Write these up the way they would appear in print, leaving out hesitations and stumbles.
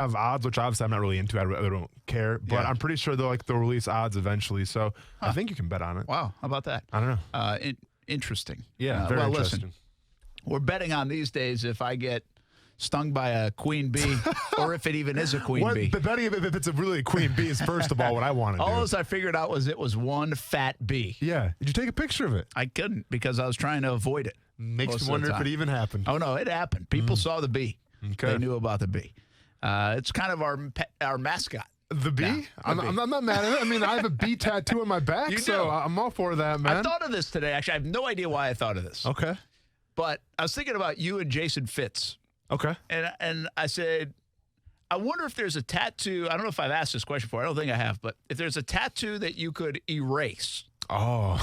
have odds, which obviously I'm not really into. I really don't care, but I'm pretty sure they'll release odds eventually. So I think you can bet on it. Wow, how about that? I don't know. Interesting. Yeah, very interesting. Listen, we're betting on these days if I get stung by a queen bee or if it even is a queen bee. The betting if it's really a queen bee is first of all what I want to do. All I figured out was it was one fat bee. Yeah. Did you take a picture of it? I couldn't because I was trying to avoid it. Makes me wonder if it even happened. Oh, no, it happened. People saw the bee. Okay. They knew about the bee. It's kind of our mascot. The bee? Yeah, I'm not mad at it. I mean, I have a bee tattoo on my back, so I'm all for that, man. I thought of this today. Actually, I have no idea why I thought of this. Okay. But I was thinking about you and Jason Fitz. Okay. And I said, I wonder if there's a tattoo. I don't know if I've asked this question before. I don't think I have. But if there's a tattoo that you could erase. Oh.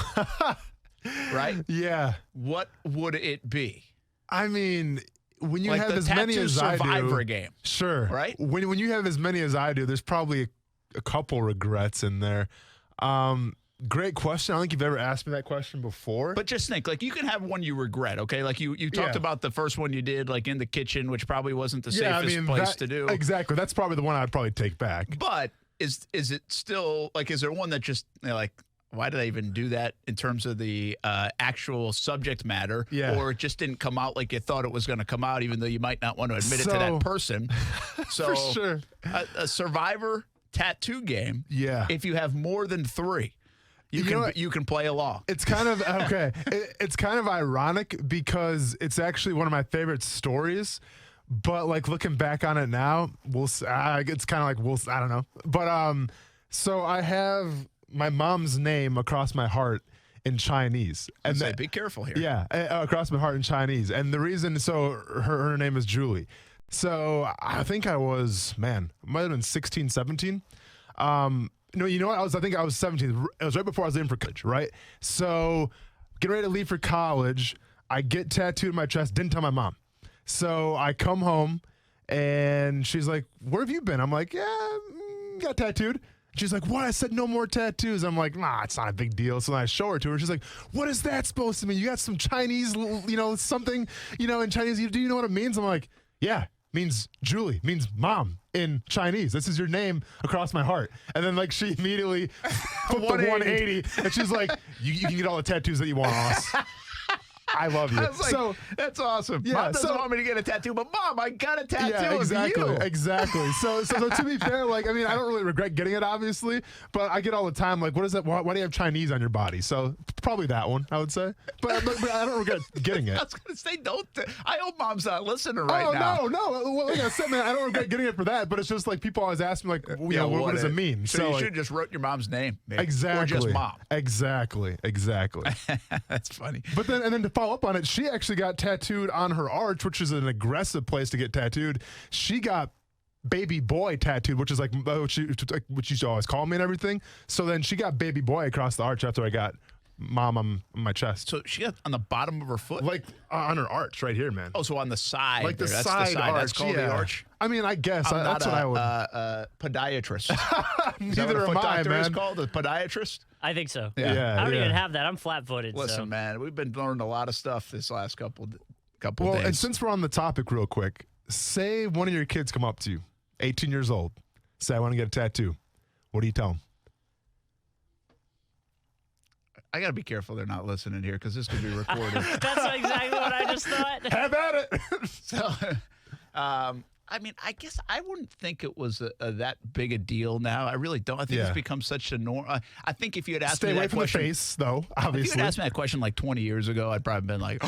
Right? Yeah. What would it be? I mean, when you like have as many as I do. Survivor game. Sure. Right? When you have as many as I do, there's probably a couple regrets in there. Great question. I don't think you've ever asked me that question before. But just think, like, you can have one you regret, okay? Like, you talked about the first one you did, like, in the kitchen, which probably wasn't the safest place to do. Exactly. That's probably the one I'd probably take back. But is it still, like, is there one that just, like, why did I even do that in terms of the actual subject matter? Yeah. Or it just didn't come out like you thought it was going to come out, even though you might not want to admit it to that person. So, for sure. A Survivor tattoo game, if you have more than 3. You can play along. It's kind of okay. It's kind of ironic because it's actually one of my favorite stories. But like looking back on it now, it's kind of like I don't know. But so I have my mom's name across my heart in Chinese. And be careful here. Yeah, across my heart in Chinese. And the reason, so her name is Julie. So I think I was, might have been 16, 17. No, you know what? I think I was 17. It was right before I was leaving for college, right? So getting ready to leave for college, I get tattooed on my chest, didn't tell my mom. So I come home, and she's like, where have you been? I'm like, got tattooed. She's like, what? I said no more tattoos. I'm like, nah, it's not a big deal. So then I show her to her. She's like, what is that supposed to mean? You got some Chinese, something, in Chinese. Do you know what it means? I'm like, yeah. Means Julie, means mom in Chinese. This is your name across my heart. And then like she immediately put the 180 and she's like, you can get all the tattoos that you want, Ross. I love you. I was like, that's awesome. Yeah, Mom doesn't want me to get a tattoo, but Mom, I got a tattoo exactly, of you. Exactly. So to be fair, like, I mean, I don't really regret getting it, obviously, but I get all the time, like, what is that? Why do you have Chinese on your body? So probably that one, I would say. But I don't regret getting it. I was going to say, I hope Mom's not listening right now. No. Well, like I said, man, I don't regret getting it for that, but it's just like people always ask me, like, what does it mean? So you should have just wrote your mom's name. Maybe. Exactly. Or just Mom. Exactly. That's funny. But then to follow up on it, she actually got tattooed on her arch, which is an aggressive place to get tattooed. She got baby boy tattooed, which is like which she used to always call me and everything. So then she got baby boy across the arch after I got mom on my chest. So she got on the bottom of her foot? Like on her arch right here, man. Oh, so on the side. Like that's side arch. That's called the arch? I mean, I guess. That's what I would. Podiatrist. Neither am I, man. Is called a podiatrist? I think so. Yeah. I don't even have that. I'm flat-footed. Listen, man, we've been learning a lot of stuff this last couple days. Well, and since we're on the topic real quick, say one of your kids come up to you, 18 years old, say, I want to get a tattoo. What do you tell them? I got to be careful they're not listening here because this could be recorded. That's exactly what I just thought. Have at it. So, I mean, I guess I wouldn't think it was that big a deal now. I really don't. I think it's become such a norm. I think if you had asked me that question. Stay away from the face, though, obviously. If you had asked me that question like 20 years ago, I'd probably been like,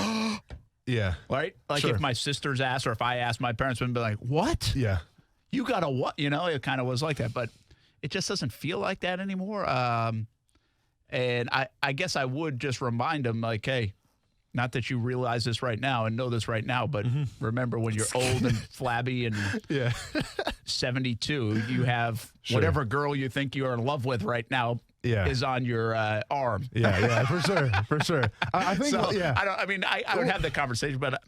yeah. Right? Like if my sisters asked or if I asked my parents, would be like, what? Yeah. You got a what? It kind of was like that. But it just doesn't feel like that anymore. And I guess I would just remind them, like, hey, not that you realize this right now and know this right now, but remember when you're old and flabby and 72, you have whatever girl you think you are in love with right now is on your arm. Yeah, for sure. I think, so, I would have the conversation, but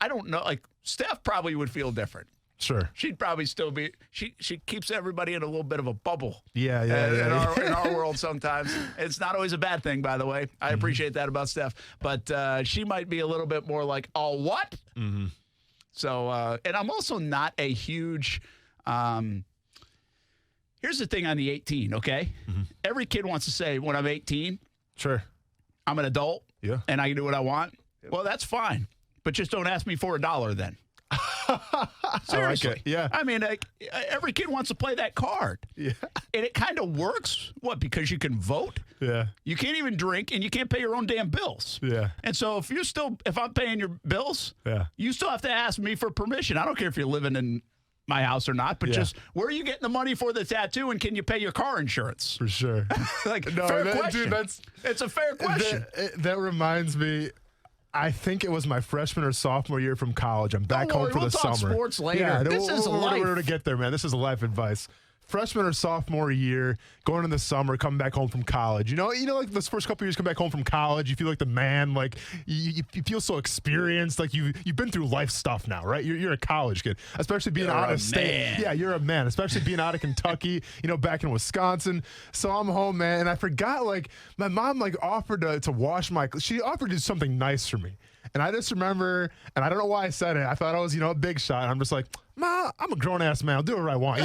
I don't know. Like, Steph probably would feel different. Sure. She'd probably still be. She keeps everybody in a little bit of a bubble. In our world sometimes. It's not always a bad thing, by the way. I appreciate that about Steph. But she might be a little bit more like, oh, what? Mm-hmm. So, and I'm also not a huge Here's the thing on the 18, okay? Every kid wants to say, when I'm 18, Sure. I'm an adult, Yeah. and I can do what I want. Well, that's fine, but just don't ask me for $1 then. Seriously. I like it. Yeah. I mean, every kid wants to play that card. Yeah. And it kind of works. What? Because you can vote? Yeah. You can't even drink, and you can't pay your own damn bills. Yeah. And so if I'm paying your bills, Yeah. you still have to ask me for permission. I don't care if you're living in my house or not, but just where are you getting the money for the tattoo, and can you pay your car insurance? For sure. Fair question. Dude, it's a fair question. That reminds me. I think it was my freshman or sophomore year from college. I'm back home for we'll the talk summer. sports later. Yeah, This is life. We're going to get there, man. This is life advice. Freshman or sophomore year, going in the summer, coming back home from college. You know, like those first couple years, come back home from college, you feel like the man, like you feel so experienced, like you've been through life stuff now, right? You're a college kid, especially being out of state. Man. Yeah, you're a man, especially being out of Kentucky, back in Wisconsin. So I'm home, man, and I forgot, like, my mom, like, offered to wash she offered to do something nice for me. And I just remember, and I don't know why I said it. I thought I was, a big shot. And I'm just like, Ma, I'm a grown-ass man. I'll do what I want.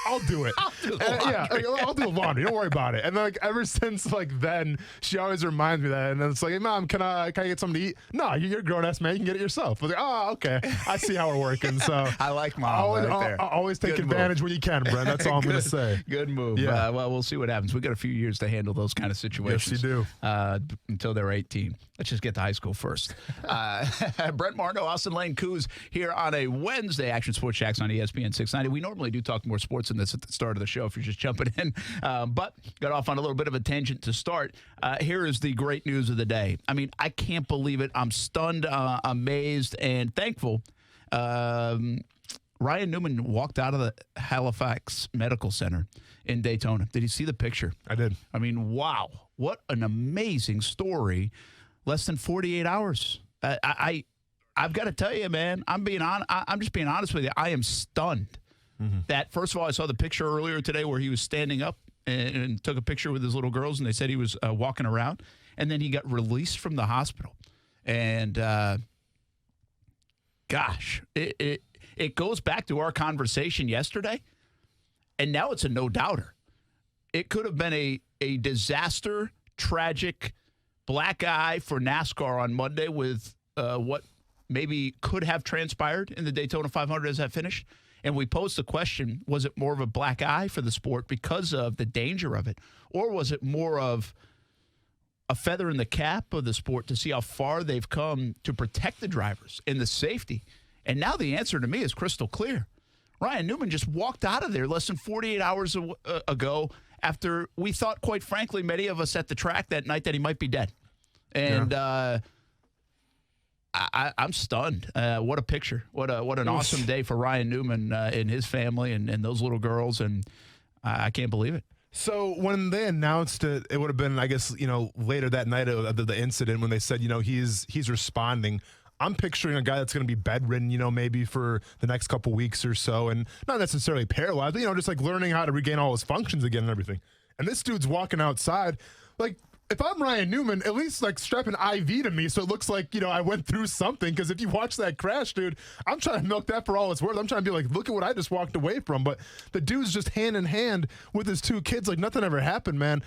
I'll do it. I'll do the laundry. I'll do the laundry. Don't worry about it. And then, like, ever since, like, then, she always reminds me that. And then it's like, hey, Mom, can I get something to eat? No, you're a grown-ass man. You can get it yourself. I was like, oh, okay. I see how we're working. So I like Mom right there. Always take Good advantage move. when you can, Brent. That's all I'm going to say. Good move. Yeah. Well, we'll see what happens. We got a few years to handle those kind of situations. Yes, you do. Until they're 18. Let's just get to high school first. Brent Martineau, Austin Lane Coos here on a Wednesday. Action Sports Jags on ESPN690. We normally do talk more sports than this at the start of the show if you're just jumping in. But got off on a little bit of a tangent to start. Here is the great news of the day. I mean, I can't believe it. I'm stunned, amazed, and thankful. Ryan Newman walked out of the Halifax Medical Center in Daytona. Did you see the picture? I did. I mean, wow. What an amazing story. Less than 48 hours. I've got to tell you, man, I'm just being honest with you. I am stunned that, first of all, I saw the picture earlier today where he was standing up and took a picture with his little girls, and they said he was walking around. And then he got released from the hospital. And, gosh, it goes back to our conversation yesterday, and now it's a no-doubter. It could have been a disaster, tragic black eye for NASCAR on Monday with what maybe could have transpired in the Daytona 500 as that finished. And we posed the question, was it more of a black eye for the sport because of the danger of it? Or was it more of a feather in the cap of the sport to see how far they've come to protect the drivers and the safety? And now the answer to me is crystal clear. Ryan Newman just walked out of there less than 48 hours ago after we thought, quite frankly, many of us at the track that night that he might be dead. And I'm stunned. What a picture. What an awesome day for Ryan Newman and his family and those little girls. And I can't believe it. So when they announced it, it would have been, I guess, later that night of the incident when they said, he's responding. I'm picturing a guy that's going to be bedridden, maybe for the next couple weeks or so, and not necessarily paralyzed, but, just like learning how to regain all his functions again and everything. And this dude's walking outside. Like, if I'm Ryan Newman, at least like strap an IV to me so it looks like, I went through something. Because if you watch that crash, dude, I'm trying to milk that for all it's worth. I'm trying to be like, look at what I just walked away from. But the dude's just hand in hand with his two kids like nothing ever happened, man.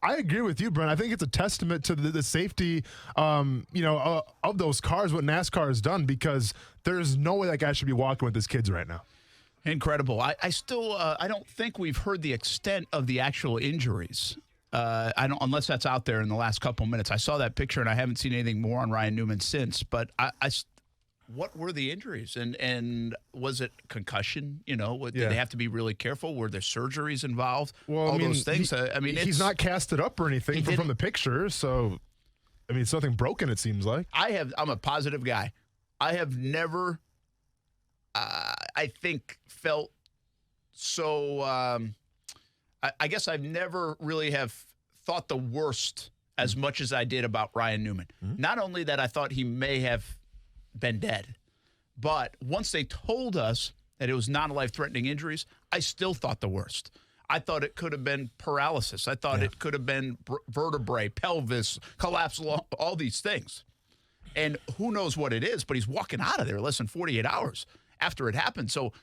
I agree with you, Brent. I think it's a testament to the safety, of those cars, what NASCAR has done, because there's no way that guy should be walking with his kids right now. Incredible. I still I don't think we've heard the extent of the actual injuries. I don't, unless that's out there in the last couple minutes. I saw that picture and I haven't seen anything more on Ryan Newman since. But what were the injuries? And was it concussion? Did they have to be really careful? Were there surgeries involved? Well, all those things. He's not casted up or anything from the picture. So, it's nothing broken, it seems like. I'm a positive guy. I have never, I think, felt so, I guess I've never really have thought the worst as much as I did about Ryan Newman. Mm-hmm. Not only that I thought he may have been dead, but once they told us that it was non-life-threatening injuries, I still thought the worst. I thought it could have been paralysis. I thought it could have been vertebrae, pelvis, collapse, all these things. And who knows what it is, but he's walking out of there less than 48 hours after it happened. So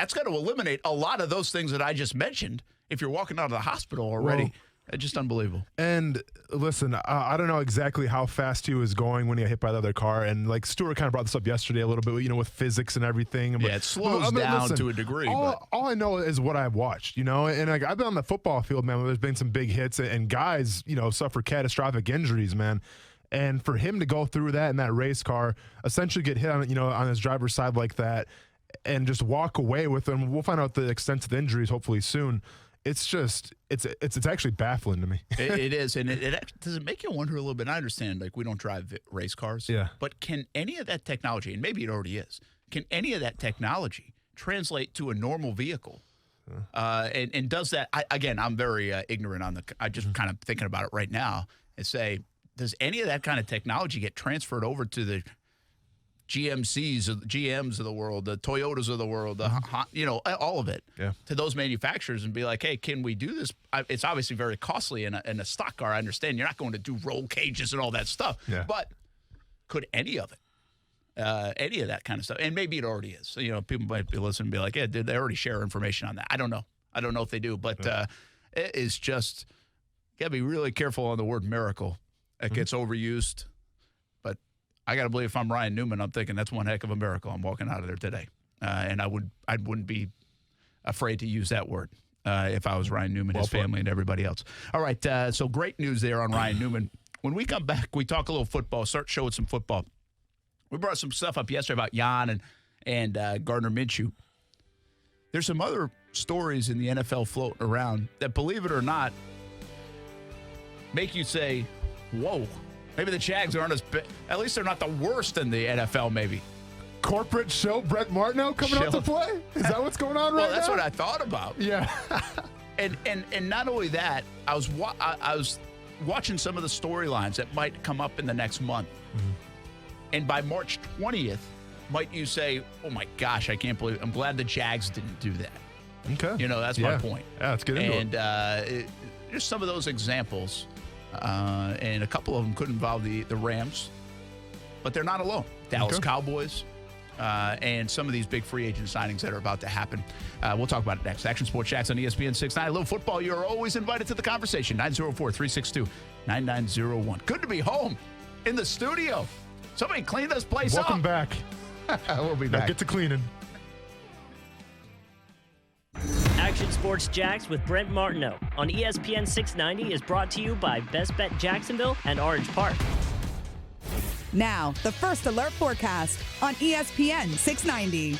That's going to eliminate a lot of those things that I just mentioned if you're walking out of the hospital already. Well, Just unbelievable. And listen, I don't know exactly how fast he was going when he got hit by the other car. And like Stuart kind of brought this up yesterday a little bit, with physics and everything. Yeah, it slows down listen, to a degree. All I know is what I've watched, and like I've been on the football field, man, where there's been some big hits and guys, suffer catastrophic injuries, man. And for him to go through that in that race car, essentially get hit on, on his driver's side like that, and just walk away with him. We'll find out the extent of the injuries hopefully soon. It's just, it's actually baffling to me. It is, and does it make you wonder a little bit? I understand, like, we don't drive race cars. Yeah. But can any of that technology, and maybe it already is, can any of that technology translate to a normal vehicle? And does that, I'm very ignorant on I just kind of thinking about it right now and say, does any of that kind of technology get transferred over to the GMCs, GMs of the world, the Toyotas of the world, all of it, to those manufacturers and be like, hey, can we do this? It's obviously very costly in a stock car. I understand you're not going to do roll cages and all that stuff, but could any of it, any of that kind of stuff, and maybe it already is. People might be listening and be like, yeah, did they already share information on that? I don't know. I don't know if they do, but it is just, got to be really careful on the word miracle. It gets overused. I got to believe if I'm Ryan Newman, I'm thinking that's one heck of a miracle. I'm walking out of there today. And I wouldn't be afraid to use that word if I was Ryan Newman, his family, and everybody else. All right, so great news there on Ryan Newman. When we come back, we talk a little football, start showing some football. We brought some stuff up yesterday about Jan and Gardner Minshew. There's some other stories in the NFL floating around that, believe it or not, make you say, whoa. Maybe the Jags aren't as bad. At least they're not the worst in the NFL, maybe. Corporate show Brett Martineau coming out to play? Is that what's going on right now? Well, that's what I thought about. Yeah. and not only that, I was watching some of the storylines that might come up in the next month. Mm-hmm. And by March 20th, might you say, oh, my gosh, I can't believe it. I'm glad the Jags didn't do that. Okay. That's my point. Yeah, let's get into it. And just some of those examples. And a couple of them could involve the Rams, but they're not alone. Dallas Cowboys, and some of these big free agent signings that are about to happen. We'll talk about it next. Action Sports Jax on ESPN690. A little football. You're always invited to the conversation. 904-362-9901. Good to be home in the studio. Somebody clean this place up. Welcome back. We'll be back. Now get to cleaning. Action Sports Jax with Brent Martineau on ESPN 690 is brought to you by Best Bet Jacksonville and Orange Park. Now, the First Alert forecast on ESPN 690.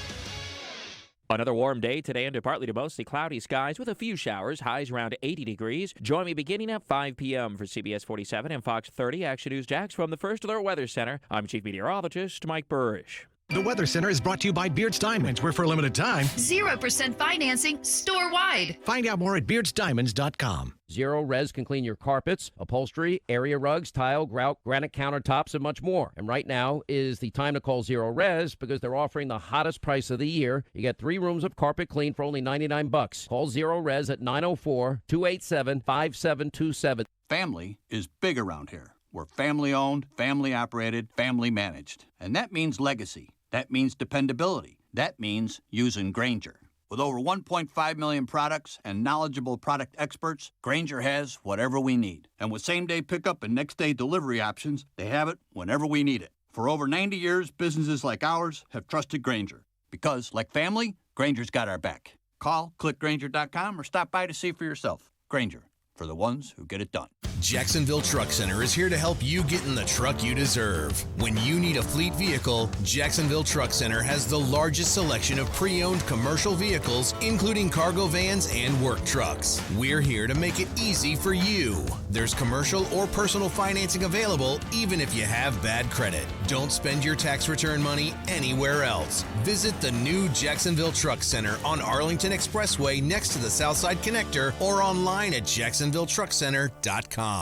Another warm day today under partly to mostly cloudy skies with a few showers, highs around 80 degrees. Join me beginning at 5 p.m. for CBS 47 and Fox 30 Action News Jax from the First Alert Weather Center. I'm Chief Meteorologist Mike Burrish. The Weather Center is brought to you by Beards Diamonds, where for a limited time, 0% financing store-wide. Find out more at beardsdiamonds.com. Zero Res can clean your carpets, upholstery, area rugs, tile, grout, granite countertops, and much more. And right now is the time to call Zero Res because they're offering the hottest price of the year. You get 3 rooms of carpet clean for only $99. Call Zero Res at 904-287-5727. Family is big around here. We're family-owned, family-operated, family-managed. And that means legacy. That means dependability. That means using Grainger. With over 1.5 million products and knowledgeable product experts, Grainger has whatever we need. And with same-day pickup and next-day delivery options, they have it whenever we need it. For over 90 years, businesses like ours have trusted Grainger. Because, like family, Grainger's got our back. Call, click Grainger.com, or stop by to see for yourself. Grainger, for the ones who get it done. Jacksonville Truck Center is here to help you get in the truck you deserve. When you need a fleet vehicle, Jacksonville Truck Center has the largest selection of pre-owned commercial vehicles, including cargo vans and work trucks. We're here to make it easy for you. There's commercial or personal financing available, even if you have bad credit. Don't spend your tax return money anywhere else. Visit the new Jacksonville Truck Center on Arlington Expressway next to the Southside Connector or online at jacksonvilletruckcenter.com.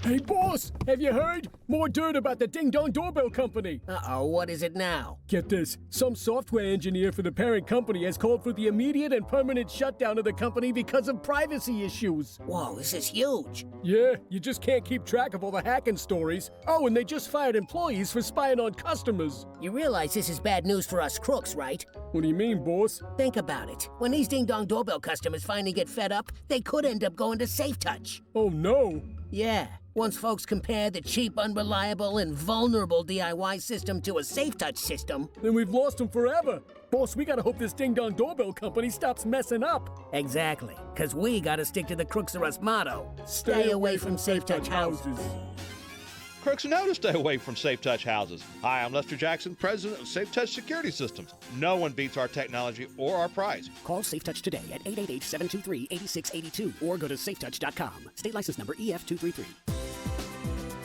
Hey, boss, have you heard? More dirt about the Ding Dong Doorbell Company. Uh-oh, what is it now? Get this. Some software engineer for the parent company has called for the immediate and permanent shutdown of the company because of privacy issues. Whoa, this is huge. Yeah, you just can't keep track of all the hacking stories. Oh, and they just fired employees for spying on customers. You realize this is bad news for us crooks, right? What do you mean, boss? Think about it. When these Ding Dong Doorbell customers finally get fed up, they could end up going to SafeTouch. Oh, no. Yeah. Once folks compare the cheap, unreliable, and vulnerable DIY system to a SafeTouch system, then we've lost them forever. Boss, we gotta hope this Ding Dong Doorbell Company stops messing up. Exactly. Because we gotta stick to the Crooks Are Us motto. Stay away from SafeTouch houses. Crooks know to stay away from SafeTouch houses. Hi, I'm Lester Jackson, president of SafeTouch Security Systems. No one beats our technology or our price. Call SafeTouch today at 888-723-8682 or go to safetouch.com. State license number EF233.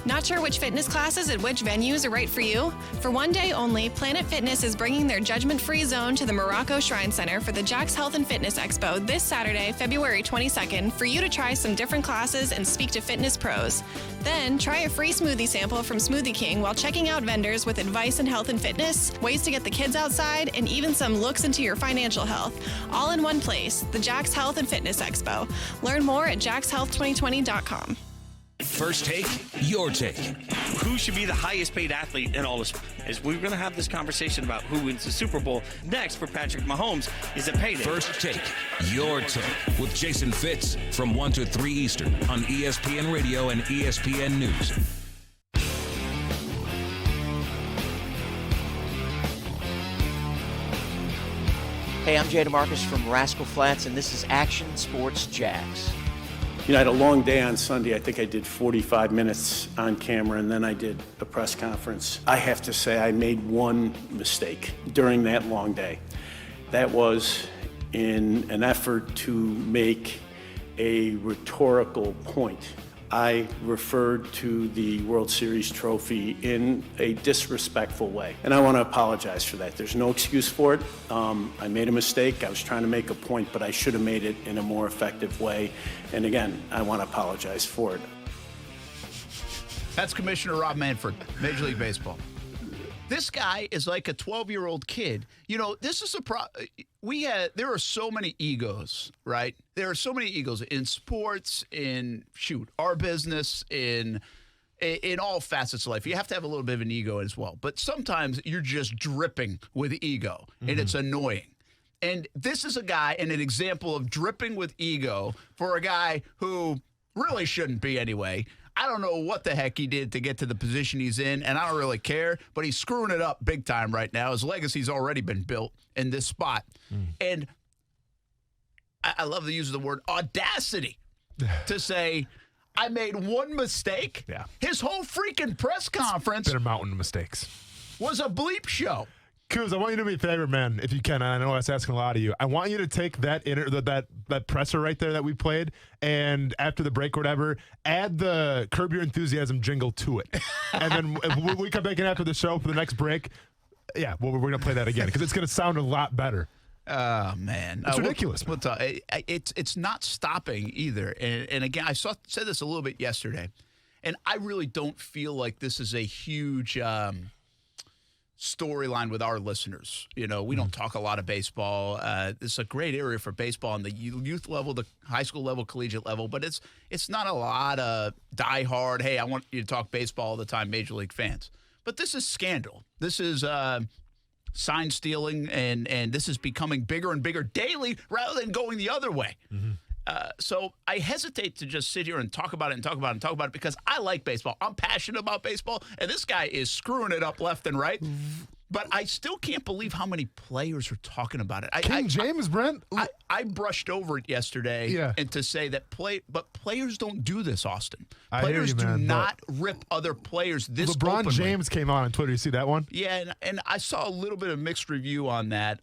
Not sure which fitness classes at which venues are right for you? For one day only, Planet Fitness is bringing their judgment-free zone to the Morocco Shrine Center for the Jags Health and Fitness Expo this Saturday, February 22nd, for you to try some different classes and speak to fitness pros. Then, try a free smoothie sample from Smoothie King while checking out vendors with advice in health and fitness, ways to get the kids outside, and even some looks into your financial health. All in one place, the Jags Health and Fitness Expo. Learn more at jagshealth2020.com. First Take, your take. Who should be the highest paid athlete in all this? As we're going to have this conversation about who wins the Super Bowl next for Patrick Mahomes is a payday. First Take, your take with Jason Fitz from 1 to 3 Eastern on ESPN Radio and ESPN News. Hey, I'm Jay DeMarcus from Rascal Flats, and this is Action Sports Jags. You know, I had a long day on Sunday. I think I did 45 minutes on camera, and then I did a press conference. I have to say I made one mistake during that long day. That was in an effort to make a rhetorical point. I referred to the World Series trophy in a disrespectful way, and I want to apologize for that. There's no excuse for it. I made a mistake. I was trying to make a point, but I should have made it in a more effective way. And again, I want to apologize for it. That's Commissioner Rob Manfred, Major League Baseball. This guy is like a 12-year-old kid. You know, this is a there are so many egos, right? There are so many egos in sports, in our business, in all facets of life. You have to have a little bit of an ego as well. But sometimes you're just dripping with ego, and it's annoying. And this is a guy and an example of dripping with ego for a guy who really shouldn't be anyway. I don't know what the heck he did to get to the position he's in, and I don't really care, but he's screwing it up big time right now. His legacy's already been built in this spot. And I love the use of the word audacity to say, I made one mistake. Yeah. His whole freaking press conference Been a mountain of mistakes. was a bleep show. Kuz, I want you to do me a favor, man, if you can. I know I was asking a lot of you. I want you to take that that presser right there that we played, and after the break or whatever, add the Curb Your Enthusiasm jingle to it. And then when we come back in after the show for the next break, yeah, well, we're going to play that again because it's going to sound a lot better. Oh, man. It's ridiculous. It's not stopping either. And again, I said this a little bit yesterday, and I really don't feel like this is a huge storyline with our listeners. You know, we don't talk a lot of baseball. This is a great area for baseball on the youth level, the high school level, collegiate level, but it's not a lot of diehard, hey, I want you to talk baseball all the time, Major League fans. But this is scandal. This is sign stealing, and this is becoming bigger and bigger daily rather than going the other way. So I hesitate to just sit here and talk about it because I like baseball. I'm passionate about baseball, and this guy is screwing it up left and right. But I still can't believe how many players are talking about it. James, Brent? I brushed over it yesterday and to say that players don't do this, Austin. Players do not rip other players this LeBron openly. James came on Twitter. You see that one? Yeah, and I saw a little bit of mixed review on that.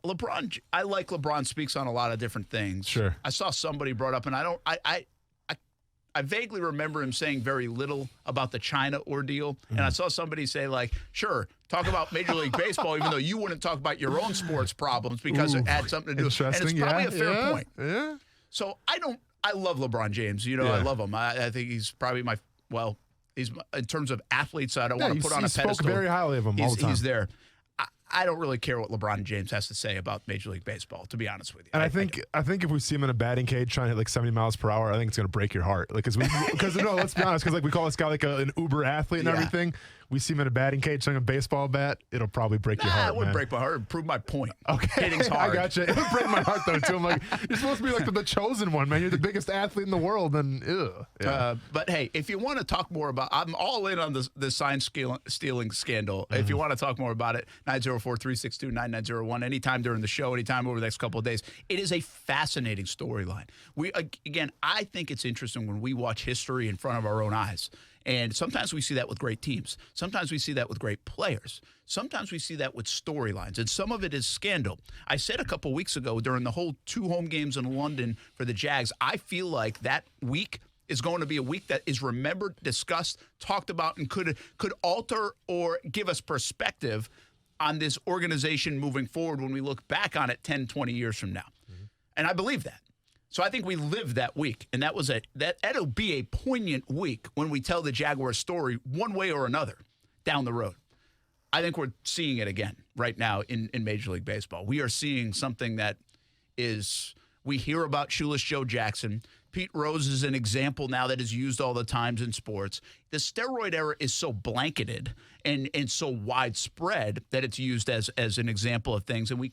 I like LeBron speaks on a lot of different things. Sure. I saw somebody brought up, and I vaguely remember him saying very little about the China ordeal. And I saw somebody say, like, sure, talk about Major League Baseball, even though you wouldn't talk about your own sports problems because it had something to do with it. And it's probably a fair point. Yeah. So I love LeBron James. You know, I love him. I think he's probably He's in terms of athletes. I don't want to put on a pedestal. Spoke very highly of him all the time. He's there. I don't really care what LeBron James has to say about Major League Baseball, to be honest with you. And I think if we see him in a batting cage trying to hit like 70 miles per hour, I think it's going to break your heart. Like, because no, let's be honest, because like we call this guy like an uber athlete and everything. We see him in a batting cage swinging a baseball bat, it'll probably break your heart. It wouldn't break my heart. It'd prove my point. Okay. Hitting's hard. I got you. It would break my heart, though, too. I'm like, you're supposed to be like the chosen one, man. You're the biggest athlete in the world, and ew. Yeah. But, hey, if you want to talk more about I'm all in on the sign stealing scandal. If you want to talk more about it, 904-362-9901, anytime during the show, anytime over the next couple of days. It is a fascinating storyline. Again, I think it's interesting when we watch history in front of our own eyes. And sometimes we see that with great teams. Sometimes we see that with great players. Sometimes we see that with storylines. And some of it is scandal. I said a couple weeks ago during the whole 2 home games in London for the Jags, I feel like that week is going to be a week that is remembered, discussed, talked about, and could alter or give us perspective on this organization moving forward when we look back on it 10, 20 years from now. And I believe that. So I think we lived that week, and that'll be a poignant week when we tell the Jaguars story one way or another down the road. I think we're seeing it again right now in Major League Baseball. We are seeing something that we hear about Shoeless Joe Jackson. Pete Rose is an example now that is used all the times in sports. The steroid era is so blanketed and so widespread that it's used as an example of things, and we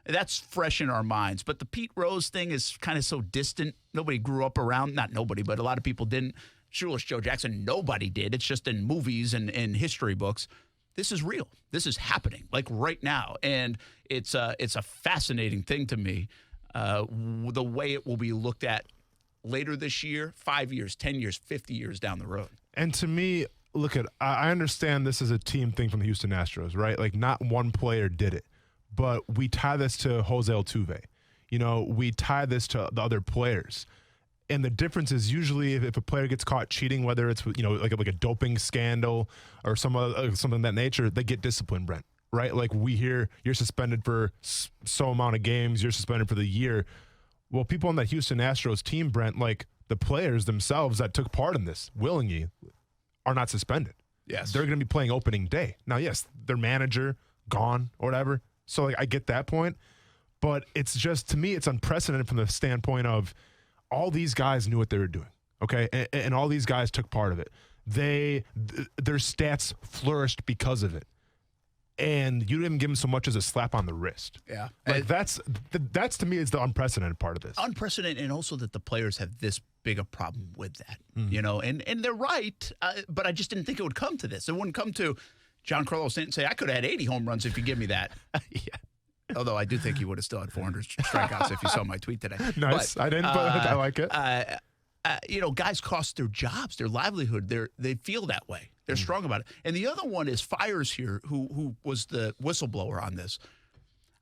that's fresh in our minds. But the Pete Rose thing is kind of so distant. Nobody grew up around, not nobody, but a lot of people didn't. Shoeless Joe Jackson, nobody did. It's just in movies and in history books. This is real. This is happening, like right now. And it's a fascinating thing to me, the way it will be looked at later this year, 5 years, 10 years, 50 years down the road. And to me, I understand this is a team thing from the Houston Astros, right? Like, not one player did it. But we tie this to Jose Altuve. We tie this to the other players. And the difference is usually if a player gets caught cheating, whether it's like a doping scandal or something of that nature, they get disciplined, Brent, right? Like, we hear you're suspended for so amount of games, you're suspended for the year. Well, people on that Houston Astros team, Brent, like the players themselves that took part in this willingly are not suspended. Yes. They're going to be playing opening day. Now, yes, their manager gone or whatever. So, I get that point, but it's just, to me, it's unprecedented from the standpoint of all these guys knew what they were doing, okay? And all these guys took part of it. Their stats flourished because of it. And you didn't give them so much as a slap on the wrist. Yeah. Like, that's to me, is the unprecedented part of this. Unprecedented, and also that the players have this big a problem with that, and they're right, but I just didn't think it would come to this. It wouldn't come to John Carlos didn't say, I could have had 80 home runs if you give me that. Yeah. Although I do think he would have still had 400 strikeouts if you saw my tweet today. Nice. I didn't, but I like it. Guys cost their jobs, their livelihood. They feel that way. They're strong about it. And the other one is Fires here, who was the whistleblower on this.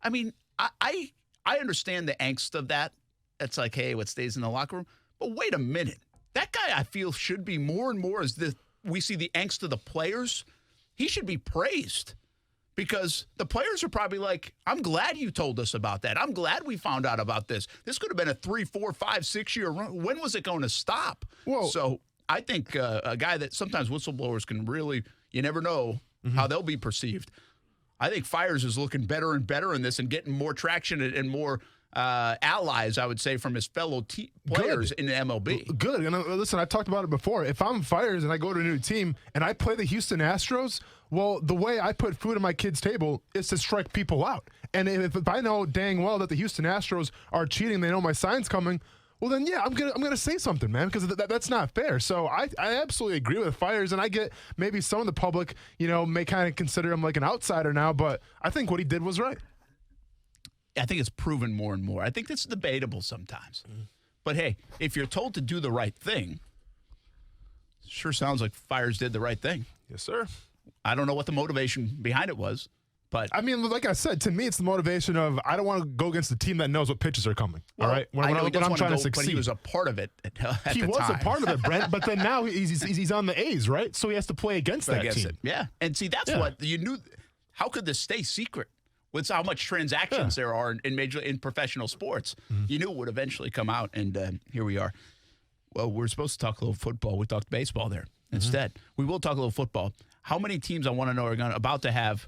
I mean, I understand the angst of that. It's like, hey, what stays in the locker room? But wait a minute. That guy, I feel, should be more and more as we see the angst of the players. He should be praised because the players are probably like, I'm glad you told us about that. I'm glad we found out about this. This could have been a 3, 4, 5, 6 year run. When was it going to stop? Whoa. So I think a guy that sometimes whistleblowers can really, you never know how they'll be perceived. I think Fires is looking better and better in this and getting more traction and more allies, I would say, from his fellow players in the MLB. Good. And listen, I've talked about it before. If I'm Fires and I go to a new team and I play the Houston Astros, well, the way I put food on my kid's table is to strike people out. And if I know dang well that the Houston Astros are cheating, they know my sign's coming, well, then, yeah, I'm gonna say something, man, because that's not fair. So I absolutely agree with Fires, and I get maybe some of the public, may kind of consider him like an outsider now, but I think what he did was right. I think it's proven more and more. I think it's debatable sometimes. But, hey, if you're told to do the right thing, sure sounds like Fires did the right thing. Yes, sir. I don't know what the motivation behind it was, but I mean, like I said, to me, it's the motivation of I don't want to go against the team that knows what pitches are coming. Well, all right, when I'm trying to succeed. But he was a part of it at the time. He was a part of it, Brent. But then now he's on the A's, right? So he has to play against that team. It. Yeah, and see, that's what you knew. How could this stay secret? With how much transactions there are in professional sports, you knew it would eventually come out, and here we are. Well, we're supposed to talk a little football. We talked baseball there. instead. We will talk a little football. How many teams, I want to know, are about to have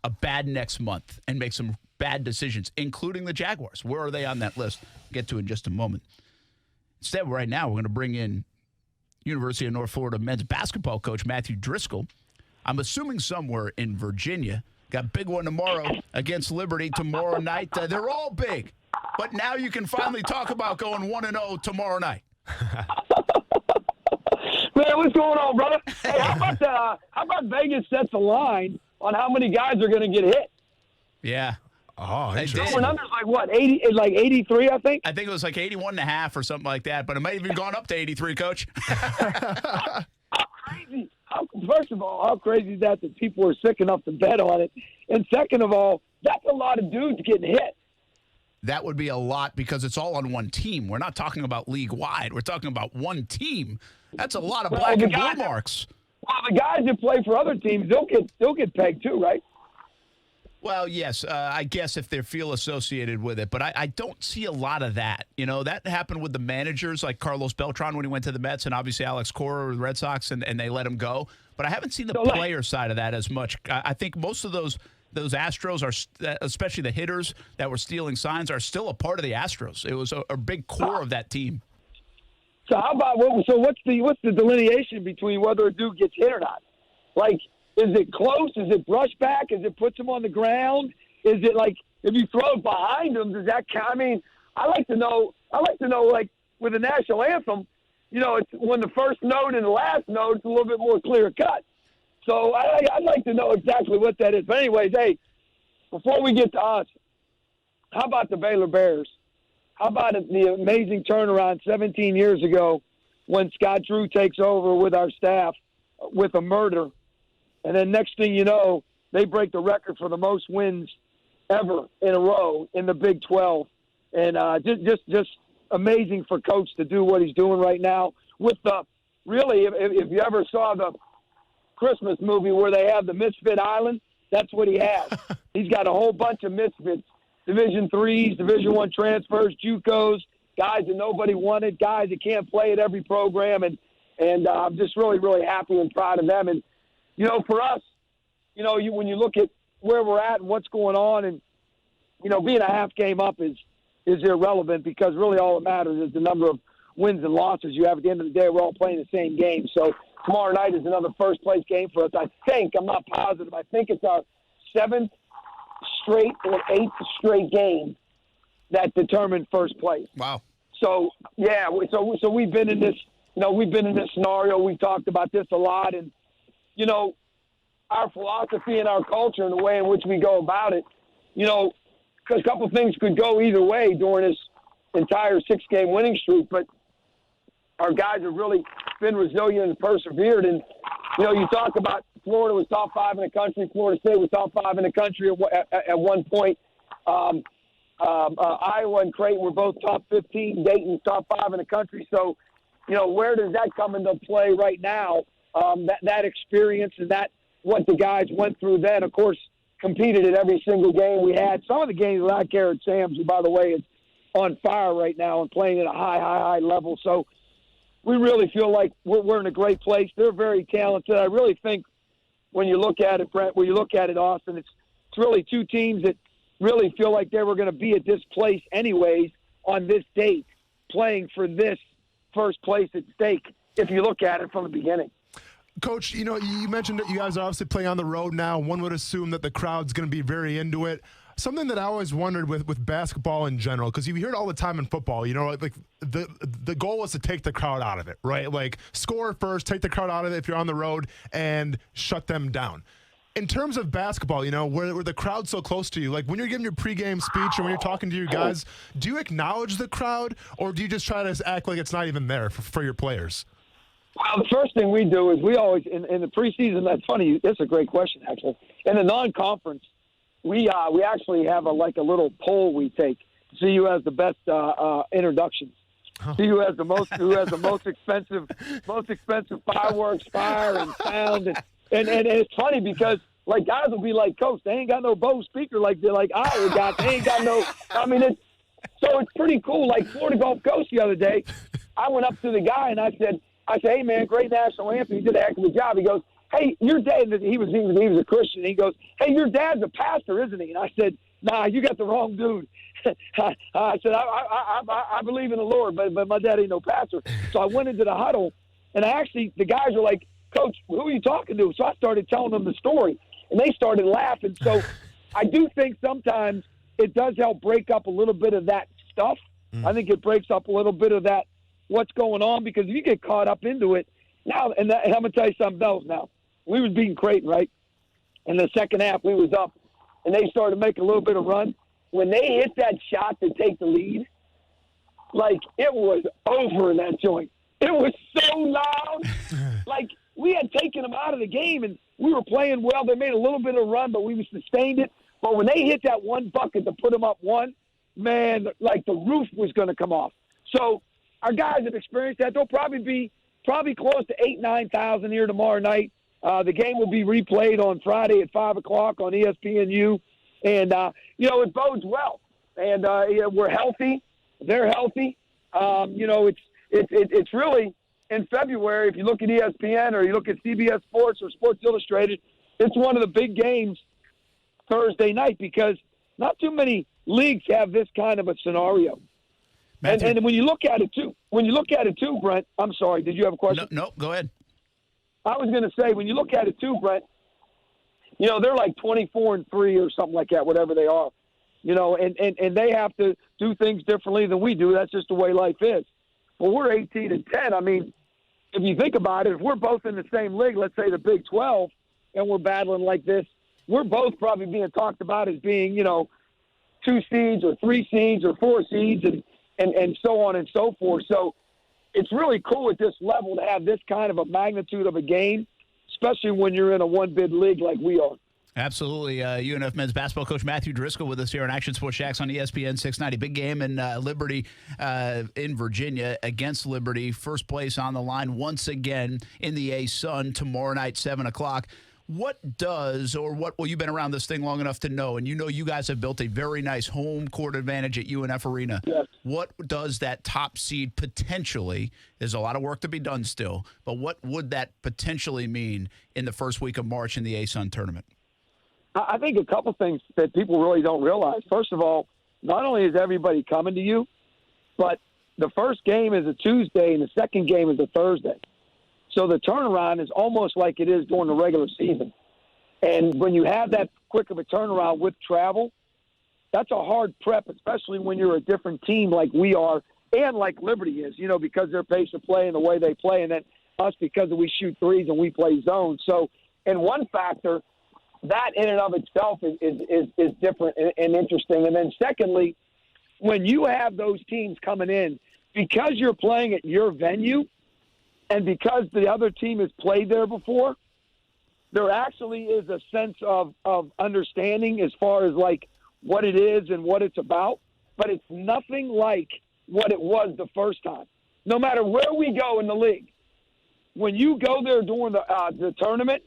a bad next month and make some bad decisions, including the Jaguars? Where are they on that list? We'll get to in just a moment. Instead, right now, we're going to bring in University of North Florida men's basketball coach Matthew Driscoll. I'm assuming somewhere in Virginia. Got a big one tomorrow against Liberty tomorrow night. They're all big. But now you can finally talk about going 1-0 tomorrow night. Man, what's going on, brother? Hey, how about Vegas sets a line on how many guys are going to get hit? Yeah. Oh, interesting. Numbers like what? 80, like 83, I think. I think it was like 81.5 or something like that. But it might have even gone up to 83, Coach. How crazy! First of all, how crazy is that people are sick enough to bet on it? And second of all, that's a lot of dudes getting hit. That would be a lot because it's all on one team. We're not talking about league-wide. We're talking about one team. That's a lot of black and blue marks. Well, the guys that play for other teams, they'll get pegged too, right? Well, yes, I guess if they feel associated with it. But I don't see a lot of that. You know, that happened with the managers like Carlos Beltran when he went to the Mets and obviously Alex Cora with the Red Sox, and they let him go. But I haven't seen the player side of that as much. I think most of those Astros are, especially the hitters that were stealing signs, are still a part of the Astros. It was a big core of that team. So how about what's the delineation between whether a dude gets hit or not? Like, is it close? Is it brushback? Is it puts him on the ground? Is it like if you throw it behind him, does that count? I mean, I like to know like with the national anthem, you know, it's when the first note and the last note, it's a little bit more clear cut. So I'd like to know exactly what that is. But anyways, hey, before we get to us, how about the Baylor Bears? How about the amazing turnaround 17 years ago when Scott Drew takes over with our staff with a murder? And then next thing you know, they break the record for the most wins ever in a row in the Big 12. And just amazing for Coach to do what he's doing right now. With the really, if you ever saw the Christmas movie where they have the Misfit Island, that's what he has. He's got a whole bunch of misfits. Division threes, Division I transfers, JUCOs, guys that nobody wanted, guys that can't play at every program, and I'm just really, really happy and proud of them. And you know, for us, you know, when you look at where we're at and what's going on, and you know, being a half game up is irrelevant because really all that matters is the number of wins and losses you have. At the end of the day, we're all playing the same game. So tomorrow night is another first place game for us. I think, I'm not positive, I think it's our 7th straight or 8th straight game that determined first place. Wow. So yeah, so we've been in this, you know, we've been in this scenario. We've talked about this a lot, and you know, our philosophy and our culture and the way in which we go about it, you know, because a couple things could go either way during this entire 6-game winning streak, but our guys have really been resilient and persevered. And you know, you talk about Florida was top 5 in the country. Florida State was top 5 in the country at one point. Iowa and Creighton were both top 15. Dayton's top 5 in the country. So, you know, where does that come into play right now? That experience and that what the guys went through then, of course, competed in every single game we had. Some of the games without Garrett Sams, who, by the way, is on fire right now and playing at a high level. So we really feel like we're in a great place. They're very talented. I really think when you look at it, Brent, when you look at it, Austin, it's really two teams that really feel like they were going to be at this place anyways on this date, playing for this first place at stake, if you look at it from the beginning. Coach, you know, you mentioned that you guys are obviously playing on the road now. One would assume that the crowd's going to be very into it. Something that I always wondered with basketball in general, because you hear it all the time in football, you know, like the goal is to take the crowd out of it, right? Like score first, take the crowd out of it if you're on the road, and shut them down. In terms of basketball, you know, where the crowd's so close to you, like when you're giving your pregame speech or when you're talking to your guys, do you acknowledge the crowd, or do you just try to act like it's not even there for your players? Well, the first thing we do is we always, in the preseason, that's funny, that's a great question, actually. In the non-conference, we actually have a little poll we take to see who has the best introductions. See who has the most expensive fireworks, fire and sound, and it's funny because like guys will be like, Coach, they ain't got no Bose speaker like Iowa got. They ain't got no. I mean, so it's pretty cool. Like Florida Gulf Coast the other day, I went up to the guy and I said, I said, hey, man, great national anthem. You did a heck of a job. He goes, hey, your dad, he was a Christian. He goes, hey, your dad's a pastor, isn't he? And I said, nah, you got the wrong dude. I said, I believe in the Lord, but my dad ain't no pastor. So I went into the huddle, and the guys were like, Coach, who are you talking to? So I started telling them the story, and they started laughing. So I do think sometimes it does help break up a little bit of that stuff. I think it breaks up a little bit of that, what's going on, because if you get caught up into it now, and I'm going to tell you something else now. We was beating Creighton, right? In the second half, we was up, and they started to make a little bit of run. When they hit that shot to take the lead, like, it was over in that joint. It was so loud. Like, we had taken them out of the game, and we were playing well. They made a little bit of run, but we sustained it. But when they hit that one bucket to put them up one, man, like the roof was going to come off. So our guys have experienced that. They'll probably be close to 8,000, 9,000 here tomorrow night. The game will be replayed on Friday at 5 o'clock on ESPNU. And, it bodes well. And we're healthy. They're healthy. It's really in February, if you look at ESPN or you look at CBS Sports or Sports Illustrated, it's one of the big games Thursday night because not too many leagues have this kind of a scenario. And when you look at it too, Brent, I'm sorry, did you have a question? No, go ahead. I was going to say, when you look at it too, Brent, they're like 24-3 or something like that, whatever they are, and they have to do things differently than we do. That's just the way life is. Well, we're 18-10. I mean, if you think about it, if we're both in the same league, let's say the Big 12, and we're battling like this, we're both probably being talked about as being, 2 seeds or 3 seeds or 4 seeds and so on and so forth. So it's really cool at this level to have this kind of a magnitude of a game, especially when you're in a one-bid league like we are. Absolutely. UNF men's basketball coach Matthew Driscoll with us here on Action Sports Jax on ESPN690. Big game in Liberty in Virginia against Liberty. First place on the line once again in the A-Sun tomorrow night, 7 o'clock. What does, or what, well, you've been around this thing long enough to know, and you guys have built a very nice home court advantage at UNF Arena. Yes. What does that top seed potentially, there's a lot of work to be done still, but what would that potentially mean in the first week of March in the A-Sun tournament? I think a couple things that people really don't realize. First of all, not only is everybody coming to you, but the first game is a Tuesday and the second game is a Thursday. So the turnaround is almost like it is during the regular season. And when you have that quick of a turnaround with travel, that's a hard prep, especially when you're a different team like we are and like Liberty is, because their pace of play and the way they play, and then us because we shoot threes and we play zone. So, and one factor, that in and of itself is different and interesting. And then secondly, when you have those teams coming in, because you're playing at your venue and because the other team has played there before, there actually is a sense of understanding as far as like what it is and what it's about. But it's nothing like what it was the first time. No matter where we go in the league, when you go there during the tournament,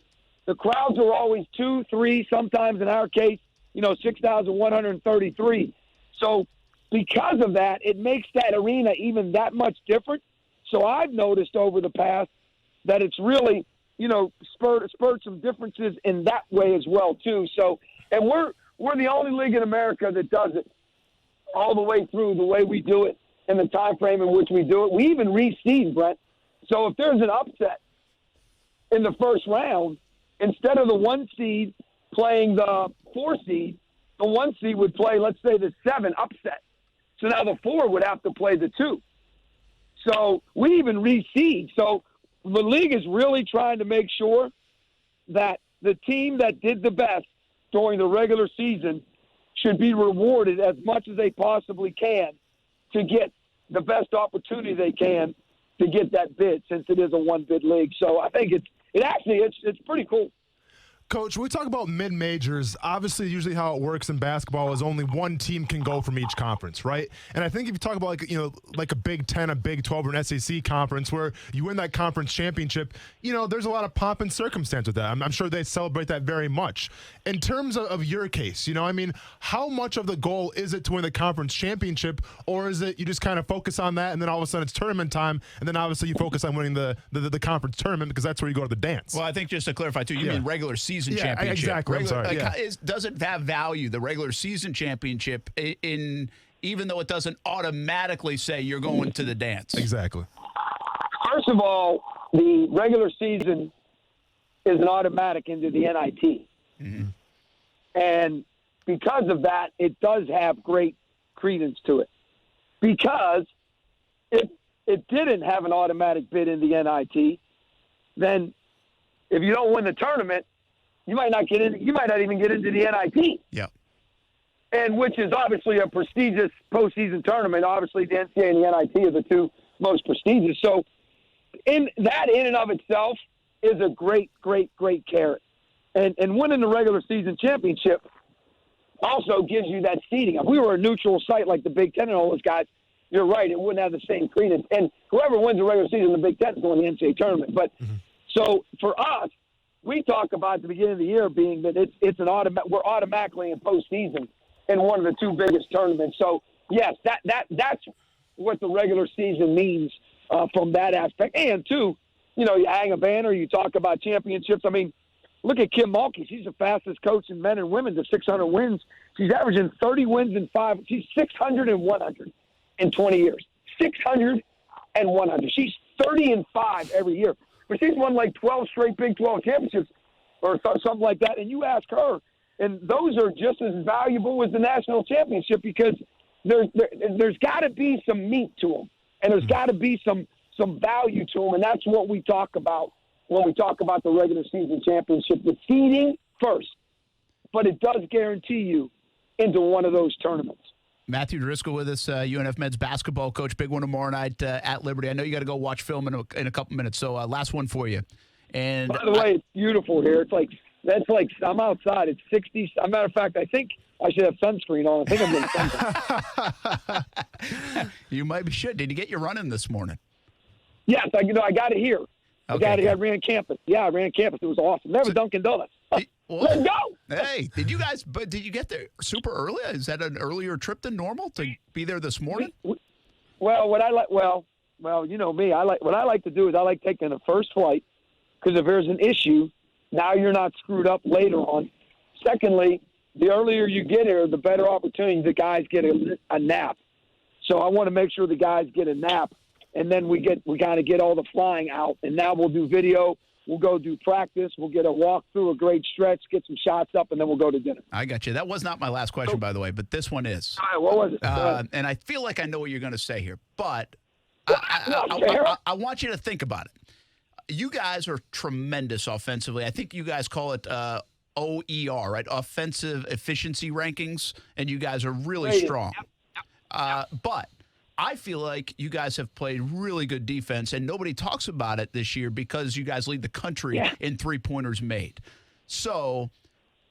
the crowds are always 2, 3, sometimes in our case, 6,133. So because of that, it makes that arena even that much different. So I've noticed over the past that it's really, spurred some differences in that way as well too. So, and we're the only league in America that does it all the way through the way we do it in the time frame in which we do it. We even reseed, Brent. So if there's an upset in the first round, instead of the 1 seed playing the 4 seed, the 1 seed would play, let's say, the 7 upset. So now the 4 would have to play the 2. So we even reseed. So the league is really trying to make sure that the team that did the best during the regular season should be rewarded as much as they possibly can to get the best opportunity they can to get that bid, since it is a one-bid league. So I think it's pretty cool. Coach, when we talk about mid-majors, obviously usually how it works in basketball is only one team can go from each conference, right? And I think if you talk about like a Big 10, a Big 12, or an SEC conference where you win that conference championship, there's a lot of pomp and circumstance with that. I'm sure they celebrate that very much. In terms of your case, how much of the goal is it to win the conference championship, or is it you just kind of focus on that and then all of a sudden it's tournament time, and then obviously you focus on winning the conference tournament because that's where you go to the dance? Well, I think just to clarify too, you mean regular season championship. Exactly. I'm sorry. Does it have value, the regular season championship, even though it doesn't automatically say you're going to the dance? Exactly. First of all, the regular season is an automatic into the NIT. Mm-hmm. And because of that, it does have great credence to it. Because if it didn't have an automatic bid in the NIT, then if you don't win the tournament, you might not get in. You might not even get into the NIT. Yeah. And which is obviously a prestigious postseason tournament. Obviously, the NCAA and the NIT are the two most prestigious. So, in and of itself is a great carrot. And winning the regular season championship also gives you that seeding. If we were a neutral site like the Big Ten and all those guys, you're right, it wouldn't have the same credence. And whoever wins the regular season in the Big Ten is going to the NCAA tournament. But so for us, we talk about at the beginning of the year being that it's an automatic. We're automatically in postseason in one of the two biggest tournaments. So yes, that's what the regular season means from that aspect. And two, you hang a banner, you talk about championships. I mean, look at Kim Mulkey. She's the fastest coach in men and women to 600 wins. She's averaging 30 wins in 5. She's 600 and 100 in 20 years. 600 and 100. She's 30 and 5 every year. But she's won like 12 straight Big 12 championships or something like that. And you ask her, and those are just as valuable as the national championship because there's got to be some meat to them, and there's got to be some value to them, and that's what we talk about when we talk about the regular season championship. The seeding first, but it does guarantee you into one of those tournaments. Matthew Driscoll with us, UNF men's basketball coach. Big one tomorrow night at Liberty. I know you got to go watch film in a couple minutes, so last one for you. And by the way, it's beautiful here. That's like I'm outside. It's 60. As a matter of fact, I think I should have sunscreen on. I think I'm getting sunscreen. You might should. Did you get your run in this morning? Yes, I got it here. Okay, I ran campus. Yeah, I ran campus. It was awesome. Never Dunkin' Donuts. Let's go. Hey, did you get there super early? Is that an earlier trip than normal to be there this morning? Well, you know me. What I like to do is I like taking the first flight because if there's an issue, now you're not screwed up later on. Secondly, the earlier you get here, the better opportunity the guys get a nap. So I want to make sure the guys get a nap, and then we kind of get all the flying out. And now we'll do video. We'll go do practice. We'll get a walk through, a great stretch, get some shots up, and then we'll go to dinner. I got you. That was not my last question, by the way, but this one is. All right, what was it? And I feel like I know what you're going to say here, but I want you to think about it. You guys are tremendous offensively. I think you guys call it OER, right? Offensive efficiency rankings, and you guys are really strong. But I feel like you guys have played really good defense, and nobody talks about it this year because you guys lead the country in three-pointers made. So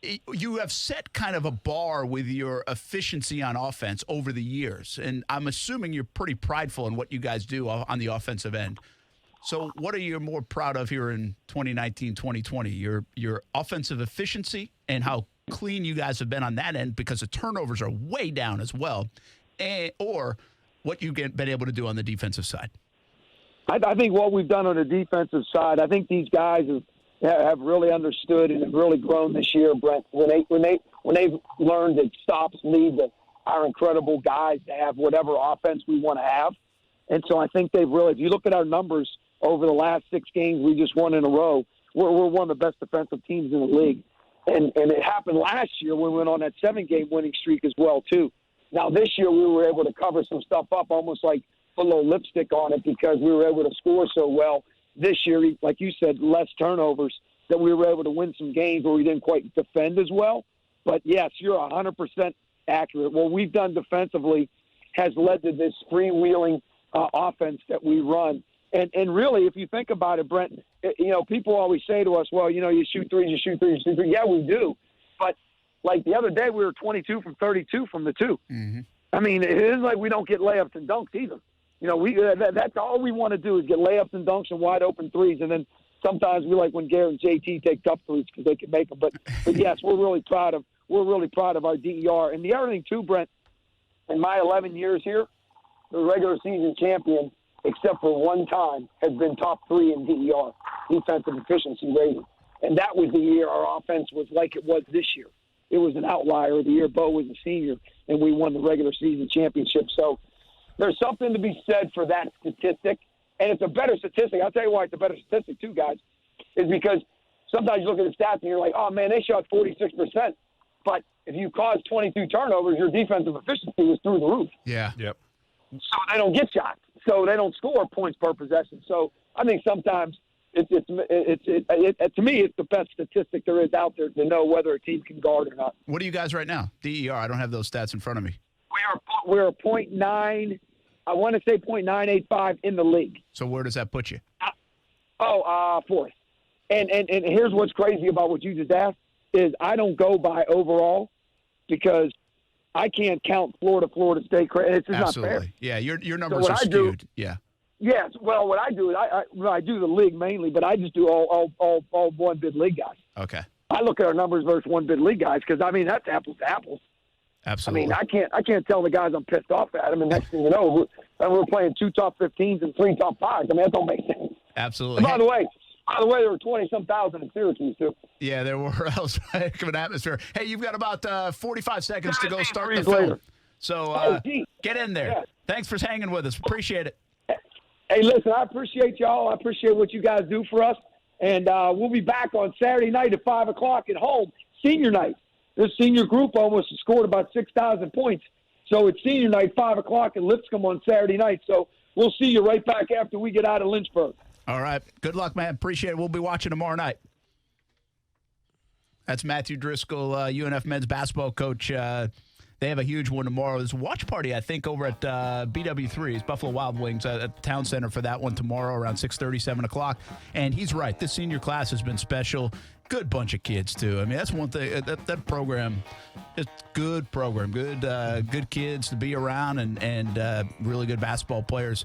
you have set kind of a bar with your efficiency on offense over the years, and I'm assuming you're pretty prideful in what you guys do on the offensive end. So what are you more proud of here in 2019, 2020? Your offensive efficiency and how clean you guys have been on that end because the turnovers are way down as well, or what you've been able to do on the defensive side? I think what we've done on the defensive side, I think these guys have really understood and have really grown this year, Brent. When they've learned that stops lead to our incredible guys to have whatever offense we want to have. And so I think they've really, if you look at our numbers over the last 6 games we just won in a row, we're one of the best defensive teams in the league. And it happened last year when we went on that 7-game winning streak as well, too. Now, this year we were able to cover some stuff up, almost like put a little lipstick on it because we were able to score so well. This year, like you said, less turnovers, that we were able to win some games where we didn't quite defend as well. But, yes, you're 100% accurate. What we've done defensively has led to this freewheeling offense that we run. And really, if you think about it, Brent, people always say to us, well, you shoot threes, you shoot threes, you shoot threes. Yeah, we do. But, like, the other day we were 22 from 32 from the two. Mm-hmm. I mean, it isn't like we don't get layups and dunks either. That's all we want to do is get layups and dunks and wide open threes. And then sometimes we like when Garrett and JT take tough threes because they can make them. But yes, we're really proud of our DER. And the other thing too, Brent, in my 11 years here, the regular season champion, except for one time, has been top 3 in DER, defensive efficiency rating. And that was the year our offense was like it was this year. It was an outlier the year Bo was a senior, and we won the regular season championship. So there's something to be said for that statistic. And it's a better statistic. I'll tell you why it's a better statistic, too, guys, is because sometimes you look at the stats and you're like, oh, man, they shot 46%. But if you caused 22 turnovers, your defensive efficiency was through the roof. Yeah. Yep. So they don't get shots. So they don't score points per possession. So I think sometimes to me, it's the best statistic there is out there to know whether a team can guard or not. What are you guys right now? DER. I don't have those stats in front of me. We're a 0.9. I want to say 0.985 in the league. So where does that put you? Fourth. And here's what's crazy about what you just asked is I don't go by overall because I can't count Florida State credit. It's just Absolutely. not fair. Yeah, your numbers are skewed. Yeah. Yes. Well, what I do is I do the league mainly, but I just do all one bid league guys. Okay. I look at our numbers versus one bid league guys because that's apples to apples. Absolutely. I mean, I can't tell the guys I'm pissed off at them, and next thing you know, we're playing 2 top 15s and 3 top 5s. I mean, that don't make sense. Absolutely. And by the way, there were 20-some thousand in Syracuse too. Yeah, there were. That was a heck of an atmosphere. Hey, you've got about 45 seconds to go start the later. film. So get in there. Yeah. Thanks for hanging with us. Appreciate it. Hey, listen, I appreciate y'all. I appreciate what you guys do for us. And we'll be back on Saturday night at 5 o'clock at home, senior night. This senior group almost scored about 6,000 points. So it's senior night, 5 o'clock in Lipscomb on Saturday night. So we'll see you right back after we get out of Lynchburg. All right. Good luck, man. Appreciate it. We'll be watching tomorrow night. That's Matthew Driscoll, UNF men's basketball coach. They have a huge one tomorrow. There's a watch party, I think, over at BW3's, Buffalo Wild Wings, at the Town Center for that one tomorrow around 6:30, 7 o'clock. And he's right. This senior class has been special. Good bunch of kids, too. I mean, that's one thing. That program, it's good program. Good kids to be around and really good basketball players.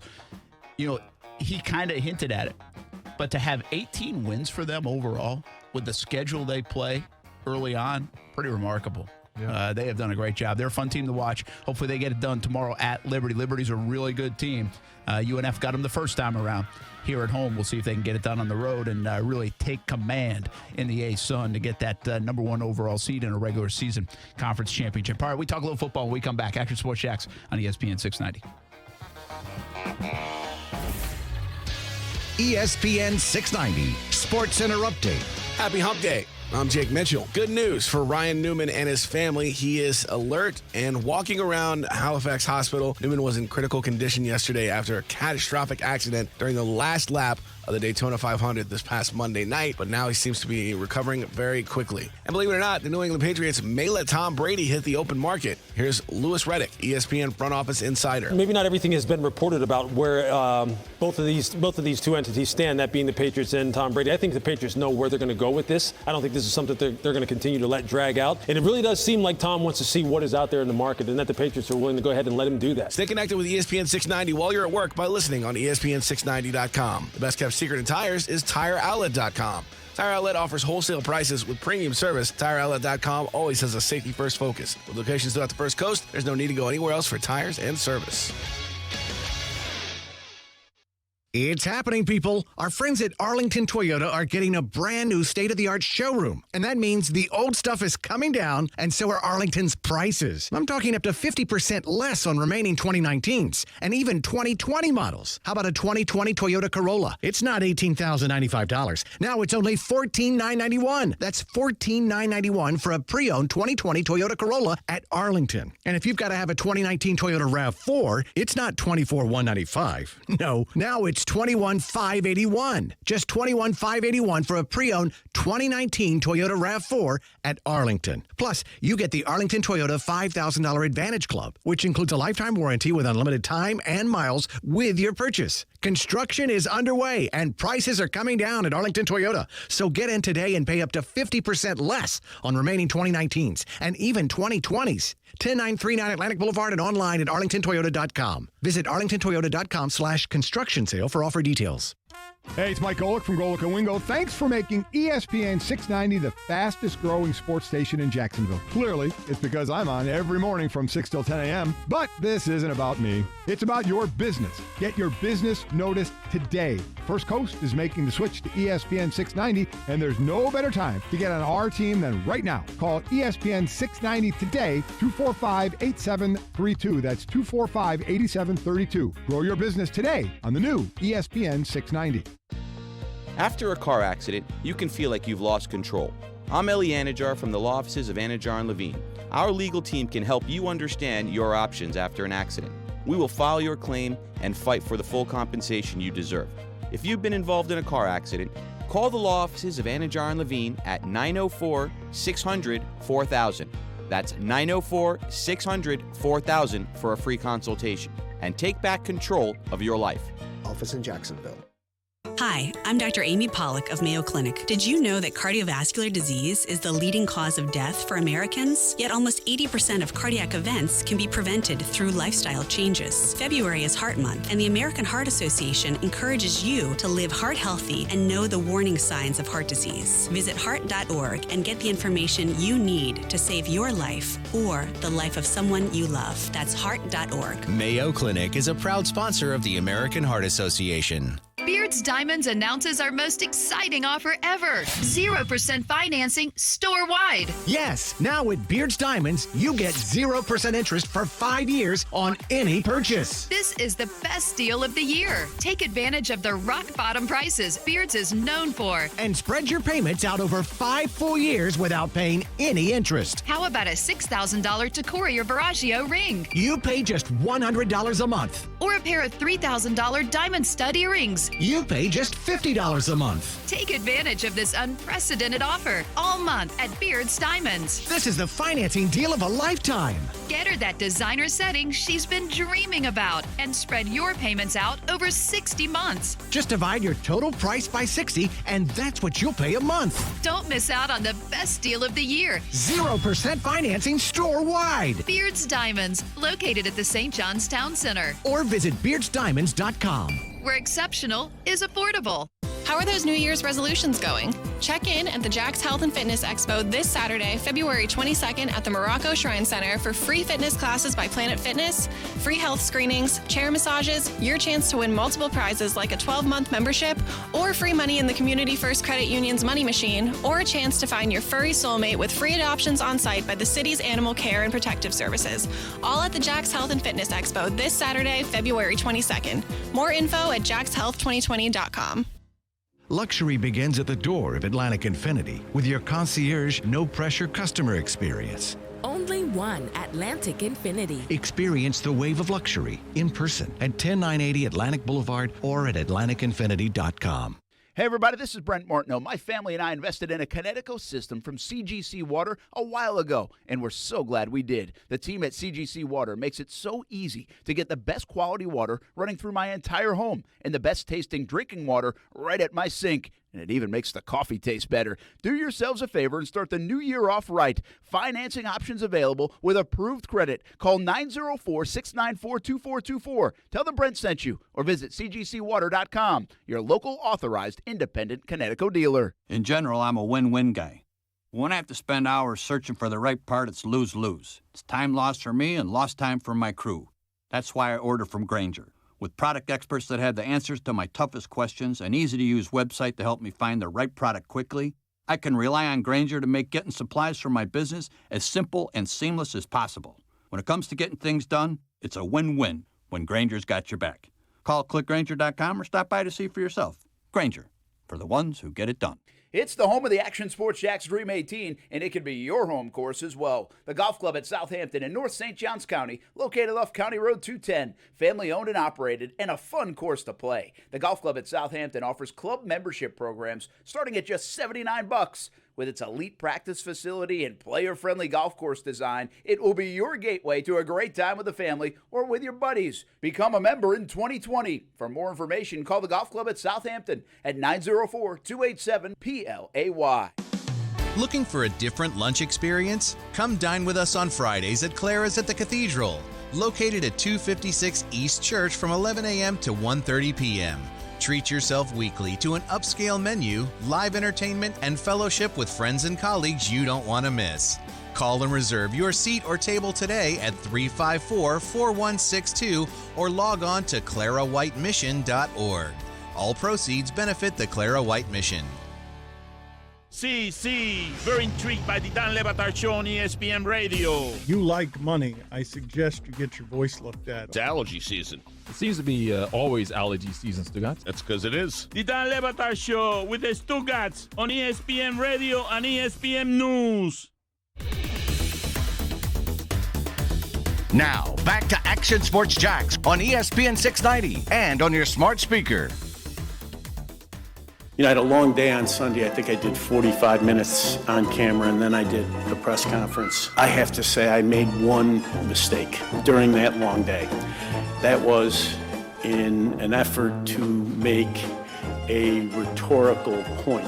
He kind of hinted at it. But to have 18 wins for them overall with the schedule they play early on, pretty remarkable. Yeah. They have done a great job. They're a fun team to watch. Hopefully they get it done tomorrow at Liberty. Liberty's a really good team. UNF got them the first time around. Here at home, we'll see if they can get it done on the road and really take command in the A-Sun to get that number 1 overall seed in a regular season conference championship. All right, we talk a little football when we come back. Action Sports Jax on ESPN 690. ESPN 690 Sports Center Update. Happy Hump Day. I'm Jake Mitchell. Good news for Ryan Newman and his family. He is alert and walking around Halifax Hospital. Newman was in critical condition yesterday after a catastrophic accident during the last lap of the Daytona 500 this past Monday night, but now he seems to be recovering very quickly. And believe it or not, the New England Patriots may let Tom Brady hit the open market. Here's Louis Riddick, ESPN front office insider. Maybe not everything has been reported about where both of these two entities stand, that being the Patriots and Tom Brady. I think the Patriots know where they're going to go with this. I don't think this is something they're going to continue to let drag out. And it really does seem like Tom wants to see what is out there in the market and that the Patriots are willing to go ahead and let him do that. Stay connected with ESPN 690 while you're at work by listening on ESPN690.com. The best kept secret in tires is TireOutlet.com. Tire Outlet offers wholesale prices with premium service. TireOutlet.com always has a safety-first focus. With locations throughout the First Coast, there's no need to go anywhere else for tires and service. It's happening, people. Our friends at Arlington Toyota are getting a brand new state-of-the-art showroom. And that means the old stuff is coming down, and so are Arlington's prices. I'm talking up to 50% less on remaining 2019s and even 2020 models. How about a 2020 Toyota Corolla? It's not $18,095. Now it's only $14,991. That's $14,991 for a pre-owned 2020 Toyota Corolla at Arlington. And if you've got to have a 2019 Toyota RAV4, it's not $24,195. No, now it's It's $21,581. Just $21,581 for a pre-owned 2019 Toyota RAV4 at Arlington. Plus, you get the Arlington Toyota $5,000 Advantage Club, which includes a lifetime warranty with unlimited time and miles with your purchase. Construction is underway and prices are coming down at Arlington Toyota. So get in today and pay up to 50% less on remaining 2019s and even 2020s. 10939 Atlantic Boulevard and online at arlingtontoyota.com. Visit arlingtontoyota.com/construction sale for offer details. Hey, it's Mike Golick from Golick & Wingo. Thanks for making ESPN 690 the fastest growing sports station in Jacksonville. Clearly, it's because I'm on every morning from 6 till 10 a.m. But this isn't about me. It's about your business. Get your business noticed today. First Coast is making the switch to ESPN 690, and there's no better time to get on our team than right now. Call ESPN 690 today, 245-8732. That's 245-8732. Grow your business today on the new ESPN 690. After a car accident, you can feel like you've lost control. I'm Eli Anajar from the law offices of Anajar and Levine. Our legal team can help you understand your options after an accident. We will file your claim and fight for the full compensation you deserve. If you've been involved in a car accident, call the law offices of Anajar and Levine at 904-600-4000. That's 904-600-4000 for a free consultation. And take back control of your life. Office in Jacksonville. Hi, I'm Dr. Amy Pollock of Mayo Clinic. Did you know that cardiovascular disease is the leading cause of death for Americans? Yet almost 80% of cardiac events can be prevented through lifestyle changes. February is Heart Month, and the American Heart Association encourages you to live heart healthy and know the warning signs of heart disease. Visit heart.org and get the information you need to save your life or the life of someone you love. That's heart.org. Mayo Clinic is a proud sponsor of the American Heart Association. Beards Diamonds announces our most exciting offer ever. 0% financing store-wide. Yes, now with Beards Diamonds, you get 0% interest for 5 years on any purchase. This is the best deal of the year. Take advantage of the rock-bottom prices Beards is known for. And spread your payments out over 5 full years without paying any interest. How about a $6,000 Tacori or Baraggio ring? You pay just $100 a month. Or a pair of $3,000 diamond stud earrings. You pay just $50 a month. Take advantage of this unprecedented offer all month at Beards Diamonds. This is the financing deal of a lifetime. Get her that designer setting she's been dreaming about and spread your payments out over 60 months. Just divide your total price by 60, and that's what you'll pay a month. Don't miss out on the best deal of the year. 0% financing store-wide. Beards Diamonds, located at the St. John's Town Center. Or visit beardsdiamonds.com. Where exceptional is affordable. How are those New Year's resolutions going? Check in at the Jags Health and Fitness Expo this Saturday, February 22nd at the Morocco Shrine Center for free fitness classes by Planet Fitness, free health screenings, chair massages, your chance to win multiple prizes like a 12-month membership, or free money in the Community First Credit Union's money machine, or a chance to find your furry soulmate with free adoptions on site by the city's animal care and protective services. All at the Jags Health and Fitness Expo this Saturday, February 22nd. More info at jackshealth2020.com. Luxury begins at the door of Atlantic Infinity with your concierge, no-pressure customer experience. Only one Atlantic Infinity. Experience the wave of luxury in person at 10980 Atlantic Boulevard or at atlanticinfinity.com. Hey everybody, this is Brent Martineau. My family and I invested in a Connecticut system from CGC Water a while ago, and we're so glad we did. The team at CGC Water makes it so easy to get the best quality water running through my entire home and the best tasting drinking water right at my sink. And it even makes the coffee taste better. Do yourselves a favor and start the new year off right. Financing options available with approved credit. Call 904-694-2424. Tell them Brent sent you or visit cgcwater.com, your local authorized independent Connecticut dealer. In general, I'm a win-win guy. When I have to spend hours searching for the right part, it's lose-lose. It's time lost for me and lost time for my crew. That's why I order from Grainger. With product experts that have the answers to my toughest questions, an easy-to-use website to help me find the right product quickly, I can rely on Grainger to make getting supplies for my business as simple and seamless as possible. When it comes to getting things done, it's a win-win when Grainger's got your back. Call clickgrainger.com or stop by to see for yourself. Grainger, for the ones who get it done. It's the home of the Action Sports Jax Dream 18, and it can be your home course as well. The Golf Club at Southampton in North St. Johns County, located off County Road 210, family-owned and operated, and a fun course to play. The Golf Club at Southampton offers club membership programs starting at just $79. With its elite practice facility and player-friendly golf course design, it will be your gateway to a great time with the family or with your buddies. Become a member in 2020. For more information, call the Golf Club at Southampton at 904-287-PLAY. Looking for a different lunch experience? Come dine with us on Fridays at Clara's at the Cathedral, located at 256 East Church from 11 a.m. to 1:30 p.m. Treat yourself weekly to an upscale menu, live entertainment, and fellowship with friends and colleagues you don't want to miss. Call and reserve your seat or table today at 354-4162 or log on to clarawhitemission.org. All proceeds benefit the Clara White Mission. See, very intrigued by the Dan Le Batard Show on ESPN Radio. You like money. I suggest you get your voice looked at. It's allergy season. It seems to be always allergy season, Stugatz. That's because it is. The Dan Le Batard Show with the Stugatz on ESPN Radio and ESPN News. Now, back to Action Sports Jax on ESPN690 and on your smart speaker. You know, I had a long day on Sunday. I think I did 45 minutes on camera, and then I did the press conference. I have to say I made one mistake during that long day. That was in an effort to make a rhetorical point.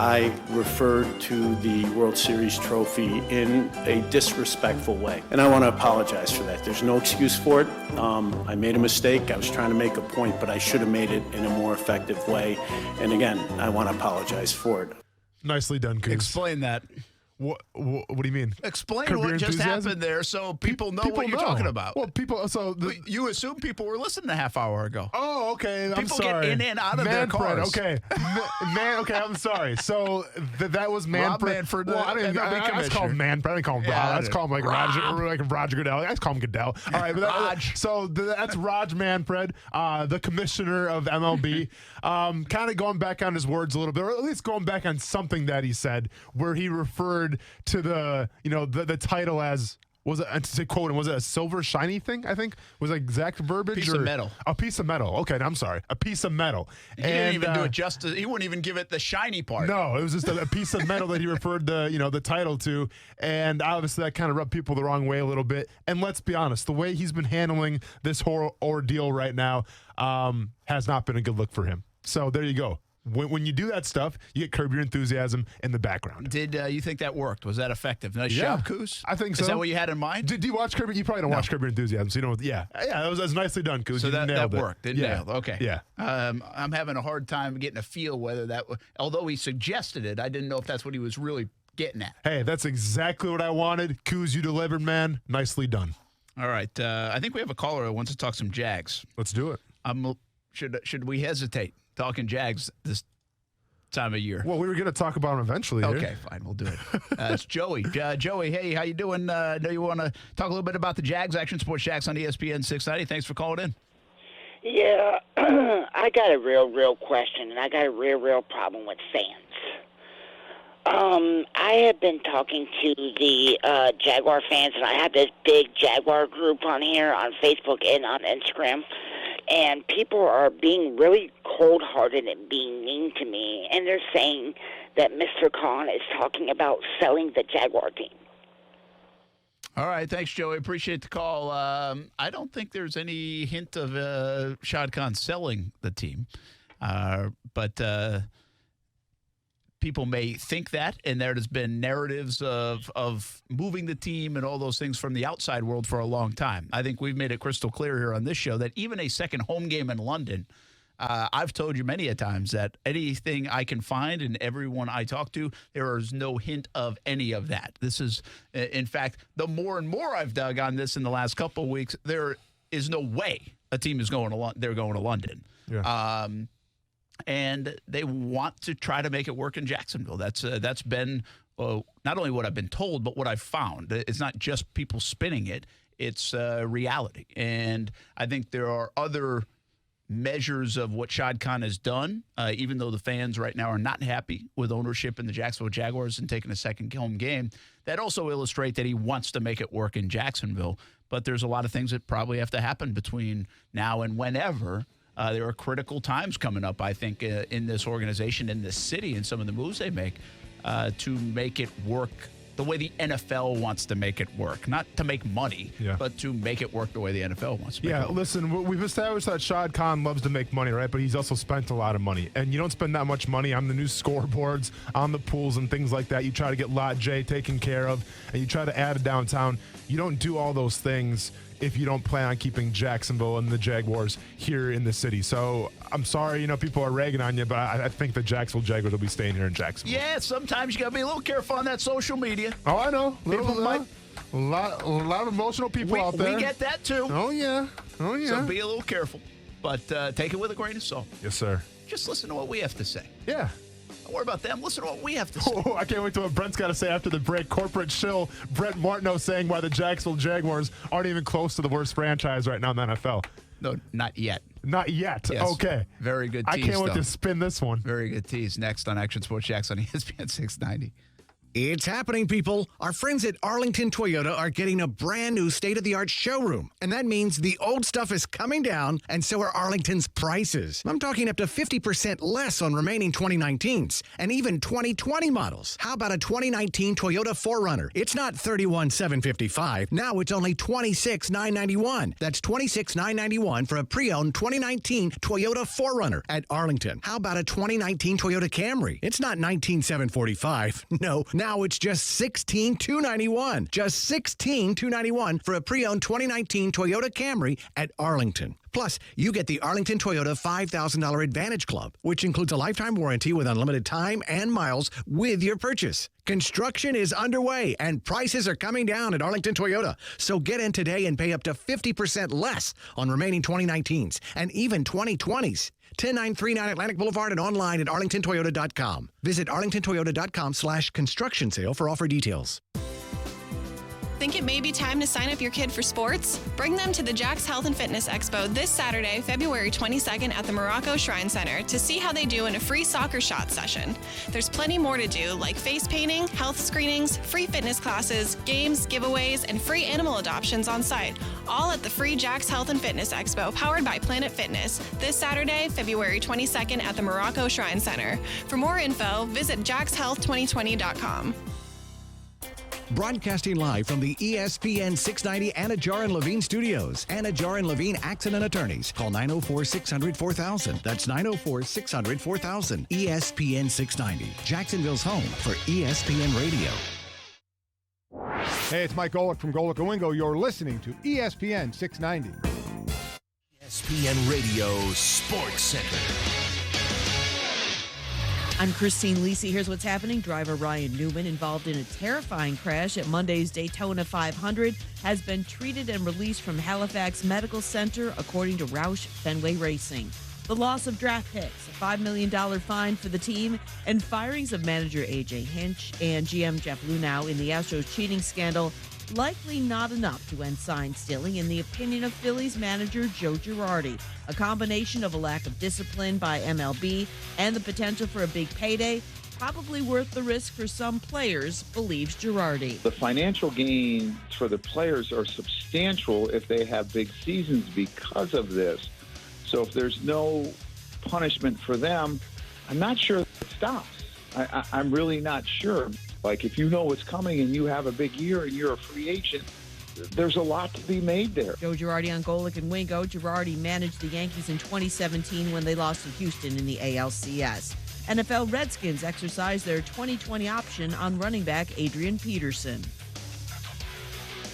I referred to the World Series trophy in a disrespectful way, and I want to apologize for that. There's no excuse for it. I made a mistake. I was trying to make a point, but I should have made it in a more effective way. And again, I want to apologize for it. Nicely done, Coos. Explain that. What do you mean? Explain Curb what your just enthusiasm? happened there so people know what you're talking about. Well, people, you assume people were listening a half hour ago. Oh, okay. I'm People sorry. get in and out of their cars. Okay. Okay, I'm sorry. So that was Manfred. Rob Manfred, well, I didn't MLB call him Manfred. I didn't call him Rob. I just call him like Roger Goodell. I just call him Goodell. All right. But that's Raj Manfred, the commissioner of MLB. Kind of going back on his words a little bit, or at least going back on something that he said, where he referred to the title as, was it, to quote him, was it a silver shiny thing? I think was the exact verbiage. Piece of metal. A piece of metal. Okay, I'm sorry. A piece of metal. He didn't even do it justice. He wouldn't even give it the shiny part. No, it was just a piece of metal that he referred the title to, and obviously that kind of rubbed people the wrong way a little bit. And let's be honest, the way he's been handling this whole ordeal right now has not been a good look for him. So there you go. When you do that stuff, you get Curb Your Enthusiasm in the background. Did you think that worked? Was that effective? Nice job, Coos. I think so. Is that what you had in mind? Did you watch Curb? You probably don't watch Curb Your Enthusiasm, so you know. Yeah, that was nicely done, Coos. So you that nailed it. worked. It nailed. Okay. Yeah. I'm having a hard time getting a feel whether that. Although he suggested it, I didn't know if that's what he was really getting at. Hey, that's exactly what I wanted. Coos, you delivered, man. Nicely done. All right. I think we have a caller who wants to talk some Jags. Let's do it. Should we hesitate talking Jags this time of year? Well, we were going to talk about them eventually. Okay, fine. We'll do it. It's Joey. Joey, hey, how you doing? I know you want to talk a little bit about the Jags, Action Sports Jax on ESPN690. Thanks for calling in. Yeah, I got a real question, and I got a real problem with fans. I have been talking to the Jaguar fans, and I have this big Jaguar group on here on Facebook and on Instagram. And people are being really cold-hearted and being mean to me. And they're saying that Mr. Khan is talking about selling the Jaguar team. All right. Thanks, Joey. Appreciate the call. I don't think there's any hint of Shad Khan selling the team. But people may think that, and there has been narratives of moving the team and all those things from the outside world for a long time. I think we've made it crystal clear here on this show that even a second home game in London, I've told you many a times that anything I can find and everyone I talk to, there is no hint of any of that. This is, in fact, the more and more I've dug on this in the last couple of weeks, there is no way a team is going to they're going to London. Yeah. And they want to try to make it work in Jacksonville. That's been not only what I've been told, but what I've found. It's not just people spinning it. It's reality. And I think there are other measures of what Shad Khan has done, even though the fans right now are not happy with ownership in the Jacksonville Jaguars and taking a second home game, that also illustrates that he wants to make it work in Jacksonville. But there's a lot of things that probably have to happen between now and whenever. There are critical times coming up, I think, in this organization, in this city, and some of the moves they make to make it work the way the NFL wants to make it work. Not to make money, but to make it work the way the NFL wants to make it work. Listen, we've established that Shad Khan loves to make money, right? But he's also spent a lot of money. And you don't spend that much money on the new scoreboards, on the pools and things like that. You try to get Lot J taken care of, and you try to add a downtown. You don't do all those things if you don't plan on keeping Jacksonville and the Jaguars here in the city. So I'm sorry, people are ragging on you, but I think the Jacksonville Jaguars will be staying here in Jacksonville. Yeah, sometimes you got to be a little careful on that social media. Oh, I know. A lot of emotional people out there. We get that too. Oh, yeah. So be a little careful, but take it with a grain of salt. Yes, sir. Just listen to what we have to say. Yeah. Don't worry about them. Listen to what we have to say. Oh, I can't wait to what Brent's got to say after the break. Corporate shill Brent Martineau saying why the Jacksonville Jaguars aren't even close to the worst franchise right now in the NFL. No, not yet. Not yet. Yes. Okay. Very good tease, I can't wait to spin this one. Very good tease. Next on Action Sports Jax on ESPN 690. It's happening, people. Our friends at Arlington Toyota are getting a brand new state-of-the-art showroom. And that means the old stuff is coming down, and so are Arlington's prices. I'm talking up to 50% less on remaining 2019s and even 2020 models. How about a 2019 Toyota 4Runner? It's not $31,755. Now it's only $26,991. That's $26,991 for a pre-owned 2019 Toyota 4Runner at Arlington. How about a 2019 Toyota Camry? It's not $19,745. No. Now it's just $16,291. Just $16,291 for a pre-owned 2019 Toyota Camry at Arlington. Plus, you get the Arlington Toyota $5,000 Advantage Club, which includes a lifetime warranty with unlimited time and miles with your purchase. Construction is underway, and prices are coming down at Arlington Toyota. So get in today and pay up to 50% less on remaining 2019s and even 2020s. 10939 Atlantic Boulevard and online at arlingtontoyota.com. Visit arlingtontoyota.com/construction sale for offer details. Think it may be time to sign up your kid for sports? Bring them to the Jags Health and Fitness Expo this Saturday, February 22nd at the Morocco Shrine Center to see how they do in a free soccer shot session. There's plenty more to do, like face painting, health screenings, free fitness classes, games, giveaways, and free animal adoptions on site, all at the free Jags Health and Fitness Expo powered by Planet Fitness this Saturday, February 22nd at the Morocco Shrine Center. For more info, visit jagshealth2020.com. Broadcasting live from the ESPN 690 Anna Jar and Levine studios. Anna Jar and Levine Accident Attorneys. Call 904-600-4000. That's 904-600-4000. ESPN 690. Jacksonville's home for ESPN Radio. Hey, it's Mike Golick from Golick & Wingo. You're listening to ESPN 690. ESPN Radio Sports Center. I'm Christine Lisi. Here's what's happening. Driver Ryan Newman, involved in a terrifying crash at Monday's Daytona 500, has been treated and released from Halifax Medical Center, according to Roush Fenway Racing. The loss of draft picks, a $5 million fine for the team, and firings of manager A.J. Hinch and GM Jeff Luhnow in the Astros cheating scandal likely not enough to end sign stealing, in the opinion of Phillies manager Joe Girardi. A combination of a lack of discipline by MLB and the potential for a big payday, probably worth the risk for some players, believes Girardi. The financial gains for the players are substantial if they have big seasons because of this. So if there's no punishment for them, I'm not sure it stops. I'm really not sure. Like, if you know what's coming and you have a big year and you're a free agent, there's a lot to be made there. Joe Girardi on Golick and Wingo. Girardi managed the Yankees in 2017 when they lost to Houston in the ALCS. NFL Redskins exercised their 2020 option on running back Adrian Peterson.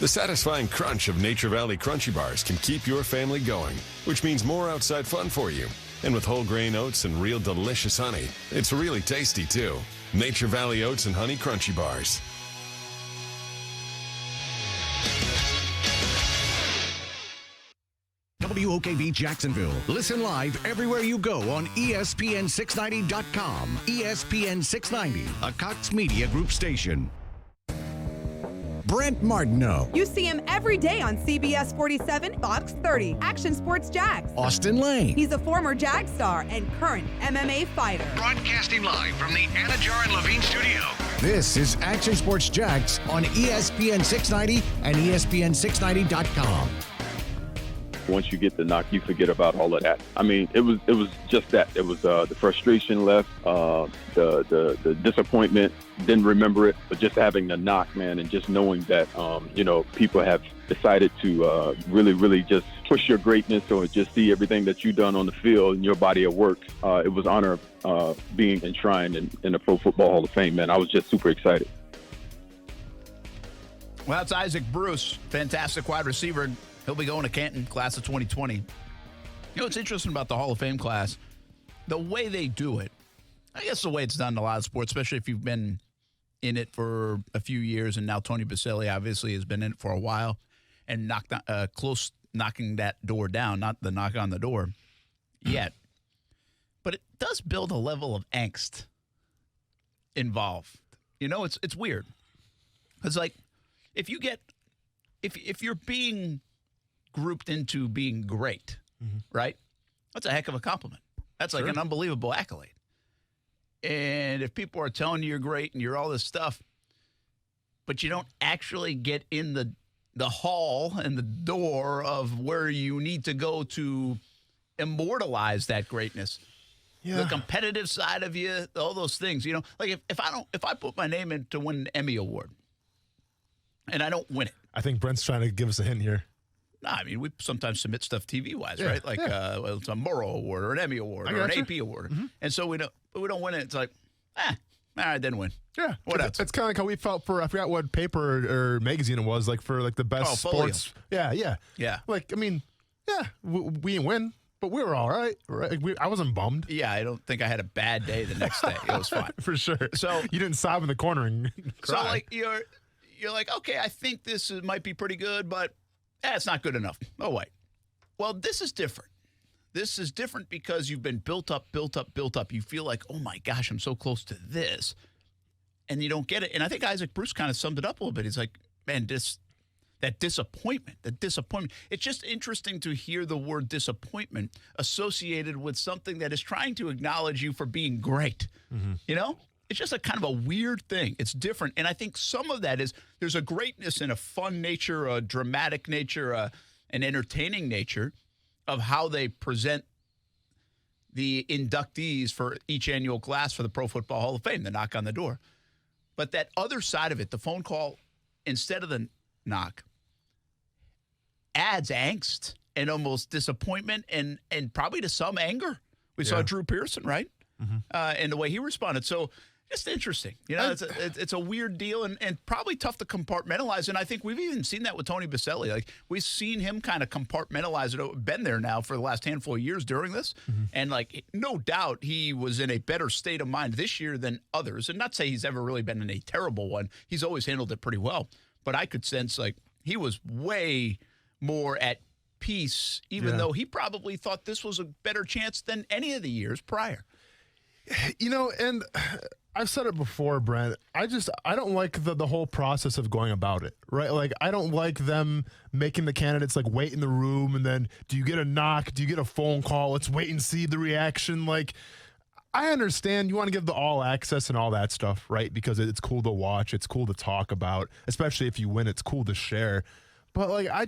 The satisfying crunch of Nature Valley Crunchy Bars can keep your family going, which means more outside fun for you. And with whole grain oats and real delicious honey, it's really tasty too. Nature Valley Oats and Honey Crunchy Bars. WOKV Jacksonville. Listen live everywhere you go on ESPN690.com. ESPN 690, a Cox Media Group station. Brent Martineau. You see him every day on CBS 47, Fox 30, Action Sports Jags. Austin Lane. He's a former Jag star and current MMA fighter. Broadcasting live from the Anajar and Levine studio. This is Action Sports Jags on ESPN 690 and ESPN690.com. Once you get the knock, you forget about all of that. I mean, it was just that. It was the frustration left, the disappointment. Didn't remember it, but just having the knock, man, and just knowing that people have decided to really just push your greatness or just see everything that you've done on the field and your body of work. It was honor being enshrined in the Pro Football Hall of Fame, man. I was just super excited. Well, that's Isaac Bruce, fantastic wide receiver. He'll be going to Canton, class of 2020. You know what's interesting about the Hall of Fame class? The way they do it, I guess the way it's done in a lot of sports, especially if you've been in it for a few years, and now Tony Baselli obviously has been in it for a while and knocking that door down, not the knock on the door yet. But it does build a level of angst involved. You know, it's weird. It's like if you're being grouped into being great, right? That's a heck of a compliment. That's like an unbelievable accolade. And if people are telling you you're great and you're all this stuff, but you don't actually get in the hall and the door of where you need to go to immortalize that greatness, the competitive side of you, all those things, like if I put my name in to win an Emmy Award and I don't win it. I think Brent's trying to give us a hint here. No, I mean, we sometimes submit stuff TV-wise, right? Like it's a Murrow Award or an Emmy Award or an AP Award. And so we don't win it. It's like, all right, didn't win. Yeah. What else? It's kind of like how we felt for, I forgot what paper or magazine it was, like for like the best sports. Yeah. Like, I mean, we didn't win, but we were all right. I wasn't bummed. Yeah, I don't think I had a bad day the next day. It was fine. For sure. So you didn't sob in the corner and cry. So like you're like, okay, I think this might be pretty good, but it's not good enough. Oh, wait. Well, this is different. This is different because you've been built up. You feel like, oh, my gosh, I'm so close to this. And you don't get it. And I think Isaac Bruce kind of summed it up a little bit. He's like, man, that disappointment. It's just interesting to hear the word disappointment associated with something that is trying to acknowledge you for being great. You know? It's just a kind of a weird thing. It's different. And I think some of that is there's a greatness and a fun nature, a dramatic nature, an entertaining nature of how they present the inductees for each annual class for the Pro Football Hall of Fame, the knock on the door. But that other side of it, the phone call instead of the knock, adds angst and almost disappointment and probably to some anger. We saw Drew Pearson, right? And the way he responded. So just interesting. It's a weird deal and probably tough to compartmentalize. And I think we've even seen that with Tony Baselli. Like we've seen him kind of compartmentalize it. Been there now for the last handful of years during this. And like, no doubt he was in a better state of mind this year than others. And not to say he's ever really been in a terrible one. He's always handled it pretty well. But I could sense like he was way more at peace, even though he probably thought this was a better chance than any of the years prior. And I've said it before, Brent. I don't like the whole process of going about it, right? Like, I don't like them making the candidates, like, wait in the room, and then do you get a knock? Do you get a phone call? Let's wait and see the reaction. Like, I understand you want to give the all access and all that stuff, right? Because it's cool to watch. It's cool to talk about, especially if you win. It's cool to share. But, like, I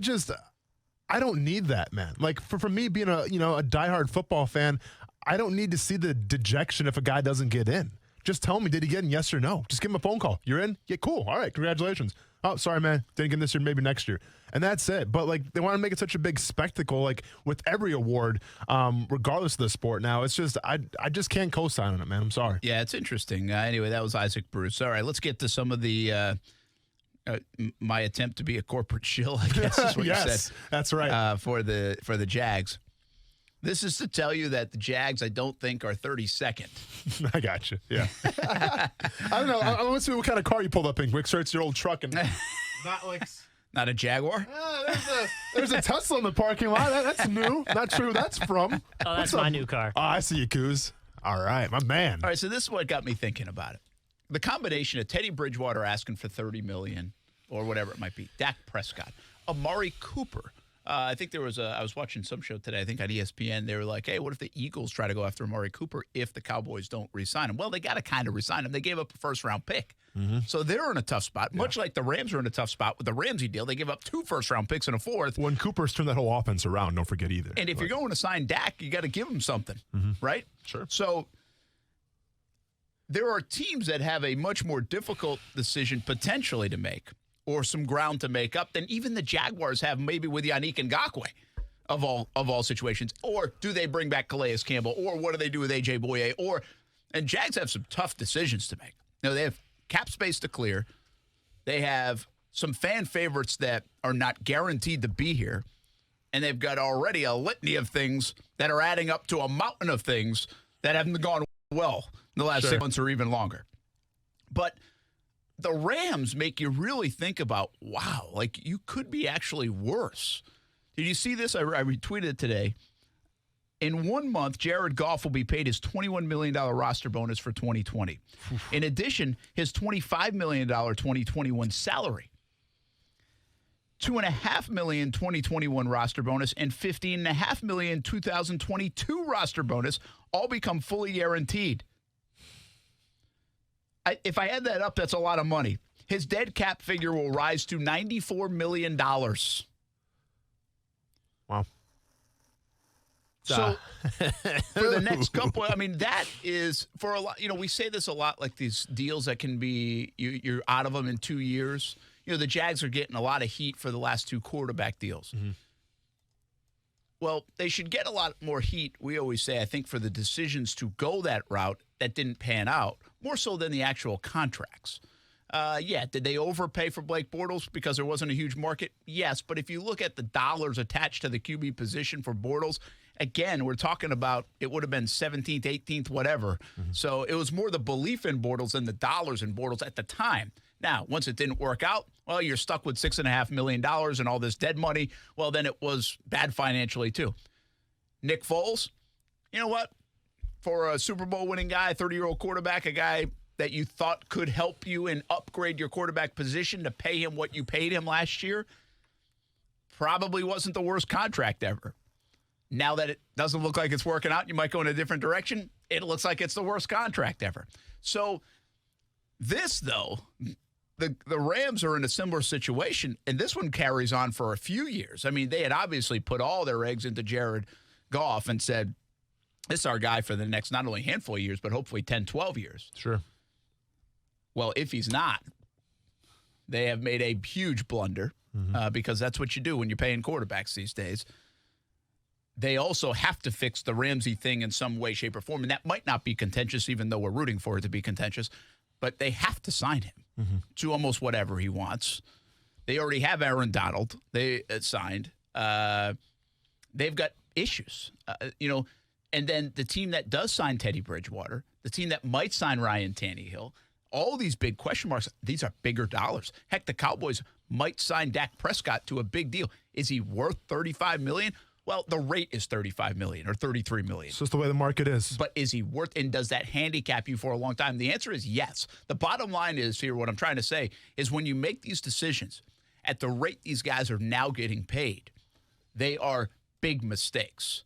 don't need that, man. Like, for me being a diehard football fan, I don't need to see the dejection if a guy doesn't get in. Just tell me, did he get in? Yes or no? Just give him a phone call. You're in? Yeah, cool. All right, congratulations. Oh, sorry, man. Didn't get in this year, maybe next year. And that's it. But, like, they want to make it such a big spectacle, like, with every award, regardless of the sport now. It's just, I just can't co-sign on it, man. I'm sorry. Yeah, it's interesting. Anyway, that was Isaac Bruce. All right, let's get to some of the my attempt to be a corporate shill, I guess is what you said. That's right. For the Jags. This is to tell you that the Jags, I don't think, are 32nd. I got you. Yeah. I don't know. I want to see what kind of car you pulled up in. Quick search your old truck and not a Jaguar. There's a Tesla in the parking lot. That's new. Not sure who that's from. Oh, that's my new car. Oh, I see you, Coos. All right, my man. All right, so this is what got me thinking about it. The combination of Teddy Bridgewater asking for $30 million, or whatever it might be. Dak Prescott. Amari Cooper. I think I was watching some show today, I think on ESPN. They were like, hey, what if the Eagles try to go after Amari Cooper if the Cowboys don't re-sign him? Well, they got to kind of re-sign him. They gave up a first-round pick. So they're in a tough spot, much like the Rams are in a tough spot with the Ramsey deal. They give up 2 first-round picks and a 4th. When Cooper's turned that whole offense around, don't forget either. And if you're going to sign Dak, you got to give him something, right? Sure. So there are teams that have a much more difficult decision potentially to make or some ground to make up than even the Jaguars have maybe with Yannick Ngakoue of all situations. Or do they bring back Calais Campbell? Or what do they do with A.J. Boye? And Jags have some tough decisions to make. They have cap space to clear. They have some fan favorites that are not guaranteed to be here. And they've got already a litany of things that are adding up to a mountain of things that haven't gone well in the last 6 months or even longer. But the Rams make you really think about, wow, like you could be actually worse. Did you see this? I retweeted it today. In 1 month, Jared Goff will be paid his $21 million roster bonus for 2020. In addition, his $25 million 2021 salary, $2.5 million 2021 roster bonus, and $15.5 million 2022 roster bonus all become fully guaranteed. If I add that up, that's a lot of money. His dead cap figure will rise to $94 million. Wow. So for the next couple, that is for a lot. We say this a lot, like these deals that can be you're out of them in 2 years. The Jags are getting a lot of heat for the last 2 quarterback deals. Well, they should get a lot more heat, we always say, I think, for the decisions to go that route that didn't pan out, more so than the actual contracts. Did they overpay for Blake Bortles because there wasn't a huge market? Yes, but if you look at the dollars attached to the QB position for Bortles, again, we're talking about it would have been 17th, 18th, whatever. So it was more the belief in Bortles than the dollars in Bortles at the time. Now, once it didn't work out, well, you're stuck with $6.5 million and all this dead money. Well, then it was bad financially, too. Nick Foles, you know what? For a Super Bowl winning guy, 30-year-old quarterback, a guy that you thought could help you and upgrade your quarterback position to pay him what you paid him last year, probably wasn't the worst contract ever. Now that it doesn't look like it's working out, you might go in a different direction. It looks like it's the worst contract ever. So this, though, the Rams are in a similar situation, and this one carries on for a few years. They had obviously put all their eggs into Jared Goff and said, this is our guy for the next not only handful of years, but hopefully 10, 12 years. Sure. Well, if he's not, they have made a huge blunder because that's what you do when you're paying quarterbacks these days. They also have to fix the Ramsey thing in some way, shape, or form, and that might not be contentious, even though we're rooting for it to be contentious, but they have to sign him to almost whatever he wants. They already have Aaron Donald. They signed. They've got issues, and then the team that does sign Teddy Bridgewater, the team that might sign Ryan Tannehill, all these big question marks, these are bigger dollars. Heck, the Cowboys might sign Dak Prescott to a big deal. Is he worth $35 million? Well, the rate is $35 million or $33 million. It's just the way the market is. But is he worth, and does that handicap you for a long time? The answer is yes. The bottom line is here, what I'm trying to say is when you make these decisions at the rate these guys are now getting paid, they are big mistakes.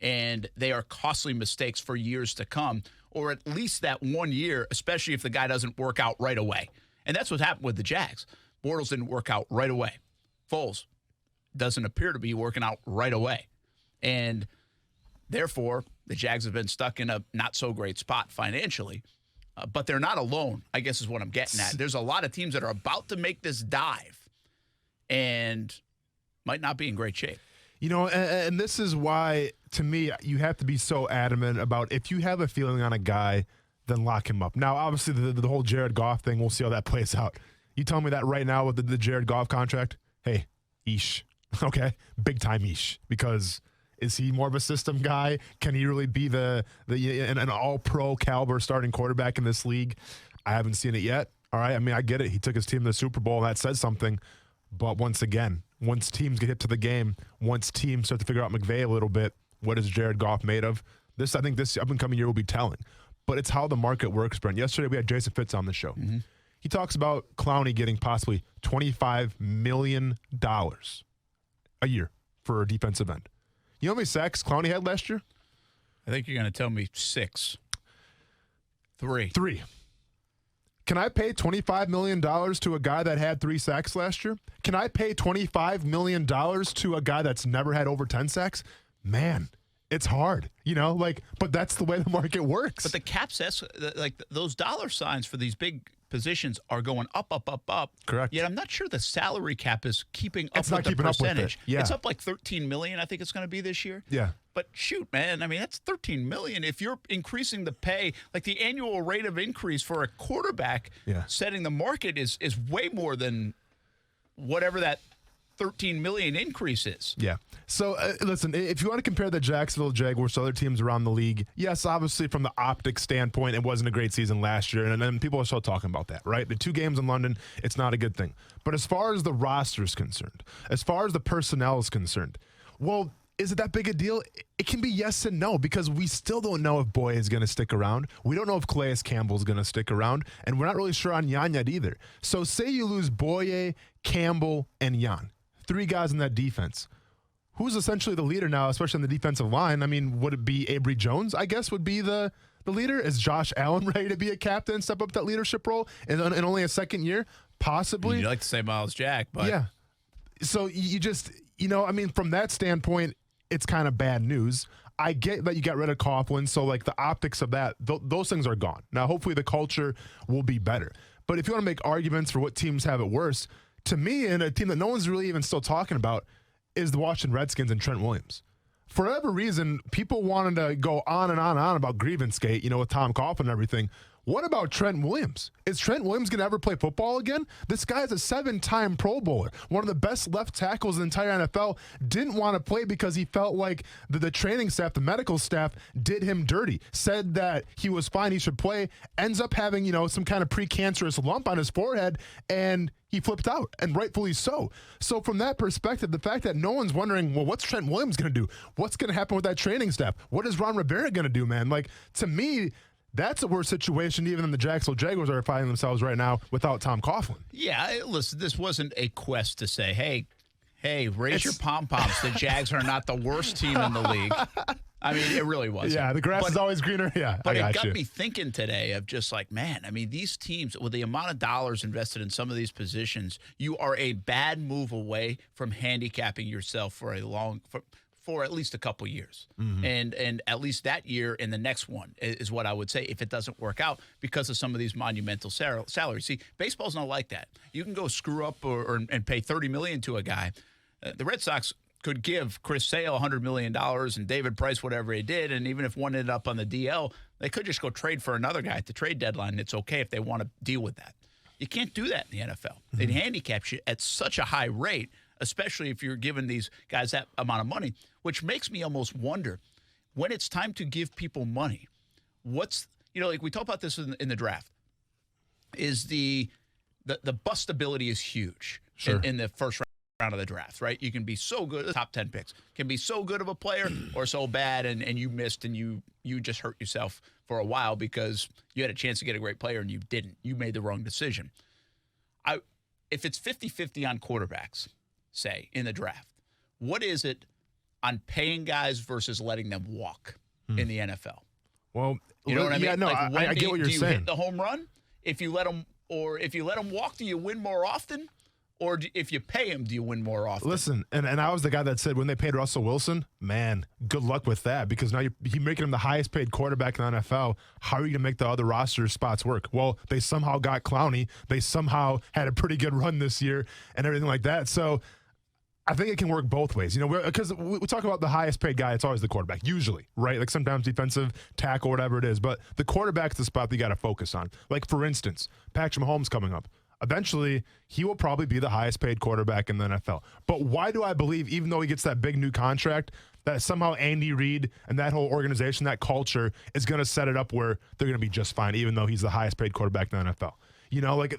And they are costly mistakes for years to come, or at least that 1 year, especially if the guy doesn't work out right away. And that's what happened with the Jags. Bortles didn't work out right away. Foles doesn't appear to be working out right away. And therefore, the Jags have been stuck in a not-so-great spot financially. But they're not alone, I guess is what I'm getting at. There's a lot of teams that are about to make this dive and might not be in great shape. And this is why, to me, you have to be so adamant about if you have a feeling on a guy, then lock him up. Now, obviously, the whole Jared Goff thing, we'll see how that plays out. You tell me that right now with the Jared Goff contract, hey, eesh. Okay, big time eesh. Because is he more of a system guy? Can he really be an all-pro caliber starting quarterback in this league? I haven't seen it yet. All right, I get it. He took his team to the Super Bowl, and that says something. But once again, once teams get hit to the game, once teams start to figure out McVay a little bit, what is Jared Goff made of? I think this up-and-coming year will be telling. But it's how the market works, Brent. Yesterday we had Jason Fitz on the show. He talks about Clowney getting possibly $25 million a year for a defensive end. You know how many sacks Clowney had last year? I think you're going to tell me 6. 3. Can I pay $25 million to a guy that had 3 sacks last year? Can I pay $25 million to a guy that's never had over 10 sacks? Man, it's hard, but that's the way the market works. But the cap sets, those dollar signs for these big positions are going up. Correct. Yet I'm not sure the salary cap is keeping up It's with not the keeping up with it. percentage. Yeah. It's up like $13 million, I think it's going to be this year. Yeah. But shoot, man, I mean, that's $13 million. If you're increasing the pay, like the annual rate of increase for a quarterback, setting the market is way more than whatever that $13 million increase is. Yeah. So, listen, if you want to compare the Jacksonville Jaguars to other teams around the league, yes, obviously from the optic standpoint, it wasn't a great season last year, and then people are still talking about that, right? The 2 games in London, it's not a good thing. But as far as the roster is concerned, as far as the personnel is concerned, well, is it that big a deal? It can be yes and no, because we still don't know if Boye is going to stick around. We don't know if Calais Campbell is going to stick around, and we're not really sure on Jan yet either. So say you lose Boye, Campbell, and Jan. 3 guys in that defense. Who's essentially the leader now, especially on the defensive line? I mean, would it be Avery Jones, I guess, would be the leader? Is Josh Allen ready to be a captain, step up that leadership role in only a second year? Possibly. You'd like to say Miles Jack, but... Yeah. So you just, from that standpoint, it's kind of bad news. I get that you got rid of Coughlin, so the optics of that, those things are gone. Now, hopefully the culture will be better. But if you want to make arguments for what teams have it worse, to me, and a team that no one's really even still talking about, is the Washington Redskins and Trent Williams. For whatever reason, people wanted to go on and on and on about grievance gate, with Tom Coughlin and everything. What about Trent Williams? Is Trent Williams going to ever play football again? This guy is a 7-time Pro Bowler, one of the best left tackles in the entire NFL. Didn't want to play because he felt like the training staff, the medical staff, did him dirty. Said that he was fine, he should play. Ends up having, some kind of precancerous lump on his forehead, and he flipped out, and rightfully so. So from that perspective, the fact that no one's wondering, well, what's Trent Williams going to do? What's going to happen with that training staff? What is Ron Rivera going to do, man? To me, that's a worse situation even than the Jacksonville Jaguars are finding themselves right now without Tom Coughlin. Yeah, listen, this wasn't a quest to say, hey, raise your pom-poms. The Jags are not the worst team in the league. I mean, it really wasn't. Yeah, the grass is always greener. Yeah, but it got me thinking today of just these teams, with the amount of dollars invested in some of these positions, you are a bad move away from handicapping yourself for for at least a couple years. Mm-hmm. And at least that year and the next one is what I would say if it doesn't work out because of some of these monumental salaries. See, baseball's not like that. You can go screw up and pay $30 million to a guy. The Red Sox could give Chris Sale $100 million and David Price whatever he did, and even if one ended up on the DL, they could just go trade for another guy at the trade deadline. It's okay if they want to deal with that. You can't do that in the NFL. Mm-hmm. They'd handicap you at such a high rate, especially if you're giving these guys that amount of money, which makes me almost wonder, when it's time to give people money, what's, we talk about this in the draft, is the bustability is huge in the first round of the draft, right? You can be so good, the top 10 picks, can be so good of a player or so bad and you missed and you just hurt yourself for a while because you had a chance to get a great player and you didn't. You made the wrong decision. If it's 50-50 on quarterbacks, say, in the draft, what is it on paying guys versus letting them walk in the NFL? Well, you know what I mean? Yeah, no, I get what you're saying. Do you hit the home run? If you let them walk, do you win more often? Or if you pay him, do you win more often? Listen, and I was the guy that said when they paid Russell Wilson, man, good luck with that because now you're making him the highest paid quarterback in the NFL. How are you going to make the other roster spots work? Well, they somehow got Clowney. They somehow had a pretty good run this year and everything like that. So I think it can work both ways, because we talk about the highest paid guy. It's always the quarterback, usually, right? Like sometimes defensive tackle, whatever it is. But the quarterback's the spot that you got to focus on. Like, for instance, Patrick Mahomes coming up. Eventually, he will probably be the highest paid quarterback in the NFL. But why do I believe, even though he gets that big new contract, that somehow Andy Reid and that whole organization, that culture, is going to set it up where they're going to be just fine, even though he's the highest paid quarterback in the NFL?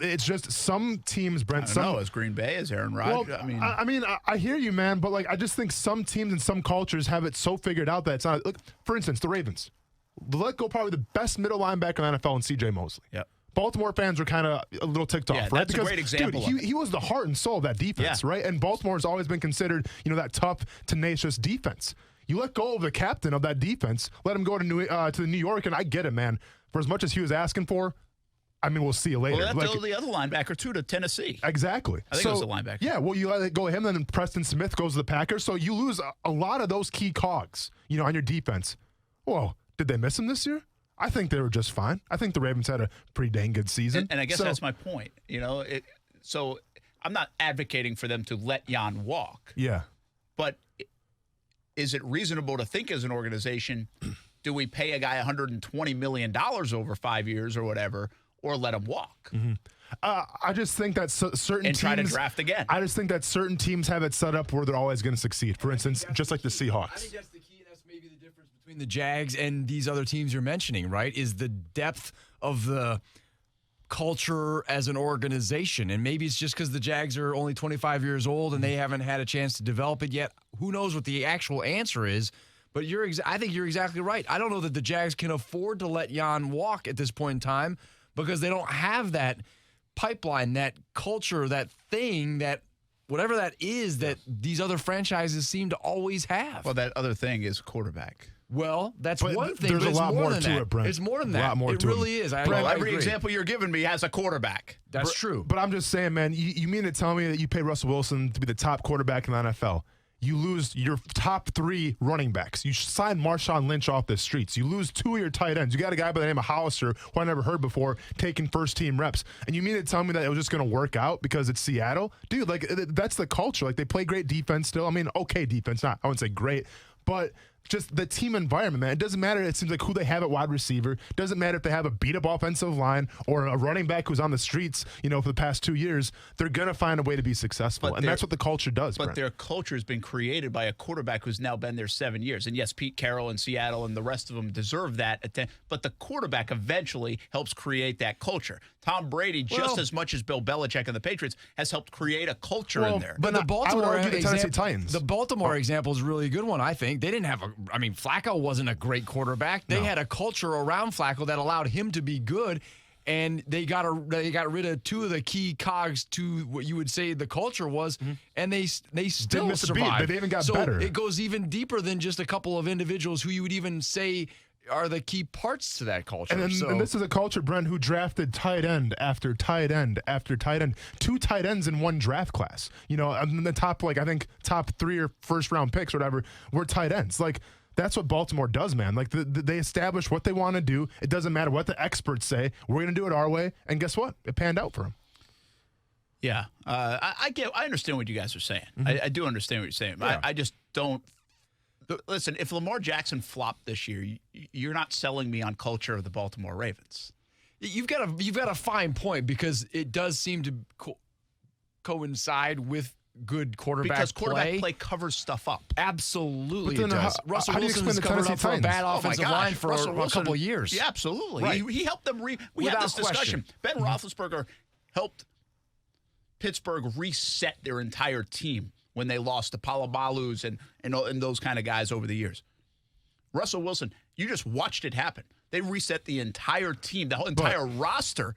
It's just some teams, Brent. I don't know, as Green Bay, as Aaron Rodgers. Well, I hear you, man, but I just think some teams and some cultures have it so figured out that it's not. Look, for instance, the Ravens let go probably the best middle linebacker in the NFL in C.J. Mosley. Yep. Baltimore fans were kind of a little ticked off, right? That's a great example. Dude, he was the heart and soul of that defense, right? And Baltimore's always been considered, that tough, tenacious defense. You let go of the captain of that defense, let him go to New York, and I get it, man. For as much as he was asking for, I mean, we'll see you later. Well, that's the other linebacker, too, to Tennessee. Exactly. I think it was the linebacker. Yeah, well, you let go of him, then Preston Smith goes to the Packers, so you lose a lot of those key cogs, on your defense. Whoa, did they miss him this year? I think they were just fine. I think the Ravens had a pretty dang good season. And I guess that's my point. So I'm not advocating for them to let Jan walk. Yeah. But is it reasonable to think as an organization, do we pay a guy $120 million over 5 years or whatever, or let him walk? Mm-hmm. I just think that certain teams try to draft again. I just think that certain teams have it set up where they're always going to succeed. For instance, just like the Seahawks. I think that's the key. That's maybe the difference between the Jags and these other teams you're mentioning, right? Is the depth of the culture as an organization. And maybe it's just because the Jags are only 25 years old and they haven't had a chance to develop it yet. Who knows what the actual answer is? But I think you're exactly right. I don't know that the Jags can afford to let Jan walk at this point in time because they don't have that pipeline, that culture, that thing, that whatever that is that these other franchises seem to always have. Well, that other thing is quarterback. Well, that's one thing. There's but a lot more than to that. it, Brent. It's more than A that. lot more it to really it. is. Brent, every agree. example you're giving me has a quarterback. That's true. But I'm just saying, man, you mean to tell me that you pay Russell Wilson to be the top quarterback in the NFL? You lose your top 3 running backs. You sign Marshawn Lynch off the streets. You lose 2 of your tight ends. You got a guy by the name of Hollister, who I never heard before, taking first-team reps. And you mean to tell me that it was just going to work out because it's Seattle? Dude, that's the culture. They play great defense still. I mean, okay defense. I wouldn't say great, but just the team environment, man. It doesn't matter, it seems like, who they have at wide receiver. It doesn't matter if they have a beat-up offensive line or a running back who's on the streets, for the past 2 years. They're going to find a way to be successful, and that's what the culture does, But Brent. their culture has been created by a quarterback who's now been there 7 years. And yes, Pete Carroll in Seattle and the rest of them deserve that. But the quarterback eventually helps create that culture. Tom Brady, just as much as Bill Belichick and the Patriots, has helped create a culture in there. But the Baltimore Titans. The Baltimore example is really a good one, I think. They didn't have Flacco wasn't a great quarterback. They had a culture around Flacco that allowed him to be good, and they got rid of 2 of the key cogs to what you would say the culture was, and they still survived. But they even got better. It goes even deeper than just a couple of individuals who you would even say are the key parts to that culture. And this is a culture, Brent, who drafted tight end after tight end after tight end. 2 tight ends in one draft class. And the top, I think, top 3 or first-round picks or whatever were tight ends. That's what Baltimore does, man. They establish what they want to do. It doesn't matter what the experts say. We're going to do it our way. And guess what? It panned out for them. Yeah. I understand what you guys are saying. I do understand what you're saying. Yeah. I just don't. Listen, if Lamar Jackson flopped this year, you're not selling me on culture of the Baltimore Ravens. You've got a fine point because it does seem to coincide with good quarterback play covers stuff up. Absolutely, But it then does. Russell Wilson has covered up for a bad offensive line for a couple of years. Yeah, absolutely. Right. He helped them. We had this discussion. Ben Roethlisberger helped Pittsburgh reset their entire team when they lost to Palobalus and those kind of guys over the years. Russell Wilson, you just watched it happen. They reset the entire team, the whole entire roster,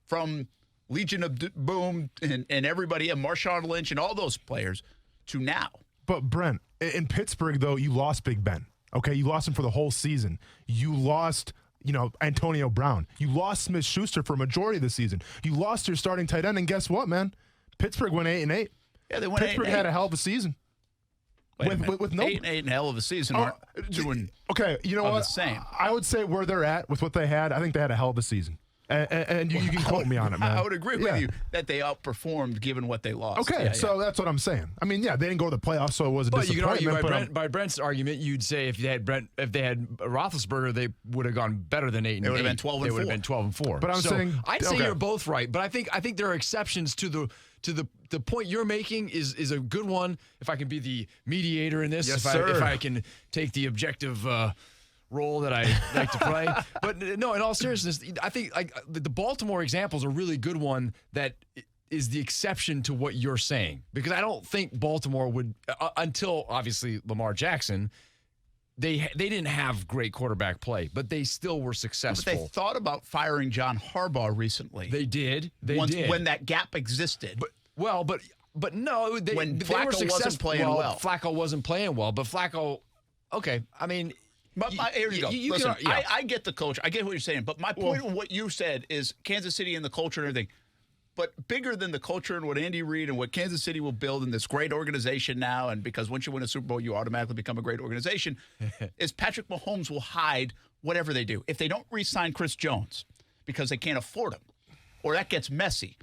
from Legion of Boom and everybody, and Marshawn Lynch and all those players to now. But, Brent, in Pittsburgh, though, you lost Big Ben. Okay, you lost him for the whole season. You lost, Antonio Brown. You lost Smith-Schuster for a majority of the season. You lost your starting tight end, and guess what, man? Pittsburgh went 8-8. Yeah, they went Pittsburgh 8-8. had a hell of a season. With no 8-8 and hell of a season aren't doing okay, you know what? The same. I would say where they're at with what they had, I think they had a hell of a season. And you can quote me on it, man. I would agree with you that they outperformed given what they lost. Okay, so that's what I'm saying. I mean, yeah, they didn't go to the playoffs, so it was a But you disappointment. can argue by Brent's argument, you'd say if they had Roethlisberger, they would have gone better than 8-8. They would have been 12-4. They would have been 12-4. But I'm saying I'd say you're both right. But I think there are exceptions to the point you're making is a good one. If I can be the mediator in this, Yes, if I can take the objective role that I like to play. But no, in all seriousness, I think the Baltimore example is a really good one that is the exception to what you're saying. Because I don't think Baltimore would, until obviously Lamar Jackson, they didn't have great quarterback play, but they still were successful. But they thought about firing John Harbaugh recently. They did. When that gap existed. But no, they Flacco were successful. wasn't playing well. Flacco wasn't playing well, but Flacco, okay. I mean, but here you go. Listen, I get the culture. I get what you're saying. But my point of what you said is Kansas City and the culture and everything. But bigger than the culture and what Andy Reid and what Kansas City will build in this great organization now, and because once you win a Super Bowl, you automatically become a great organization, is Patrick Mahomes will hide whatever they do. If they don't re-sign Chris Jones because they can't afford him, or that gets messy,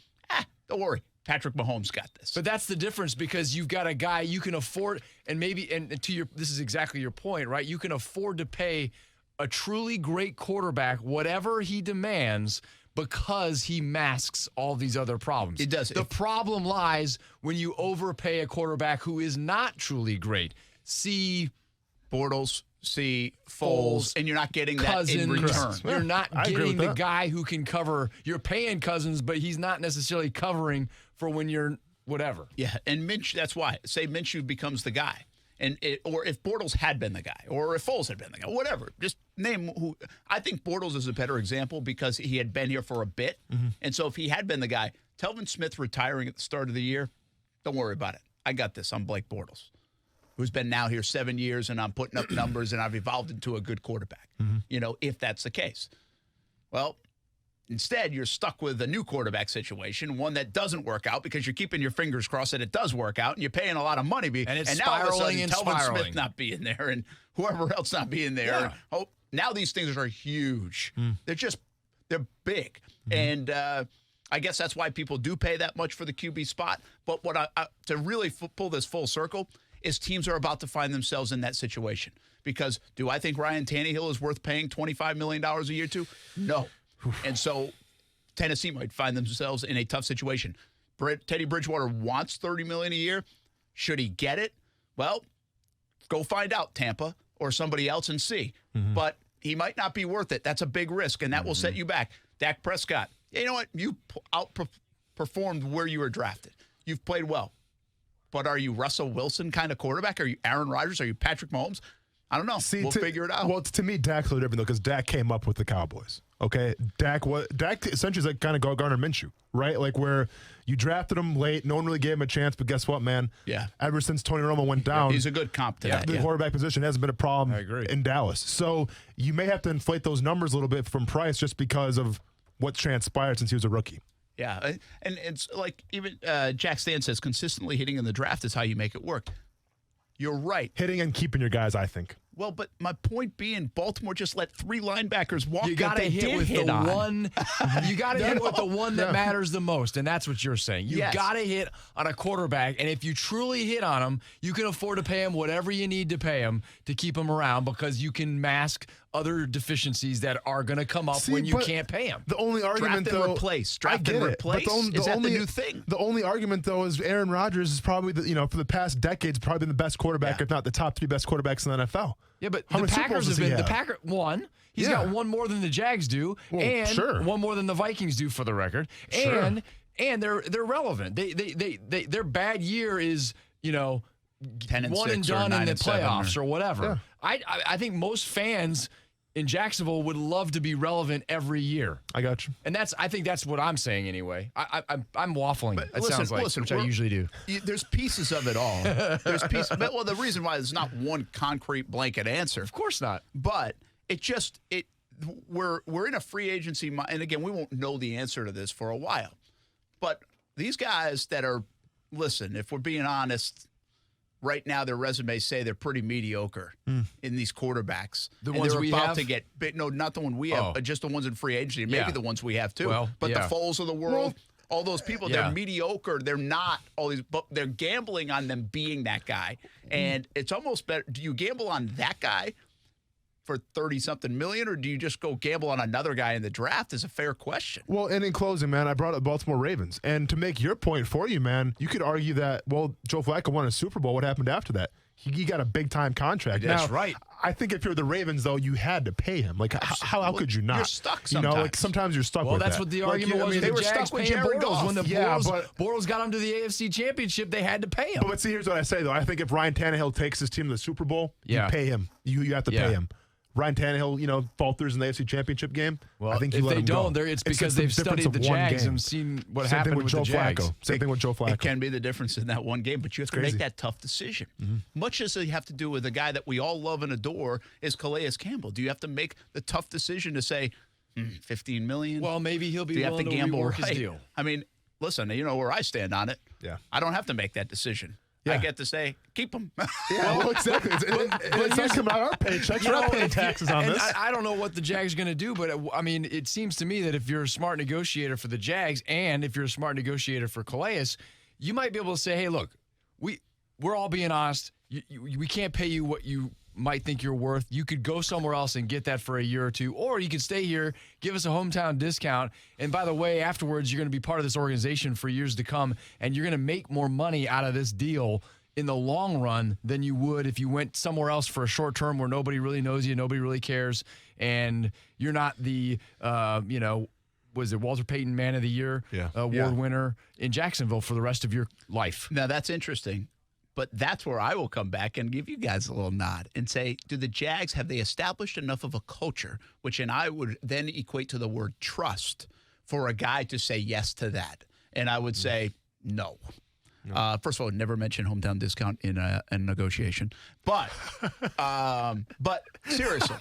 don't worry. Patrick Mahomes got this. But that's the difference because you've got a guy you can afford, and this is exactly your point, right? You can afford to pay a truly great quarterback whatever he demands because he masks all these other problems. It does. The problem lies when you overpay a quarterback who is not truly great. See Bortles, see Foles, and you're not getting Cousins, that in return. You're not getting the guy who can cover. You're paying Cousins, but he's not necessarily covering for when you're whatever. Yeah, and that's why. Say Minshew becomes the guy. Or if Bortles had been the guy, or if Foles had been the guy, whatever. Just name who. I think Bortles is a better example because he had been here for a bit. Mm-hmm. And so if he had been the guy, Telvin Smith retiring at the start of the year, don't worry about it. I got this. I'm Blake Bortles, who's been now here 7 years, and I'm putting up numbers, and I've evolved into a good quarterback, if that's the case. Well, instead, you're stuck with a new quarterback situation, one that doesn't work out because you're keeping your fingers crossed that it does work out, and you're paying a lot of money. And it's now all of a spiraling sudden, and Telvin spiraling. Smith not being there and whoever else not being there. Yeah. Now these things are huge. They're big. And I guess that's why people do pay that much for the QB spot. But what to really pull this full circle is teams are about to find themselves in that situation. Because do I think Ryan Tannehill is worth paying $25 million a year to? No. And so Tennessee might find themselves in a tough situation. Teddy Bridgewater wants $30 million a year. Should he get it? Well, go find out, Tampa or somebody else, and see. But he might not be worth it. That's a big risk, and that will set you back. Dak Prescott, you know what? You outperformed where you were drafted. You've played well. But are you Russell Wilson kind of quarterback? Are you Aaron Rodgers? Are you Patrick Mahomes? I don't know. We'll figure it out. Well, to me, Dak's a little different, though, because Dak came up with the Cowboys. Okay? Dak essentially is like kind of Gardner Minshew, right? Like where you drafted him late, no one really gave him a chance, but guess what, man? Yeah. Ever since Tony Romo went down, he's a good comp to that. The quarterback position hasn't been a problem I agree. in Dallas. So you may have to inflate those numbers a little bit from Price just because of what's transpired since he was a rookie. Yeah, and it's like even Jack Stan says consistently hitting in the draft is how you make it work. You're right. Hitting and keeping your guys, I think. Well, but my point being, Baltimore just let 3 linebackers walk. You got to hit with the one. You got to hit with the one that Yeah. matters the most, and that's what you're saying. You Yes. got to hit on a quarterback, and if you truly hit on him, you can afford to pay him whatever you need to pay him to keep him around because you can mask other deficiencies that are going to come up when you but can't pay him. The only argument, Draft and though, replace. I Draft get and it, replace. but Is that the new thing? The only argument, though, is Aaron Rodgers is probably for the past decades probably been the best quarterback, if not the top 3 best quarterbacks in the NFL. Yeah, but How the many Super Packers Bowls have does he been. The have? Packer won. He's got one more than the Jags do, and one more than the Vikings do, for the record. And they're relevant. Their bad year is 10 and one 6 and or done 9 in the and 7 playoffs or whatever. Yeah. I think most fans in Jacksonville would love to be relevant every year. I got you. And I think that's what I'm saying anyway. I'm waffling. But It sounds like, which I usually do. There's pieces of it all. There's pieces. But, well, the reason why there's not one concrete blanket answer. Of course not. But we're in a free agency, and again, we won't know the answer to this for a while. But these guys that are, listen, if we're being honest, right now their resumes say they're pretty mediocre in these quarterbacks. The and ones they're we about have? to get big. No, not the one we have, but just the ones in free agency. And maybe the ones we have too. Well, but the Foles of the world, all those people, Yeah. they're mediocre. They're not all these, but they're gambling on them being that guy. And it's almost better. Do you gamble on that guy for 30-something million, or do you just go gamble on another guy in the draft? Is a fair question. Well, and in closing, man, I brought up the Baltimore Ravens. And to make your point for you, man, you could argue that, well, Joe Flacco won a Super Bowl. What happened after that? he got a big time contract. That's now, right. I think if you're the Ravens, though, you had to pay him. Like, how could you not? You're stuck You know, like sometimes you're stuck with Well, that. that's what the argument was. they with were the Jags stuck with paying Jared Bortles. Goff. When the Yeah, Bortles got him to the AFC Championship, they had to pay him. But see, here's what I say, though. I think if Ryan Tannehill takes his team to the Super Bowl, you pay him. You have to pay him. Ryan Tannehill, falters in the AFC Championship game. Well, I think if you let they him don't, go. it's because they've studied the Jags and seen what Same happened thing with Joe the Jags. Flacco. Same thing with Joe Flacco. It can be the difference in that one game, but you have to crazy. make that tough decision. Much as you have to do with a guy that we all love and adore is Calais Campbell. Do you have to make the tough decision to say, $15 million? Well, maybe he'll be Do you have willing to to gamble rework his right? deal. I mean, listen, you know where I stand on it. Yeah. I don't have to make that decision. I get to say, keep him. Yeah, well, exactly. It's not coming out of our paychecks. We're not paying taxes on this. I don't know what the Jags are going to do, but I mean, it seems to me that if you're a smart negotiator for the Jags and if you're a smart negotiator for Calais, you might be able to say, hey, look, we're all being honest. We can't pay you what you might think you're worth. You could go somewhere else and get that for a year or two, or you could stay here, give us a hometown discount, and by the way, afterwards, you're going to be part of this organization for years to come, and you're going to make more money out of this deal in the long run than you would if you went somewhere else for a short term where nobody really knows you, nobody really cares, and you're not the, was it Walter Payton Man of the Year award winner in Jacksonville for the rest of your life. Now, that's interesting. But that's where I will come back and give you guys a little nod and say, do the Jags, have they established enough of a culture, which I would then equate to the word trust, for a guy to say yes to that? And I would say no. First of all, never mention hometown discount in a negotiation. But seriously,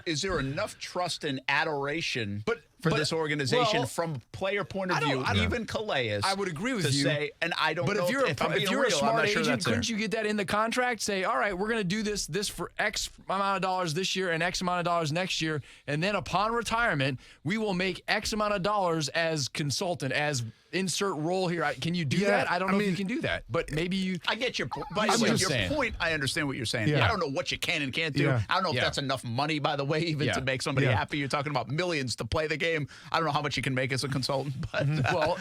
is there enough trust and adoration for this organization from a player point of view, even Calais? I would agree with you. Say, and I don't know if you're a smart agent, couldn't you get that in the contract? Say, all right, we're going to do this for X amount of dollars this year and X amount of dollars next year, and then upon retirement, we will make X amount of dollars as consultant, as insert role here. Can you do that? I don't know if you can do that, but maybe you. I get your point. By the way, your point, I understand what you're saying. I don't know what you can and can't do. I don't know if that's enough money, by the way, even to make somebody happy. You're talking about millions to play the game. I don't know how much you can make as a consultant, but well,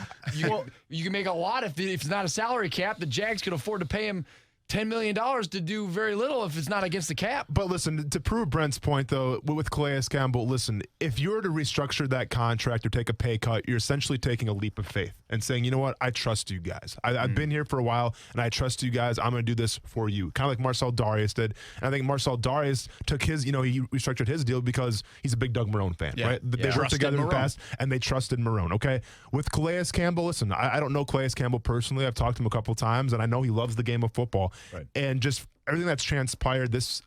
you can make a lot if it's not a salary cap. The Jags could afford to pay him $10 million to do very little if it's not against the cap. But listen, to prove Brent's point, though, with Calais Campbell, listen, if you were to restructure that contract or take a pay cut, you're essentially taking a leap of faith and saying, you know what, I trust you guys. I've been here for a while, and I trust you guys. I'm going to do this for you. Kind of like Marcel Darius did. And I think Marcel Darius took his, he restructured his deal because he's a big Doug Marrone fan, right? They worked together in the past, and they trusted Marrone, okay? With Calais Campbell, listen, I don't know Calais Campbell personally. I've talked to him a couple times, and I know he loves the game of football. Right. And just everything that's transpired this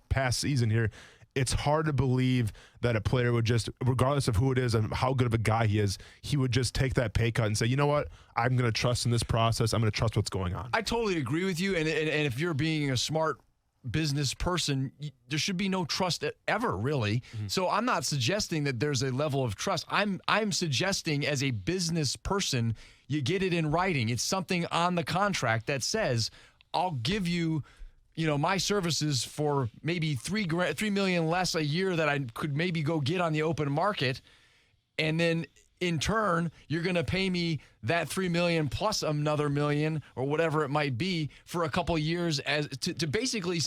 past season here, it's hard to believe that a player would just, regardless of who it is and how good of a guy he is, he would just take that pay cut and say, you know what, I'm going to trust in this process. I'm going to trust what's going on. I totally agree with you. And if you're being a smart business person, there should be no trust ever, really. So I'm not suggesting that there's a level of trust. I'm suggesting as a business person, you get it in writing. It's something on the contract that says, I'll give you, my services for maybe $3 million less a year that I could maybe go get on the open market, and then in turn you're going to pay me that $3 million plus another $1 million or whatever it might be for a couple of years as to basically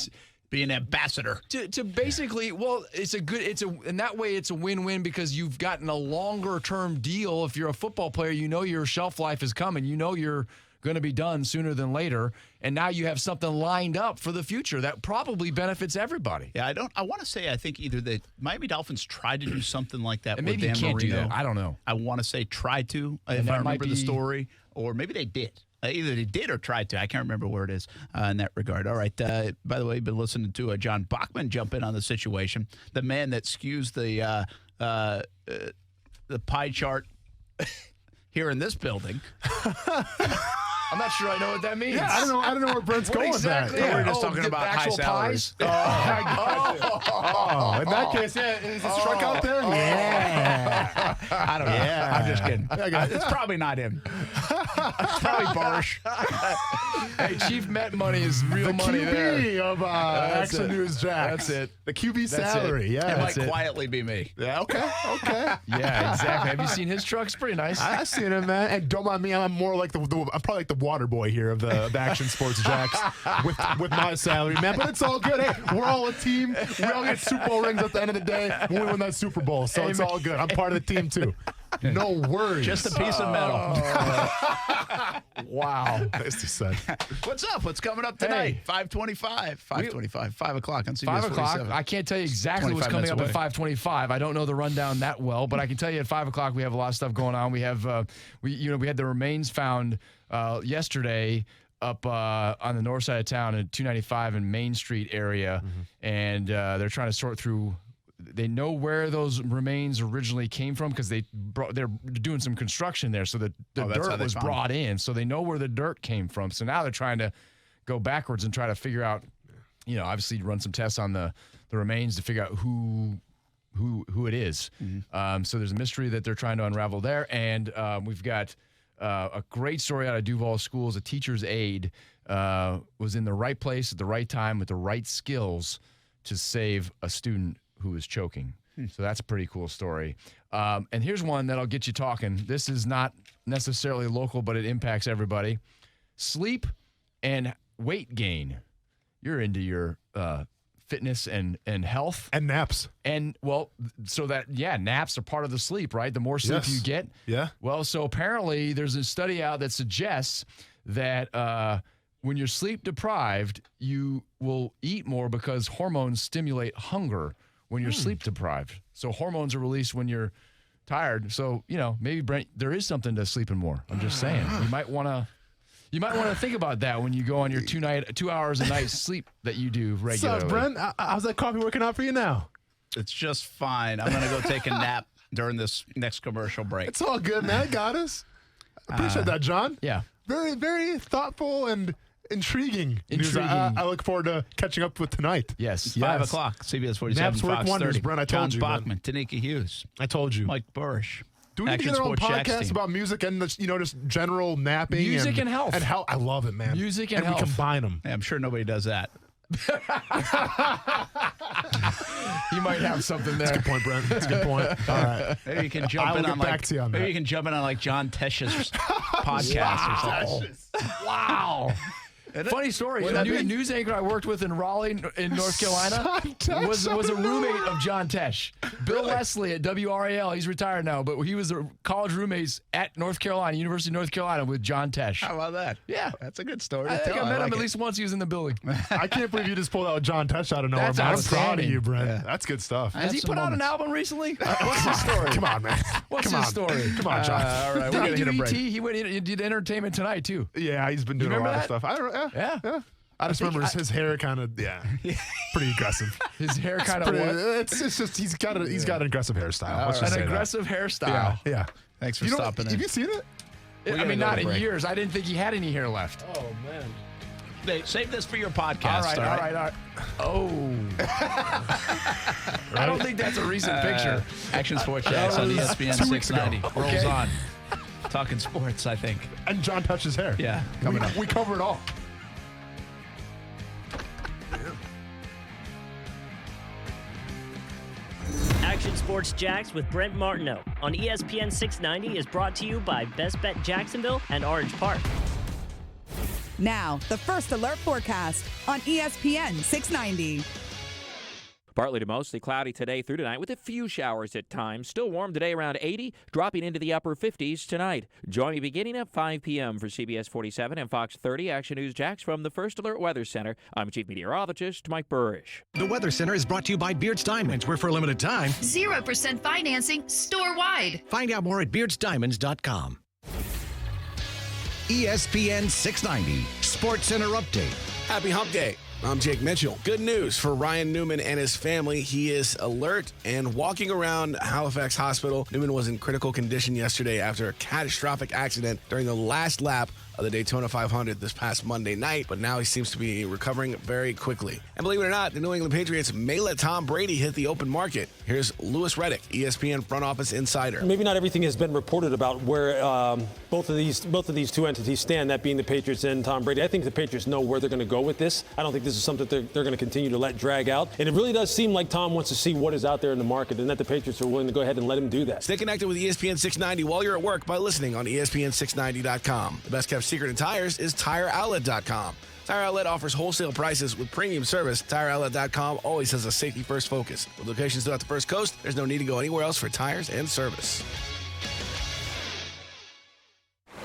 be an ambassador. To basically, well, in that way it's a win-win because you've gotten a longer term deal. If you're a football player, your shelf life is coming. You're going to be done sooner than later, and now you have something lined up for the future that probably benefits everybody. Yeah, I want to say I think either the Miami Dolphins tried to do something like that and with maybe Dan you can't Marino. do that. I don't know. I want to say tried to, if I remember the story, or maybe they did. Either they did or tried to. I can't remember where it is in that regard. All right. By the way, you've been listening to John Bachman jump in on the situation, the man that skews the pie chart here in this building. I'm not sure I know what that means. Yeah, I don't know where Brent's going exactly? with that. We're just talking about high salaries. In that case, is it struck out there? Yeah. I don't know. I'm just kidding. It's probably not him. It's probably Barsh. Hey, Chief Met money is real the money QB there. of Action News Jax. That's it. The QB That's salary. it. Yeah, It might that's it. quietly be me. Yeah. Okay. Yeah, exactly. Have you seen his truck? It's pretty nice. I seen him, man. And don't mind me. I'm more like I'm probably like the water boy here of the Action Sports Jax with my salary, man. But it's all good. Hey, we're all a team. We all get Super Bowl rings at the end of the day when we win that Super Bowl. So it's all good. I'm part of the team too. No worries. Just a piece of metal. Wow. Nicely said. What's up? What's coming up tonight? 5:25. 5:25. 5 o'clock on CBS 5 o'clock. 47. I can't tell you exactly what's coming up at 5:25. I don't know the rundown that well, but I can tell you at 5 o'clock we have a lot of stuff going on. We have we had the remains found yesterday up on the north side of town at 295 and Main Street area, and they're trying to sort through. They know where those remains originally came from because they're doing some construction there, so the dirt was brought in, so they know where the dirt came from. So now they're trying to go backwards and try to figure out, obviously run some tests on the remains to figure out who it is. So there's a mystery that they're trying to unravel there, and we've got a great story out of Duval Schools. A teacher's aide was in the right place at the right time with the right skills to save a student who was choking. So that's a pretty cool story. And here's one that'll get you talking. This is not necessarily local, but it impacts everybody. Sleep and weight gain. You're into your fitness and health. And naps. And, naps are part of the sleep, right? The more sleep you get. Yeah. Well, so apparently there's a study out that suggests that when you're sleep deprived, you will eat more because hormones stimulate hunger when you're sleep deprived. So hormones are released when you're tired. So, maybe Brent, there is something to sleeping more. I'm just saying. You might want to think about that when you go on your 2 hours a night sleep that you do regularly. What's up, Brent? How's that coffee working out for you now? It's just fine. I'm going to go take a nap during this next commercial break. It's all good, man. Got us. Appreciate that, John. Yeah. Very, very thoughtful and intriguing. News I look forward to catching up with tonight. Yes. 5 o'clock, CBS 47, Naps work Fox wonders, 30. Brent. I told John you, Bachman, Tanika Hughes. I told you. Mike Burrish. Do we need to get our own podcast about music and just general napping? Music and health. And health. I love it, man. Music and health. We combine them. Yeah, I'm sure nobody does that. You might have something there. That's a good point, Brent. That's a good point. All right. Maybe you can jump in on maybe you can jump in on like John Tesch's podcast or something. Wow. Funny story. The news anchor I worked with in Raleigh, in North Carolina, was a roommate of John Tesh. Bill Leslie at WRAL. He's retired now, but he was a college roommates at North Carolina, University of North Carolina, with John Tesh. How about that? Yeah. That's a good story. I think I met him at least once he was in the building. I can't believe you just pulled out John Tesh out of nowhere, That's man. I'm outstanding. proud of you, Brent. Yeah. That's good stuff. Has he put out an album recently? What's his story? Come on, man. What's his story? Come on, John. All right, we're going to hit a break. He did Entertainment Tonight, too. Yeah, he's been doing a lot of stuff. Yeah. I just remember his hair kind of, pretty aggressive. His hair kind of what? It's just he's got an aggressive hairstyle. Let's just An say aggressive hairstyle. Yeah. Thanks for stopping in. Have you seen it? I mean, not in years. I didn't think he had any hair left. Oh, man. Hey, save this for your podcast. All right. Oh. I don't think that's a recent picture. Action Sports Jax on ESPN 690. Rolls on. Talking sports, I think. And John touches hair. Yeah, coming up. We cover it all. Action Sports Jax with Brent Martineau on ESPN 690 is brought to you by Best Bet Jacksonville and Orange Park. Now, the First Alert forecast on ESPN 690. Partly to mostly cloudy today through tonight with a few showers at times. Still warm today around 80, dropping into the upper 50s tonight. Join me beginning at 5 p.m. for CBS 47 and Fox 30 Action News Jax from the First Alert Weather Center. I'm Chief Meteorologist Mike Burrish. The Weather Center is brought to you by Beards Diamonds, where for a limited time, 0% financing store-wide. Find out more at beardsdiamonds.com. ESPN 690 Sports Center Update. Happy Hump Day. I'm Jake Mitchell. Good news for Ryan Newman and his family. He is alert and walking around Halifax Hospital. Newman was in critical condition yesterday after a catastrophic accident during the last lap of the Daytona 500 this past Monday night, but now he seems to be recovering very quickly. And believe it or not, the New England Patriots may let Tom Brady hit the open market. Here's Louis Reddick, ESPN front office insider. Maybe not everything has been reported about where both of these two entities stand, that being the Patriots and Tom Brady. I think the Patriots know where they're going to go with this. I don't think this is something they're going to continue to let drag out. And it really does seem like Tom wants to see what is out there in the market and that the Patriots are willing to go ahead and let him do that. Stay connected with ESPN 690 while you're at work by listening on ESPN690.com. The best kept secret in tires is TireOutlet.com. Tire Outlet offers wholesale prices with premium service. TireOutlet.com always has a safety-first focus. With locations throughout the First Coast, there's no need to go anywhere else for tires and service.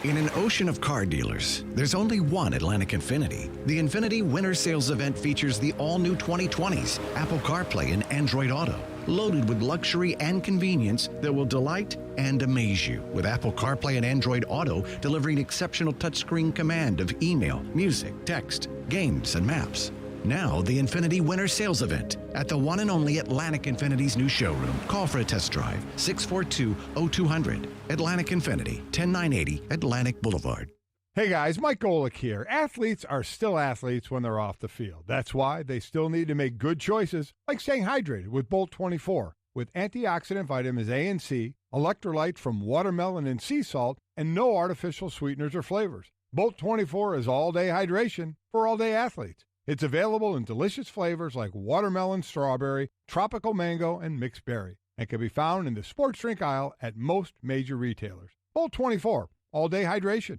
In an ocean of car dealers, there's only one Atlantic Infinity. The Infinity Winter Sales Event features the all-new 2020s, Apple CarPlay and Android Auto, loaded with luxury and convenience that will delight and amaze you, with Apple CarPlay and Android Auto delivering exceptional touchscreen command of email, music, text, games, and maps. Now, the Infinity Winter Sales Event at the one and only Atlantic Infinity's new showroom. Call for a test drive, 642-0200. Atlantic Infinity, 10980 Atlantic Boulevard. Hey guys, Mike Golick here. Athletes are still athletes when they're off the field. That's why they still need to make good choices, like staying hydrated with Bolt 24, with antioxidant vitamins A and C, electrolytes from watermelon and sea salt, and no artificial sweeteners or flavors. Bolt 24 is all-day hydration for all-day athletes. It's available in delicious flavors like watermelon, strawberry, tropical mango, and mixed berry, and can be found in the sports drink aisle at most major retailers. Bolt 24, all-day hydration.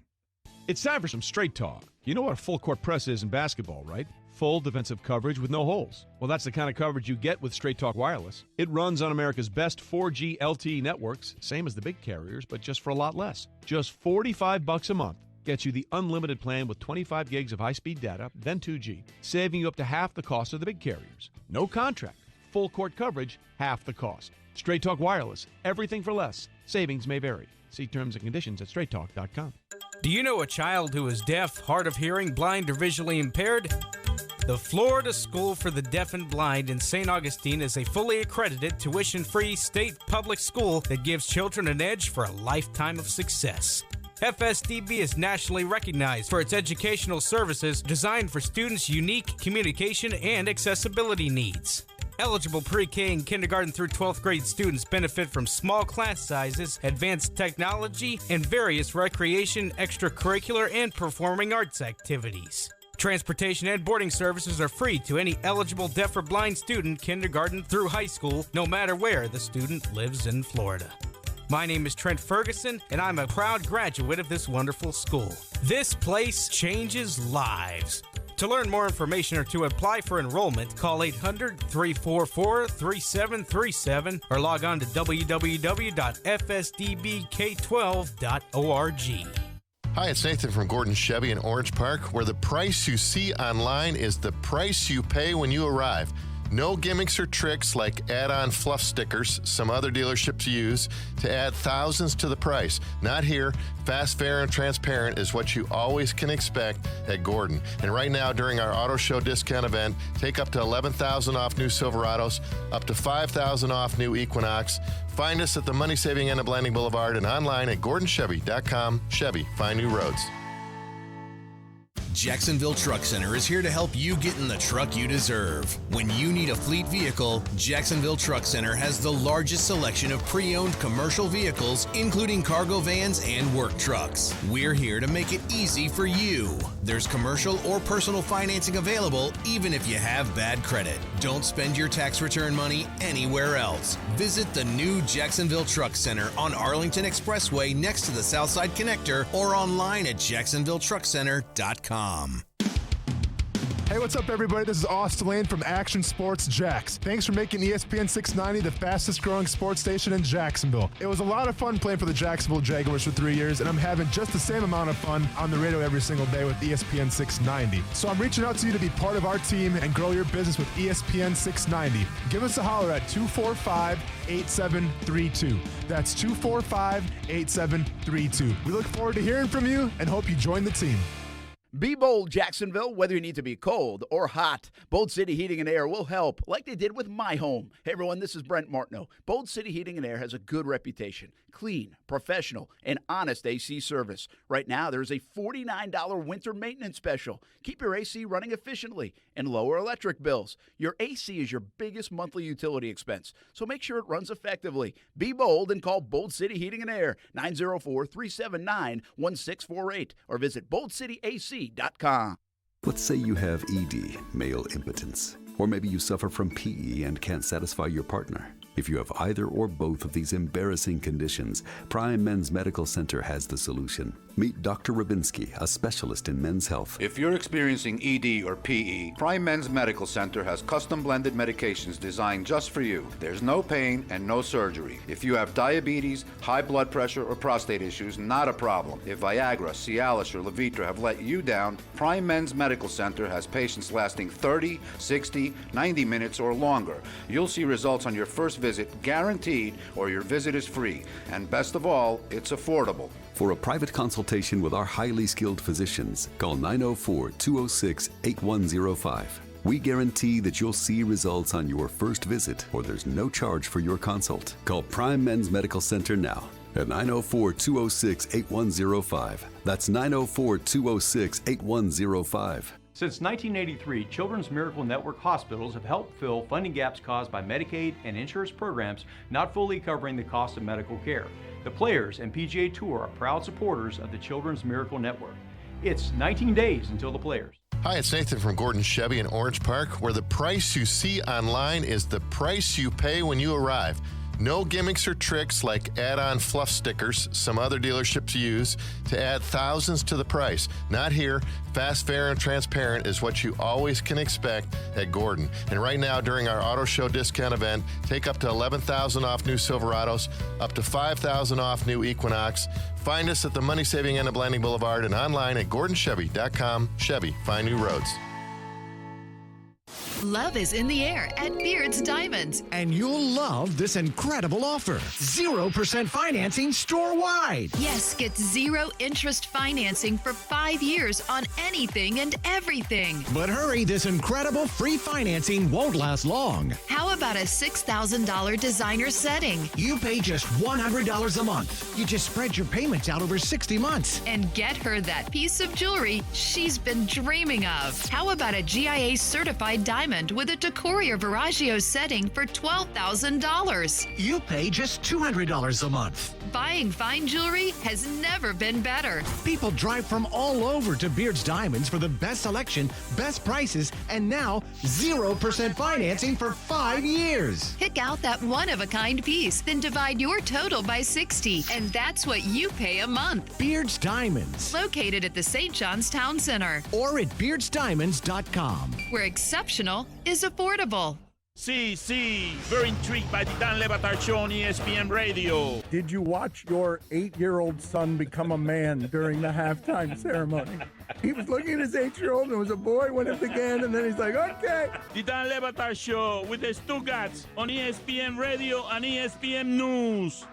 It's time for some straight talk. You know what a full court press is in basketball, right? Full defensive coverage with no holes. Well, that's the kind of coverage you get with Straight Talk Wireless. It runs on America's best 4G LTE networks, same as the big carriers, but just for a lot less. Just $45 a month gets you the unlimited plan with 25 gigs of high-speed data, then 2G, saving you up to half the cost of the big carriers. No contract. Full court coverage, half the cost. Straight Talk Wireless. Everything for less. Savings may vary. See terms and conditions at straighttalk.com. Do you know a child who is deaf, hard of hearing, blind, or visually impaired? The Florida School for the Deaf and Blind in St. Augustine is a fully accredited, tuition-free state public school that gives children an edge for a lifetime of success. FSDB is nationally recognized for its educational services designed for students' unique communication and accessibility needs. Eligible pre-K and kindergarten through 12th grade students benefit from small class sizes, advanced technology, and various recreation, extracurricular, and performing arts activities. Transportation and boarding services are free to any eligible deaf or blind student, kindergarten through high school, no matter where the student lives in Florida. My name is Trent Ferguson, and I'm a proud graduate of this wonderful school. This place changes lives. To learn more information or to apply for enrollment, call 800-344-3737 or log on to www.fsdbk12.org. Hi, it's Nathan from Gordon Chevy in Orange Park, where the price you see online is the price you pay when you arrive. No gimmicks or tricks like add-on fluff stickers some other dealerships use to add thousands to the price. Not here. Fast, fair, and transparent is what you always can expect at Gordon. And right now, during our auto show discount event, take up to $11,000 off new Silverados, up to $5,000 off new Equinox. Find us at the money-saving end of Landing Boulevard and online at gordonchevy.com. Chevy, find new roads. Jacksonville Truck Center is here to help you get in the truck you deserve. When you need a fleet vehicle, Jacksonville Truck Center has the largest selection of pre-owned commercial vehicles, including cargo vans and work trucks. We're here to make it easy for you. There's commercial or personal financing available, even if you have bad credit. Don't spend your tax return money anywhere else. Visit the new Jacksonville Truck Center on Arlington Expressway next to the Southside Connector or online at jacksonvilletruckcenter.com. Hey, what's up, everybody? This is Austin Lane from Action Sports Jax. Thanks for making ESPN 690 the fastest growing sports station in Jacksonville. It was a lot of fun playing for the Jacksonville Jaguars for 3 years, and I'm having just the same amount of fun on the radio every single day with ESPN 690. So I'm reaching out to you to be part of our team and grow your business with ESPN 690. Give us a holler at 245-8732. That's 245-8732. We look forward to hearing from you and hope you join the team. Be bold, Jacksonville. Whether you need to be cold or hot, Bold City Heating and Air will help, like they did with my home. Hey, everyone, this is Brent Martineau. Bold City Heating and Air has a good reputation. Clean, professional, and honest AC service. Right now, there's a $49 winter maintenance special. Keep your AC running efficiently and lower electric bills. Your AC is your biggest monthly utility expense, so make sure it runs effectively. Be bold and call Bold City Heating and Air, 904-379-1648, or visit boldcityac.com. Let's say you have ED, male impotence, or maybe you suffer from PE and can't satisfy your partner. If you have either or both of these embarrassing conditions, Prime Men's Medical Center has the solution. Meet Dr. Rabinski, a specialist in men's health. If you're experiencing ED or PE, Prime Men's Medical Center has custom blended medications designed just for you. There's no pain and no surgery. If you have diabetes, high blood pressure, or prostate issues, not a problem. If Viagra, Cialis, or Levitra have let you down, Prime Men's Medical Center has patients lasting 30, 60, 90 minutes or longer. You'll see results on your first visit guaranteed, or your visit is free. And best of all, it's affordable. For a private consultation with our highly skilled physicians, call 904-206-8105. We guarantee that you'll see results on your first visit, or there's no charge for your consult. Call Prime Men's Medical Center now at 904-206-8105. That's 904-206-8105. Since 1983, Children's Miracle Network hospitals have helped fill funding gaps caused by Medicaid and insurance programs not fully covering the cost of medical care. The Players and PGA Tour are proud supporters of the Children's Miracle Network. It's 19 days until the Players. Hi, it's Nathan from Gordon Chevy in Orange Park, where the price you see online is the price you pay when you arrive. No gimmicks or tricks like add-on fluff stickers some other dealerships use to add thousands to the price. Not here. Fast, fair, and transparent is what you always can expect at Gordon. And right now, during our auto show discount event, take up to $11,000 off new Silverados, up to $5,000 off new Equinox. Find us at the money-saving end of Landing Boulevard and online at GordonChevy.com. Chevy, find new roads. Love is in the air at Beard's Diamonds. And you'll love this incredible offer. 0% financing store-wide. Yes, get zero interest financing for 5 years on anything and everything. But hurry, this incredible free financing won't last long. How about a $6,000 designer setting? You pay just $100 a month. You just spread your payments out over 60 months. And get her that piece of jewelry she's been dreaming of. How about a GIA certified diamond with a Decoria Viraggio setting for $12,000? You pay just $200 a month. Buying fine jewelry has never been better. People drive from all over to Beard's Diamonds for the best selection, best prices, and now 0% financing for 5 years. Pick out that one-of-a-kind piece, then divide your total by 60, and that's what you pay a month. Beard's Diamonds. Located at the St. John's Town Center. Or at beardsdiamonds.com. Where exceptional is affordable. Sí, very intrigued by the Dan Le Batard Show on ESPN Radio. Did you watch your 8-year-old son become a man during the halftime ceremony? He was looking at his 8-year-old, and it was a boy, went up again, and then he's like, okay. The Dan Le Batard Show with the Stuttgarts on ESPN Radio and ESPN News.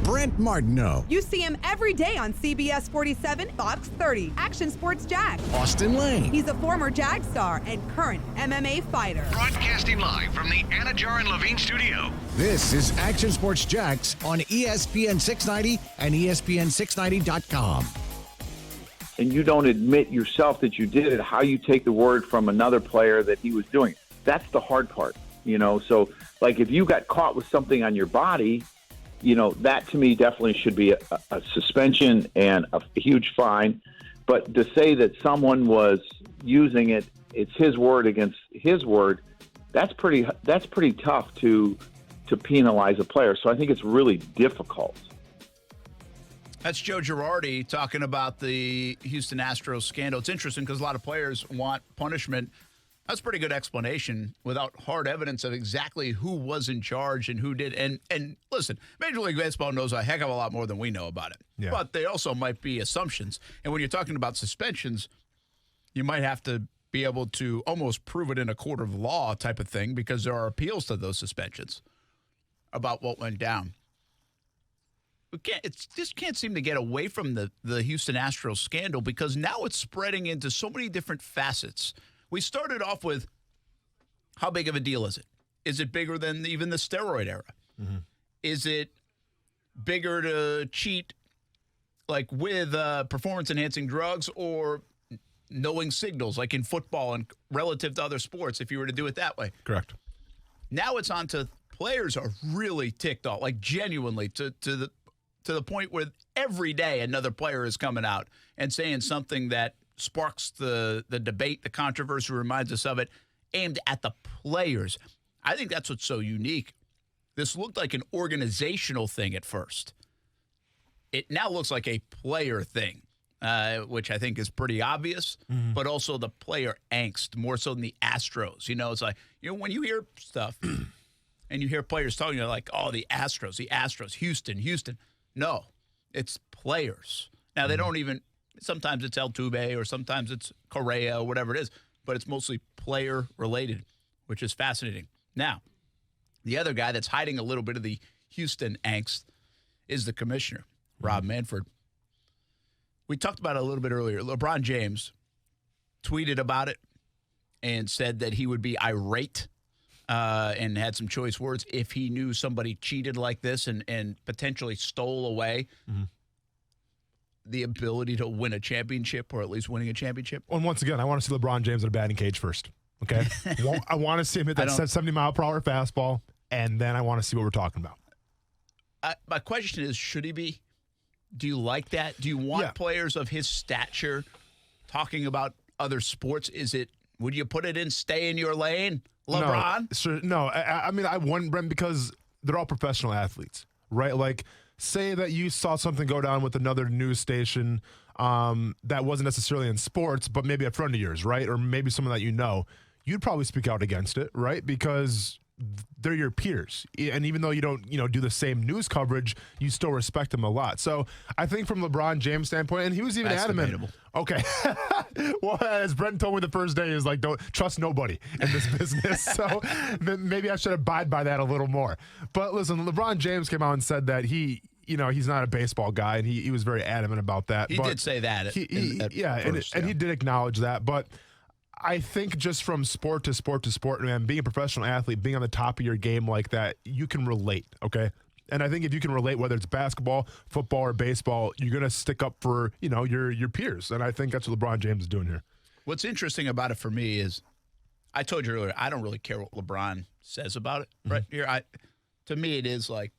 Brent Martineau. You see him every day on CBS 47, Fox 30, Action Sports Jax. Austin Lane. He's a former Jag star and current MMA fighter. Broadcasting live from the Anna Jar and Levine studio. This is Action Sports Jax on ESPN 690 and ESPN690.com. And you don't admit yourself that you did it, how you take the word from another player that he was doing. That's the hard part, you know? So, like, if you got caught with something on your body, you know, that to me definitely should be a suspension and a huge fine. But to say that someone was using it, it's his word against his word, that's pretty tough to penalize a player. So I think it's really difficult. That's Joe Girardi talking about the Houston Astros scandal. It's interesting because a lot of players want punishment. That's a pretty good explanation without hard evidence of exactly who was in charge and who did. And listen, Major League Baseball knows a heck of a lot more than we know about it. Yeah. But they also might be assumptions. And when you're talking about suspensions, you might have to be able to almost prove it in a court of law type of thing because there are appeals to those suspensions about what went down. just can't seem to get away from the Houston Astros scandal because now it's spreading into so many different facets. We started off with how big of a deal is it? Is it bigger than even the steroid era? Mm-hmm. Is it bigger to cheat like with performance-enhancing drugs or knowing signals like in football and relative to other sports if you were to do it that way? Correct. Now it's on to players are really ticked off, like genuinely to the point where every day another player is coming out and saying something that sparks the debate, the controversy, reminds us of it, aimed at the players. I think that's what's so unique. This looked like an organizational thing at first. It now looks like a player thing, which I think is pretty obvious, but also the player angst, more so than the Astros. It's like, when you hear stuff and you hear players talking, you're like, oh, the Astros, Houston. No, it's players. Now, they don't even, sometimes it's Altuve or sometimes it's Correa or whatever it is, but it's mostly player related, which is fascinating. Now, the other guy that's hiding a little bit of the Houston angst is the commissioner, Rob Manfred. We talked about it a little bit earlier. LeBron James tweeted about it and said that he would be irate and had some choice words if he knew somebody cheated like this and potentially stole away the ability to win a championship or at least winning a championship. And once again, I want to see LeBron James in a batting cage first. Okay? I want to see him hit that 70-mile-per-hour fastball, and then I want to see what we're talking about. My question is, should he be? Do you like that? Do you want players of his stature talking about other sports? Would you put it in stay in your lane, LeBron? No. I mean, I wouldn't, Brent, because they're all professional athletes, right? Like, say that you saw something go down with another news station that wasn't necessarily in sports, but maybe a friend of yours, right? Or maybe someone that you know. You'd probably speak out against it, right? Because they're your peers. And even though you don't, do the same news coverage, you still respect them a lot. So I think from LeBron James' standpoint, and he was even adamant. Debatable. Okay. Well, as Brent told me the first day, is like, don't trust nobody in this business. So maybe I should abide by that a little more. But listen, LeBron James came out and said that he's not a baseball guy, and he was very adamant about that. He did say that. And he did acknowledge that. But I think just from sport to sport to sport, man, being a professional athlete, being on the top of your game like that, you can relate, okay? And I think if you can relate, whether it's basketball, football, or baseball, you're going to stick up for, your peers. And I think that's what LeBron James is doing here. What's interesting about it for me is, I told you earlier, I don't really care what LeBron says about it. Right here, to me, it is like,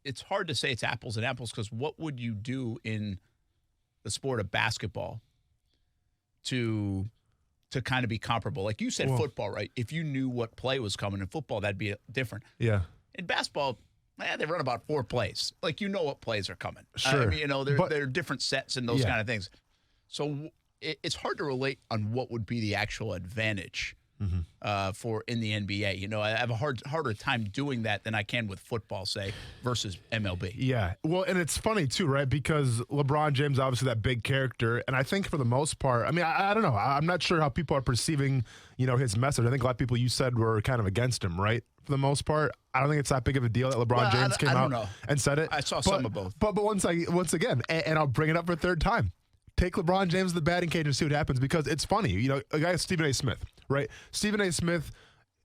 it's hard to say it's apples and apples because what would you do in the sport of basketball to kind of be comparable? Like you said, football, right? If you knew what play was coming in football, that'd be different. Yeah. In basketball, they run about 4 plays. Like, what plays are coming. Sure. I mean, there are different sets and those kind of things. So it's hard to relate on what would be the actual advantage for in the NBA. I have a harder time doing that than I can with football, say, versus MLB. Yeah. Well, and it's funny too, right? Because LeBron James, obviously that big character, and I think for the most part, I mean, I don't know. I'm not sure how people are perceiving, his message. I think a lot of people you said were kind of against him, right? For the most part, I don't think it's that big of a deal that LeBron James came out and said it. I saw some of both. But once again, and I'll bring it up for a third time. Take LeBron James to the batting cage and see what happens, because it's funny. A guy, Stephen A. Smith, right? Stephen A. Smith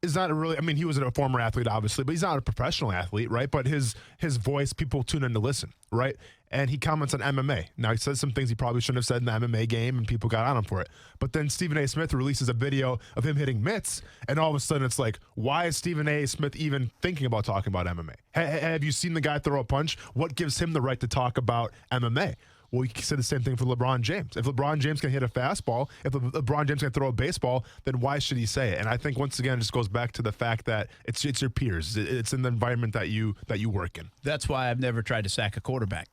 is not he was a former athlete, obviously, but he's not a professional athlete, right? But his voice, people tune in to listen, right? And he comments on MMA. Now, he says some things he probably shouldn't have said in the MMA game, and people got on him for it. But then Stephen A. Smith releases a video of him hitting mitts, and all of a sudden it's like, why is Stephen A. Smith even thinking about talking about MMA? Have you seen the guy throw a punch? What gives him the right to talk about MMA? Well, you can say the same thing for LeBron James. If LeBron James can hit a fastball, if LeBron James can throw a baseball, then why should he say it? And I think, once again, it just goes back to the fact that it's your peers. It's in the environment that you work in. That's why I've never tried to sack a quarterback.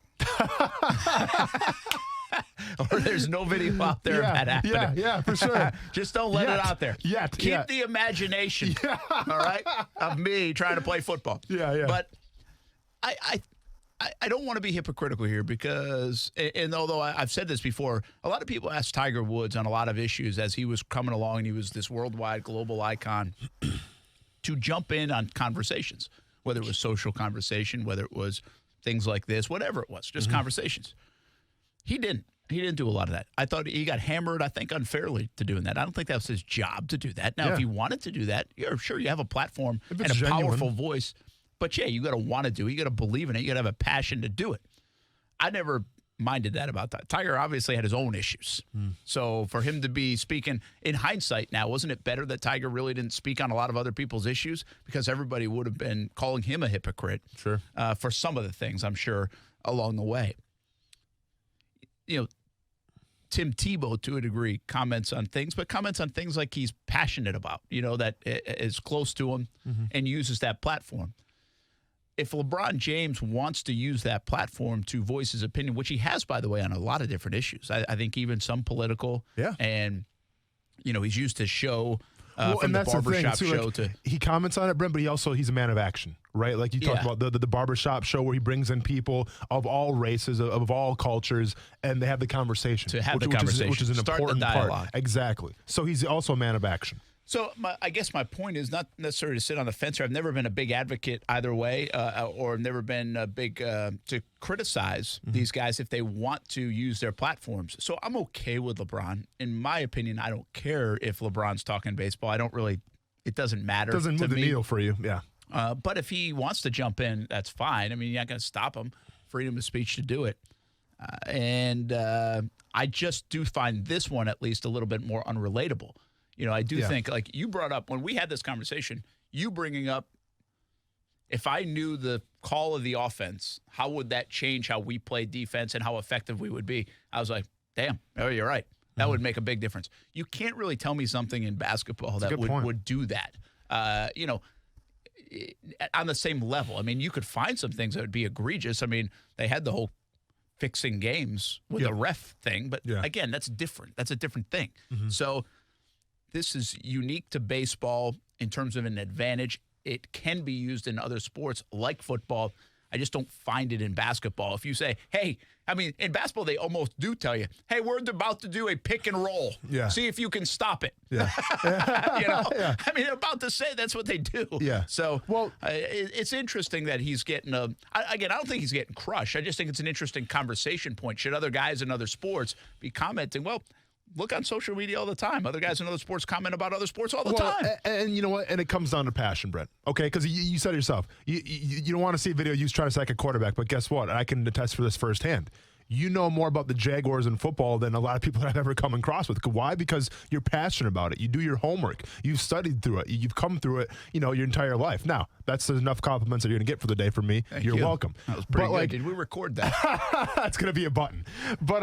Or there's no video out there of that happening. Yeah, for sure. Just don't let it out there. Keep the imagination, all right, of me trying to play football. Yeah. But I don't want to be hypocritical here because, and although I've said this before, a lot of people asked Tiger Woods on a lot of issues as he was coming along and he was this worldwide global icon to jump in on conversations whether it was social conversation, whether it was things like this, whatever it was, just conversations. He didn't. He didn't do a lot of that. I thought he got hammered, I think, unfairly to doing that. I don't think that was his job to do that. Now, if he wanted to do that, sure, you have a platform and a powerful voice. But, yeah, you got to want to do it. You got to believe in it. You got to have a passion to do it. I never minded that about that. Tiger obviously had his own issues. So for him to be speaking, in hindsight now, wasn't it better that Tiger really didn't speak on a lot of other people's issues? Because everybody would have been calling him a hypocrite for some of the things, I'm sure, along the way. You know, Tim Tebow, to a degree, comments on things, but comments on things like he's passionate about, that is close to him and uses that platform. If LeBron James wants to use that platform to voice his opinion, which he has, by the way, on a lot of different issues, I think even some political, and, he's used his show from the barbershop show to... He comments on it, Brent, but he's a man of action, right? Like you talked about the barbershop show where he brings in people of all races, of all cultures, and they have the conversation. To have the conversation. Which is an Start important the dialogue. part. Exactly. So he's also a man of action. So I guess my point is not necessarily to sit on the fence. I've never been a big advocate either way, or never been a big to criticize these guys if they want to use their platforms. So I'm okay with LeBron. In my opinion, I don't care if LeBron's talking baseball. It doesn't matter. It doesn't move the needle for you, but if he wants to jump in, that's fine. I mean, you're not going to stop him. Freedom of speech to do it. And I just do find this one at least a little bit more unrelatable. I do think, like you brought up, when we had this conversation, you bringing up, if I knew the call of the offense, how would that change how we play defense and how effective we would be? I was like, damn, you're right. That would make a big difference. You can't really tell me something in basketball that would do that, on the same level. I mean, you could find some things that would be egregious. I mean, they had the whole fixing games with a ref thing, but again, that's different. That's a different thing. So this is unique to baseball in terms of an advantage. It can be used in other sports like football. I just don't find it in basketball. If you say, hey, I mean, in basketball, they almost do tell you, hey, we're about to do a pick and roll. See if you can stop it. I mean, they're about to say that's what they do. So, it's interesting that he's getting I don't think he's getting crushed. I just think it's an interesting conversation point. Should other guys in other sports be commenting, well, look on social media all the time. Other guys in other sports comment about other sports all the time. And you know what? And it comes down to passion, Brett. Okay? Because you said it yourself. You don't want to see a video you try to sack a quarterback, but guess what? I can attest for this firsthand. You know more about the Jaguars in football than a lot of people that I've ever come across with. Why? Because you're passionate about it. You do your homework. You've studied through it. You've come through it, your entire life. Now, that's enough compliments that you're going to get for the day from me. You're welcome. That was pretty good. Did we record that? That's going to be a button. But,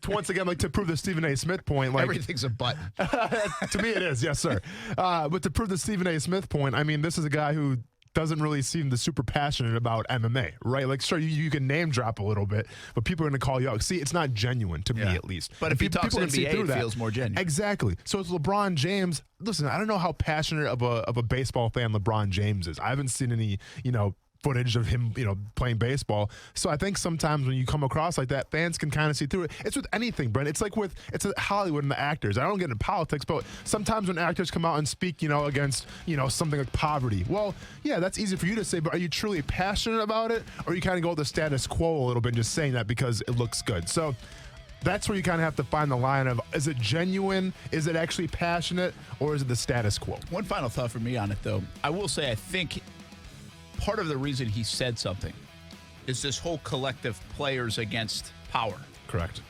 once again, to prove the Stephen A. Smith point, everything's a button. To me, it is, yes, sir. But to prove the Stephen A. Smith point, I mean, this is a guy who doesn't really seem the super passionate about MMA, right? Like, sure, you can name drop a little bit, but people are going to call you out. See, it's not genuine to me, at least. But if he talks NBA, it feels more genuine. Exactly. So it's LeBron James. Listen, I don't know how passionate of a baseball fan LeBron James is. I haven't seen any, footage of him, playing baseball. So I think sometimes when you come across like that, fans can kind of see through it. It's with anything, Brent. It's like it's Hollywood and the actors. I don't get into politics, but sometimes when actors come out and speak, against, something like poverty. Well, yeah, that's easy for you to say, but are you truly passionate about it? Or you kind of go with the status quo a little bit and just saying that because it looks good? So that's where you kind of have to find the line of, is it genuine? Is it actually passionate? Or is it the status quo? One final thought for me on it, though. I will say, I think part of the reason he said something is this whole collective players against power. Correct.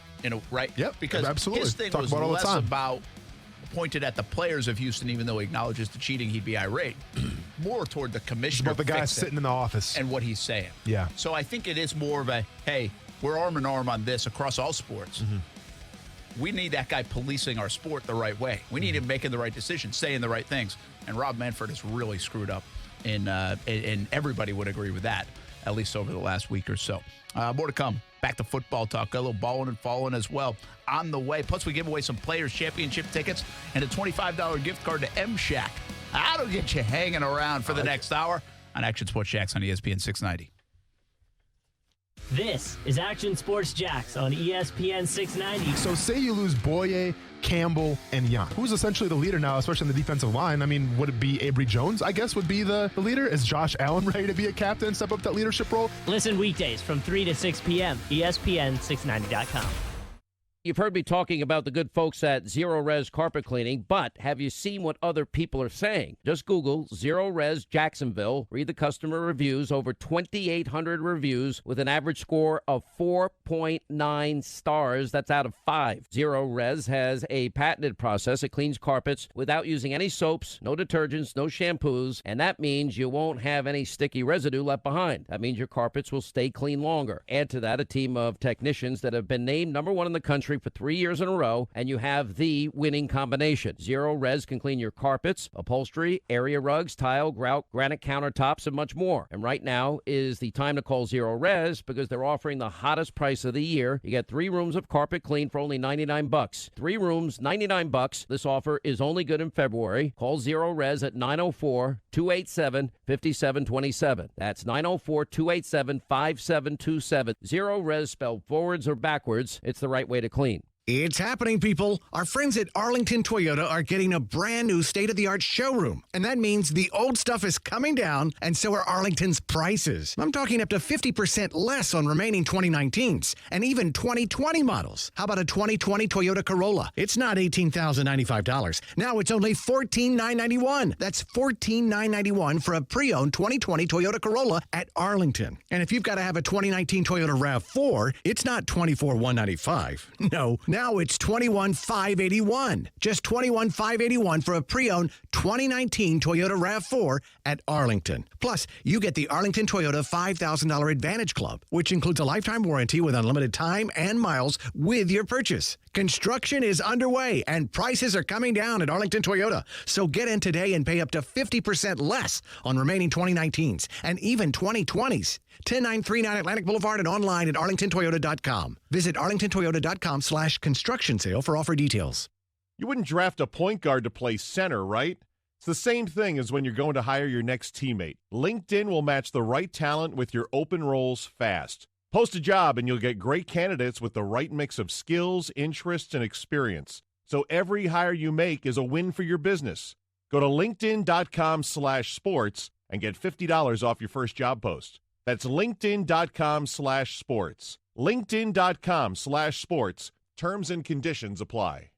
Right? Yep. Because absolutely. His thing was less about pointed at the players of Houston, even though he acknowledges the cheating, he'd be irate. More toward the commissioner. It's about the guy sitting in the office. And what he's saying. Yeah. So I think it is more of a, hey, we're arm in arm on this across all sports. We need that guy policing our sport the right way. We need him making the right decisions, saying the right things. And Rob Manfred has really screwed up. And everybody would agree with that, at least over the last week or so. More to come. Back to football talk. A little balling and falling as well on the way. Plus, we give away some Players Championship tickets and a $25 gift card to M-Shack. That'll get you hanging around for the next hour on Action Sports Jax on ESPN 690. This is Action Sports Jax on ESPN 690. So say you lose Boye, Campbell, and Young. Who's essentially the leader now, especially in the defensive line? I mean, would it be Avery Jones, I guess, would be the leader? Is Josh Allen ready to be a captain and step up that leadership role? Listen weekdays from 3 to 6 p.m. ESPN690.com. You've heard me talking about the good folks at Zero Res Carpet Cleaning, but have you seen what other people are saying? Just Google Zero Res Jacksonville, read the customer reviews, over 2,800 reviews with an average score of 4.9 stars. That's out of 5. Zero Res has a patented process. It cleans carpets without using any soaps, no detergents, no shampoos, and that means you won't have any sticky residue left behind. That means your carpets will stay clean longer. Add to that a team of technicians that have been named #1 in the country for 3 years in a row, and you have the winning combination. Zero Res can clean your carpets, upholstery, area rugs, tile, grout, granite countertops, and much more. And right now is the time to call Zero Res because they're offering the hottest price of the year. You get 3 rooms of carpet clean for only $99. 3 rooms, $99. This offer is only good in February. Call Zero Res at 904-287-5727. That's 904-287-5727. Zero Res spelled forwards or backwards. It's the right way to clean. It's happening, people. Our friends at Arlington Toyota are getting a brand new state-of-the-art showroom. And that means the old stuff is coming down, and so are Arlington's prices. I'm talking up to 50% less on remaining 2019s and even 2020 models. How about a 2020 Toyota Corolla? It's not $18,095. Now it's only $14,991. That's $14,991 for a pre-owned 2020 Toyota Corolla at Arlington. And if you've got to have a 2019 Toyota RAV4, it's not $24,195. No. Now it's $21,581. Just $21,581 for a pre-owned 2019 Toyota RAV4 at Arlington. Plus, you get the Arlington Toyota $5,000 Advantage Club, which includes a lifetime warranty with unlimited time and miles with your purchase. Construction is underway and prices are coming down at Arlington Toyota. So get in today and pay up to 50% less on remaining 2019s and even 2020s. 10939 Atlantic Boulevard and online at arlingtontoyota.com. Visit arlingtontoyota.com/construction sale for offer details. You wouldn't draft a point guard to play center, right? It's the same thing as when you're going to hire your next teammate. LinkedIn will match the right talent with your open roles fast. Post a job and you'll get great candidates with the right mix of skills, interests, and experience. So every hire you make is a win for your business. Go to linkedin.com/sports and get $50 off your first job post. That's linkedin.com/sports. linkedin.com/sports. Terms and conditions apply.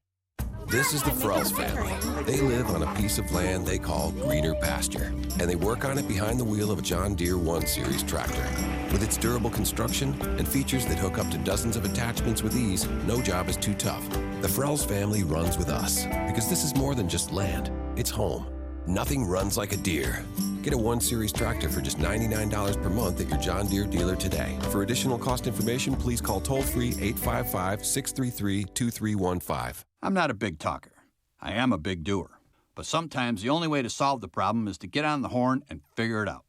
This is the Frells family. They live on a piece of land they call greener pasture, and they work on it behind the wheel of a John Deere 1 Series tractor. With its durable construction and features that hook up to dozens of attachments with ease, no job is too tough. The Frells family runs with us because this is more than just land. It's home. Nothing runs like a Deere. Get a 1 Series tractor for just $99 per month at your John Deere dealer today. For additional cost information, please call toll-free 855-633-2315. I'm not a big talker. I am a big doer. But sometimes the only way to solve the problem is to get on the horn and figure it out.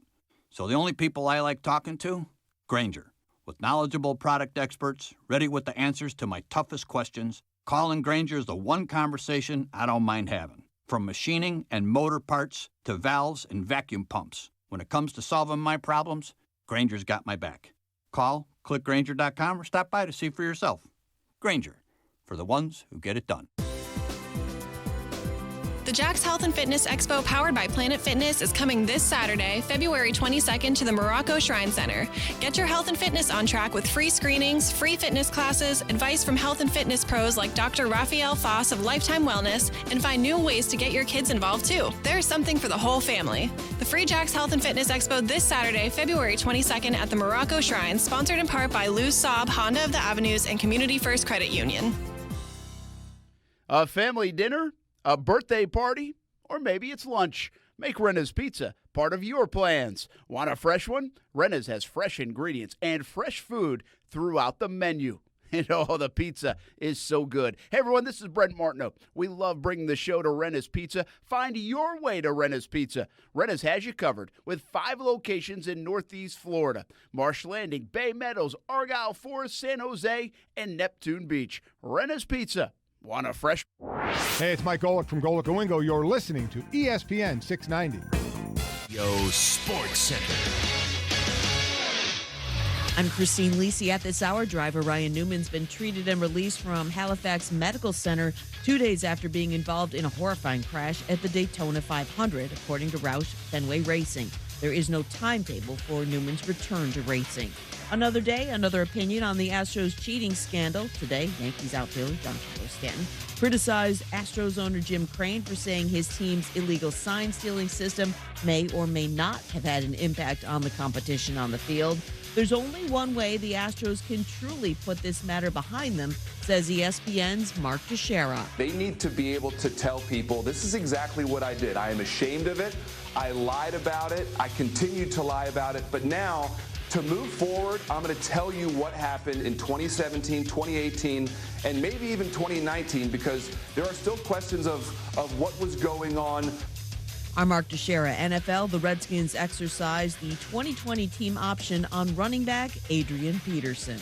So the only people I like talking to? Grainger. With knowledgeable product experts, ready with the answers to my toughest questions, calling Grainger is the one conversation I don't mind having. From machining and motor parts to valves and vacuum pumps. When it comes to solving my problems, Grainger's got my back. Call, click Grainger.com, or stop by to see for yourself. Grainger, for the ones who get it done. The Jags Health and Fitness Expo powered by Planet Fitness is coming this Saturday, February 22nd to the Morocco Shrine Center. Get your health and fitness on track with free screenings, free fitness classes, advice from health and fitness pros like Dr. Raphael Foss of Lifetime Wellness, and find new ways to get your kids involved too. There's something for the whole family. The free Jags Health and Fitness Expo this Saturday, February 22nd at the Morocco Shrine, sponsored in part by Lou Saab, Honda of the Avenues, and Community First Credit Union. A family dinner? A birthday party? Or maybe it's lunch. Make Rena's Pizza part of your plans. Want a fresh one? Rena's has fresh ingredients and fresh food throughout the menu. And oh, the pizza is so good. Hey, everyone, this is Brent Martineau. We love bringing the show to Rena's Pizza. Find your way to Rena's Pizza. Rena's has you covered with 5 locations in Northeast Florida. Marsh Landing, Bay Meadows, Argyle Forest, San Jose, and Neptune Beach. Rena's Pizza. Want a fresh? Hey, it's Mike Golick from Golick & Wingo. You're listening to ESPN 690. Yo Sports Center. I'm Christine Lisi. At this hour, driver Ryan Newman's been treated and released from Halifax Medical Center 2 days after being involved in a horrifying crash at the Daytona 500, according to Roush Fenway Racing. There is no timetable for Newman's return to racing. Another day, another opinion on the Astros cheating scandal. Today, Yankees outfielder Giancarlo Stanton criticized Astros owner Jim Crane for saying his team's illegal sign-stealing system may or may not have had an impact on the competition on the field. There's only one way the Astros can truly put this matter behind them, says ESPN's Mark Teixeira. They need to be able to tell people, this is exactly what I did. I am ashamed of it. I lied about it. I continue to lie about it. But now, to move forward, I'm going to tell you what happened in 2017, 2018, and maybe even 2019, because there are still questions of what was going on. I'm Mark Teixeira. NFL, the Redskins exercised the 2020 team option on running back Adrian Peterson.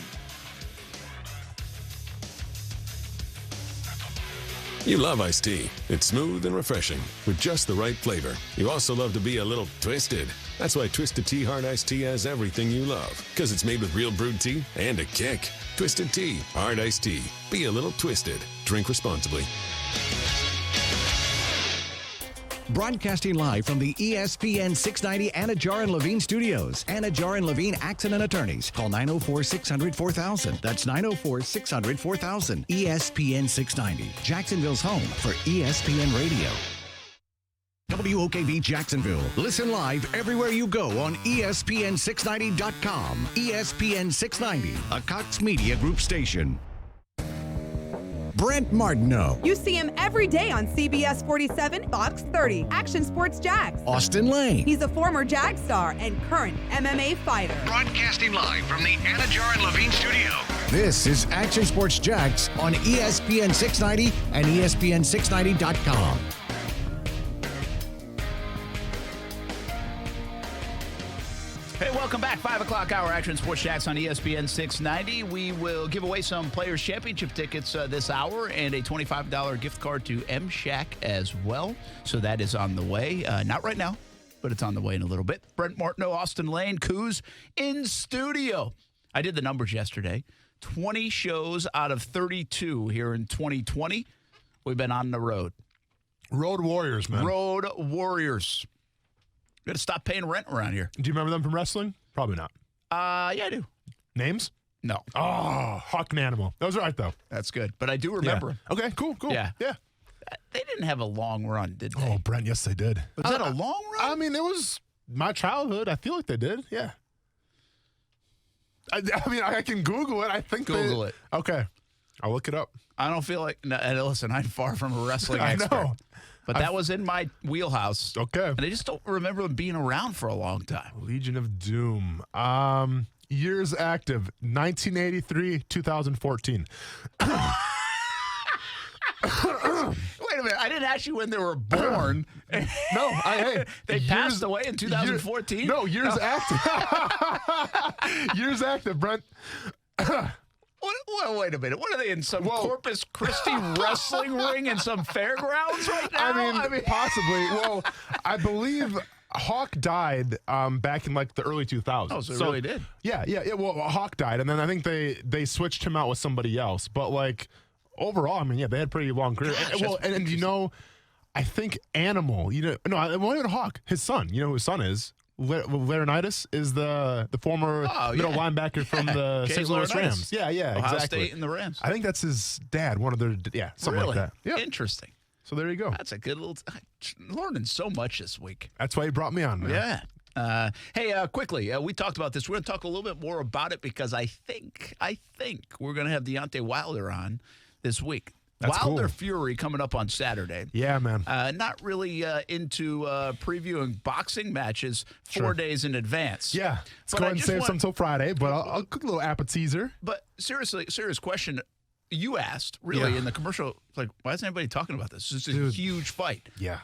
You love iced tea. It's smooth and refreshing with just the right flavor. You also love to be a little twisted. That's why Twisted Tea Hard Iced Tea has everything you love. Because it's made with real brewed tea and a kick. Twisted Tea Hard Iced Tea. Be a little twisted. Drink responsibly. Broadcasting live from the ESPN 690 Anajar and Levine studios. Anajar and Levine Accident Attorneys. Call 904-600-4000. That's 904-600-4000. ESPN 690. Jacksonville's home for ESPN Radio. WOKV Jacksonville. Listen live everywhere you go on ESPN690.com. ESPN 690, a Cox Media Group station. Brent Martineau. You see him every day on CBS 47, Fox 30, Action Sports Jags. Austin Lane. He's a former Jag star and current MMA fighter. Broadcasting live from the Anajar and Levine studio. This is Action Sports Jags on ESPN 690 and ESPN690.com. Hey, welcome back. 5 o'clock hour Action Sports Jax on ESPN 690. We will give away some Players Championship tickets this hour and a $25 gift card to M Shack as well. So that is on the way. Not right now, but it's on the way in a little bit. Brent Martineau, Austin Lane, Coos in studio. I did the numbers yesterday. 20 shows out of 32 here in 2020. We've been on the road. Road Warriors, man. Road Warriors. Got to stop paying rent around here. Do you remember them from wrestling? Probably not. Yeah, I do. Names? No. Oh, Hawk and Animal. That was right, though. That's good. But I do remember. Yeah. Okay, cool. Yeah. They didn't have a long run, did they? Oh, Brent, yes, they did. Was that a long run? I mean, it was my childhood. I feel like they did. Yeah. I mean, I can Google it. I think Google it. Okay. I'll look it up. I don't feel like. No, listen, I'm far from a wrestling expert. I know. But that was in my wheelhouse. Okay. And I just don't remember them being around for a long time. Legion of Doom. Years active, 1983, 2014. Wait a minute. I didn't ask you when they were born. No, they passed away in 2014? No, years active. Years active, Brent. Wait a minute. What are they in some Corpus Christi wrestling ring in some fairgrounds right now? I mean, possibly. Well, I believe Hawk died back in like the early 2000s. Oh, so it really did? Yeah. Well, Hawk died, and then I think they switched him out with somebody else. But like overall, I mean, yeah, they had pretty long career. And you know, I think Animal. You know, no, it wasn't even Hawk. His son. You know who his son is? Laurinaitis is the former middle linebacker from the St. Louis Rams. Yeah, Ohio exactly. State and the Rams. I think that's his dad, one of their, something really? like that. Yeah. Interesting. So there you go. That's a good little, learning so much this week. That's why he brought me on, man. Yeah. Hey, quickly, we talked about this. We're going to talk a little bit more about it because I think we're going to have Deontay Wilder on this week. That's Wilder cool. Fury coming up on Saturday. Yeah, man. Not really into previewing boxing matches 4 days in advance. Yeah. Let's go ahead and save some till Friday, but I'll cook a little appetizer. But seriously, serious question. You asked, really, in the commercial, like, why isn't anybody talking about this? This is a huge fight. Yeah.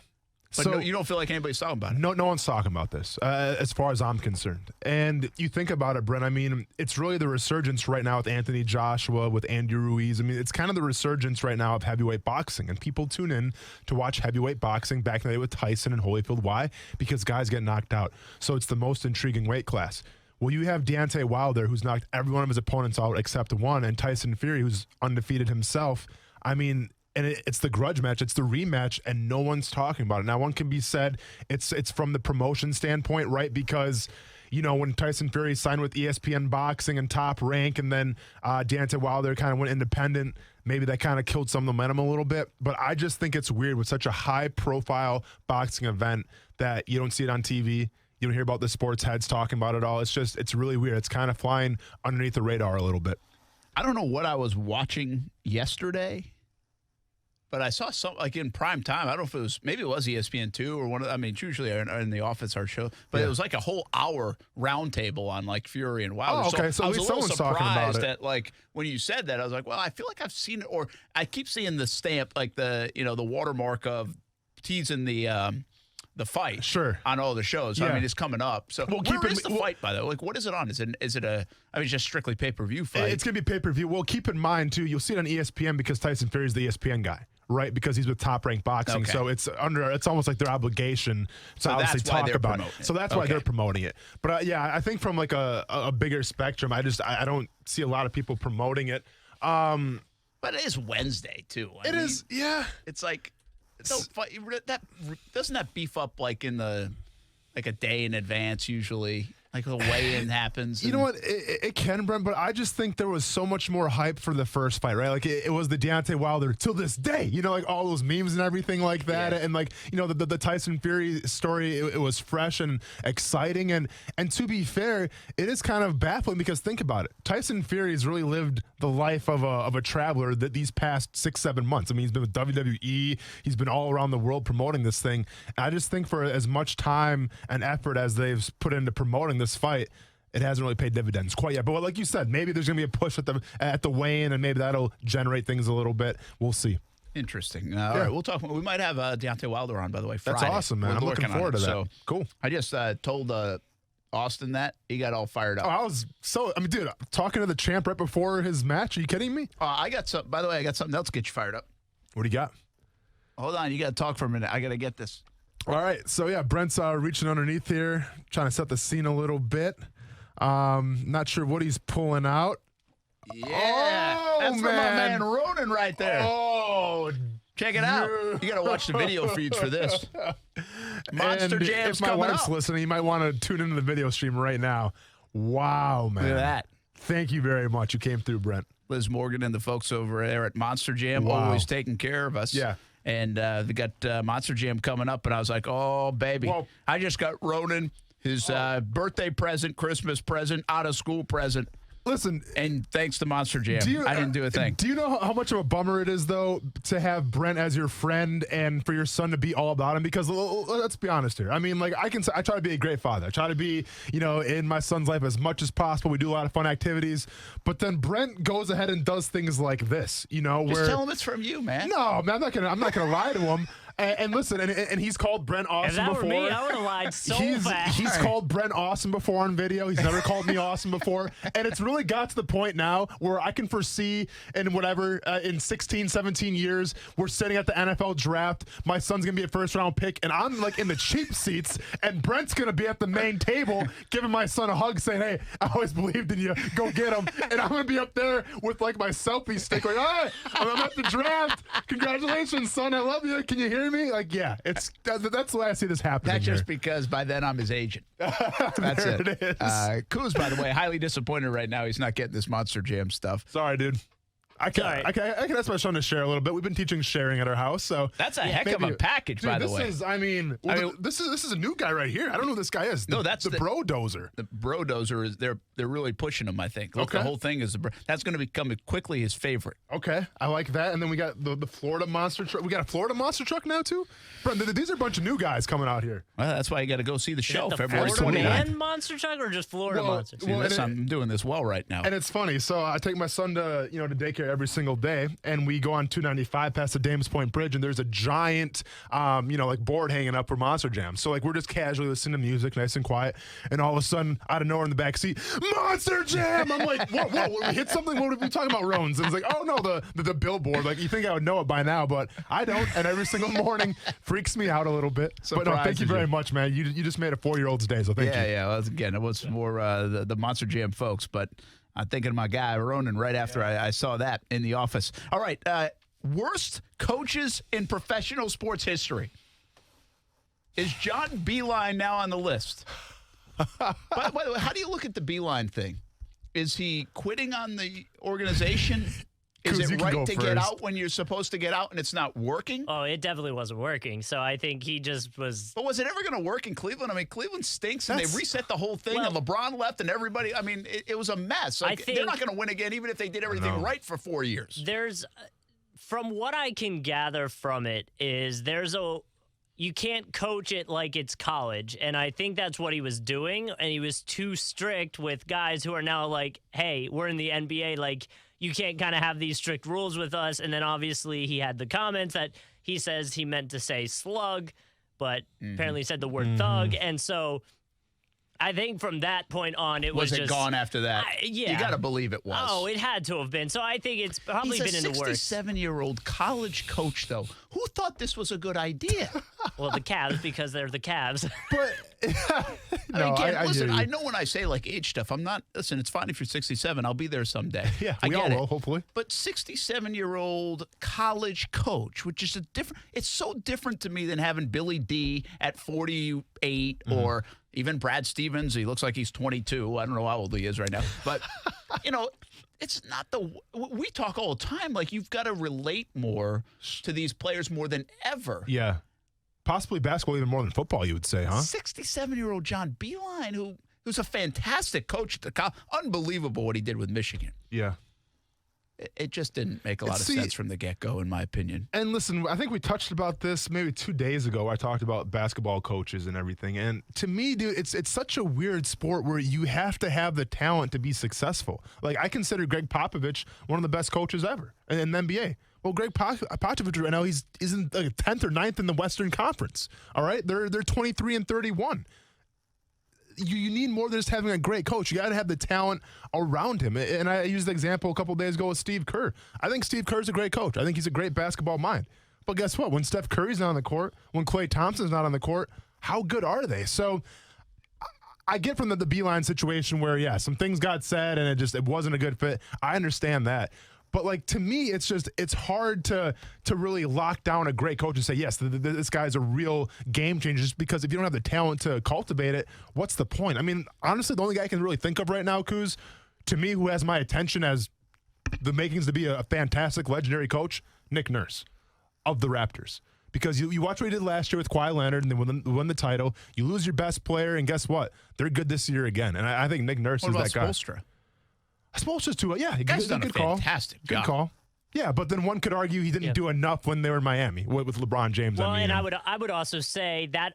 But no, you don't feel like anybody's talking about it? No one's talking about this, as far as I'm concerned. And you think about it, Brent, I mean, it's really the resurgence right now with Anthony Joshua, with Andy Ruiz. I mean, it's kind of the resurgence right now of heavyweight boxing. And people tune in to watch heavyweight boxing back in the day with Tyson and Holyfield. Why? Because guys get knocked out. So it's the most intriguing weight class. Well, you have Deontay Wilder, who's knocked every one of his opponents out except one, and Tyson Fury, who's undefeated himself. I mean, and it's the grudge match, it's the rematch, and no one's talking about it. Now, one can be said it's from the promotion standpoint, right? Because, you know, when Tyson Fury signed with ESPN Boxing and Top Rank, and then Deontay Wilder kind of went independent, maybe that kind of killed some momentum a little bit. But I just think it's weird with such a high-profile boxing event that you don't see it on TV. You don't hear about the sports heads talking about it all. It's really weird. It's kind of flying underneath the radar a little bit. I don't know what I was watching yesterday, but I saw some, like in prime time. I don't know if it was, maybe it was ESPN2 or one of, I mean, it's usually in the office, our show, but it was like a whole hour roundtable on like Fury and Wilder. Oh, okay. So I was a little surprised that, like, when you said that, I was like, well, I feel like I've seen it, or I keep seeing the stamp, like the watermark of teasing the fight on all the shows. Yeah. I mean, it's coming up. So where is the fight, by the way? Like, what is it on? Is it a, I mean, just strictly pay-per-view fight? It's going to be pay-per-view. Well, keep in mind, too, you'll see it on ESPN because Tyson Fury's the ESPN guy, right? Because he's with Top Rank Boxing. Okay. So it's almost like their obligation to obviously talk about it. So that's why they're promoting it. But yeah, I think from like a bigger spectrum, I don't see a lot of people promoting it. But it is Wednesday, too. I mean, is, yeah. It's like, doesn't that beef up like in the like a day in advance usually? Like the weigh-in happens. You know what? It can, Brent, but I just think there was so much more hype for the first fight, right? Like it was the Deontay Wilder till this day, you know, like all those memes and everything like that. Yeah. And like, you know, the Tyson Fury story, it was fresh and exciting. And to be fair, it is kind of baffling because think about it. Tyson Fury has really lived the life of a traveler that these past 6-7 months. I mean, he's been with WWE. He's been all around the world promoting this thing. And I just think for as much time and effort as they've put into promoting this fight, it hasn't really paid dividends quite yet. But like you said, maybe there's going to be a push at the weigh-in, and maybe that'll generate things a little bit. We'll see. Interesting. All right, we'll talk. We might have Deontay Wilder on, by the way, Friday. That's awesome, man. I'm looking forward to that. So cool. I just told Austin that. He got all fired up. Oh, I mean, dude, talking to the champ right before his match. Are you kidding me? I got something. By the way, I got something else to get you fired up. What do you got? Hold on. You got to talk for a minute. I got to get this. All right. So, yeah, Brent's reaching underneath here, trying to set the scene a little bit. Not sure what he's pulling out. Yeah. That's from my man Ronan right there. Oh, check it out. You got to watch the video feeds for this. Monster and Jam's if my coming wife's up. listening, you might want to tune into the video stream right now. Wow, man. Look at that. Thank you very much. You came through, Brent. Liz Morgan and the folks over there at Monster Jam, Wow. always taking care of us. Yeah. And they got Monster Jam coming up, and I was like, oh, baby. Whoa. I just got Ronan his birthday present, Christmas present, out-of-school present. Listen. And thanks to Monster Jam, I didn't do a thing. Do you know how much of a bummer it is, though, to have Brent as your friend and for your son to be all about him? Because let's be honest here. I mean, like, I try to be a great father. I try to be, you know, in my son's life as much as possible. We do a lot of fun activities. But then Brent goes ahead and does things like this, you know, Just tell him it's from you, man. No, man, I'm not gonna lie to him. And listen, and he's called Brent awesome if that before. Were me, I would have lied so fast. He's called Brent awesome before on video. He's never called me awesome before. And it's really got to the point now where I can foresee in whatever, in 16, 17 years, we're sitting at the NFL draft. My son's going to be a first-round pick, and I'm like in the cheap seats, and Brent's going to be at the main table giving my son a hug saying, hey, I always believed in you. Go get him. And I'm going to be up there with like my selfie stick going, hey, I'm at the draft. Congratulations, son. I love you. Can you hear me? Like, yeah, that's the way I see this happening. That's just because by then I'm his agent. That's it is. Kuz, by the way, highly disappointed right now. He's not getting this Monster Jam stuff. Sorry, dude. I can ask my son to share a little bit. We've been teaching sharing at our house, so that's a heck of a package, dude, by the way. This is a new guy right here. I don't know who this guy is. No, that's the bro dozer. The bro dozer is they're really pushing him. I think. Look, the whole thing is that's going to become quickly his favorite. Okay, I like that. And then we got the Florida monster truck. We got a Florida monster truck now too. Bro, these are a bunch of new guys coming out here. Well, that's why you got to go see the show the February Florida 29th. Man monster truck or just Florida monster truck? I'm doing this well right now. And it's funny. So I take my son to daycare here every single day, and we go on 295 past the Dames Point Bridge, and there's a giant, like board hanging up for Monster Jam. So like we're just casually listening to music, nice and quiet, and all of a sudden, out of nowhere in the back seat, Monster Jam! I'm like, whoa, we hit something? What are we talking about, Rones? And it's like, oh no, the billboard. Like you think I would know it by now, but I don't. And every single morning freaks me out a little bit. But no, thank you very much, man. You just made a 4-year-old's day, so thank you. Yeah. Well, again, it was more the Monster Jam folks, but I'm thinking of my guy Ronan right after I saw that in the office. All right, worst coaches in professional sports history. Is John Beilein now on the list? By the way, how do you look at the Beilein thing? Is he quitting on the organization? Is it right to get out when you're supposed to get out and it's not working? Oh, it definitely wasn't working. So I think he just was. But was it ever going to work in Cleveland? I mean, Cleveland stinks, and they reset the whole thing, and LeBron left, and everybody. I mean, it was a mess. Like, they're not going to win again, even if they did everything right for 4 years. From what I can gather from it, you can't coach it like it's college. And I think that's what he was doing. And he was too strict with guys who are now like, hey, we're in the NBA. Like, you can't kind of have these strict rules with us. And then obviously he had the comments that he says he meant to say slug, but apparently said the word thug. And so I think from that point on, it was just gone after that? Yeah. You got to believe it was. Oh, it had to have been. So I think it's probably been in the works. He's a 67-year-old college coach, though. Who thought this was a good idea? Well, the Cavs, because they're the Cavs. But listen, I know when I say like age stuff, I'm not. Listen, it's fine if you're 67. I'll be there someday. Yeah, we all will, hopefully. But 67-year-old college coach, which is it's so different to me than having Billy D at 48 or even Brad Stevens. He looks like he's 22. I don't know how old he is right now. But, it's not we talk all the time. Like, you've got to relate more to these players more than ever. Yeah. Possibly basketball even more than football, you would say, huh? 67-year-old John Beilein, who's a fantastic coach. Unbelievable what he did with Michigan. Yeah. It just didn't make a lot of sense from the get-go, in my opinion. And listen, I think we touched about this maybe 2 days ago. I talked about basketball coaches and everything. And to me, dude, it's such a weird sport where you have to have the talent to be successful. Like, I consider Greg Popovich one of the best coaches ever in the NBA. Well, Greg Popovich right now, he's in like 10th or 9th in the Western Conference. All right? They're 23-31. You need more than just having a great coach. You got to have the talent around him. And I used the example a couple of days ago with Steve Kerr. I think Steve Kerr's a great coach. I think he's a great basketball mind. But guess what? When Steph Curry's not on the court, when Klay Thompson's not on the court, how good are they? So I get from the Beilein situation where, yeah, some things got said and it wasn't a good fit. I understand that. But, like, to me, it's hard to really lock down a great coach and say, yes, this guy's a real game changer, just because if you don't have the talent to cultivate it, what's the point? I mean, honestly, the only guy I can really think of right now, Kuz, to me, who has my attention as the makings to be a fantastic, legendary coach, Nick Nurse of the Raptors. Because you watch what he did last year with Kawhi Leonard and they won the title. You lose your best player, and guess what? They're good this year again. And I think Nick Nurse is that guy. Spoelstra? Spoelstra's too. Yeah, guy's done a fantastic job. Good call. Yeah, but then one could argue he didn't do enough when they were in Miami with LeBron James. Well, and I would also say that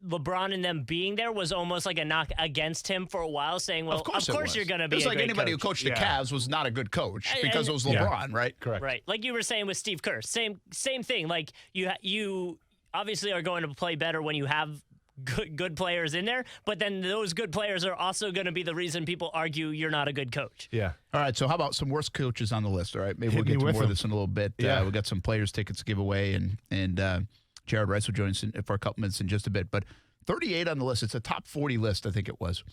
LeBron and them being there was almost like a knock against him for a while, saying, well, of course you're going to be a great coach. It was like anybody who coached the Cavs was not a good coach because it was LeBron, right? Correct. Right. Like you were saying with Steve Kerr. Same thing. Like you obviously are going to play better when you have good players in there, but then those good players are also going to be the reason people argue you're not a good coach. Yeah. All right, so how about some worst coaches on the list? All right, maybe we'll get to more of this in a little bit. Yeah. We've got some players' tickets to give away, and Jared Rice will join us for a couple minutes in just a bit. But 38 on the list. It's a top 40 list, I think it was.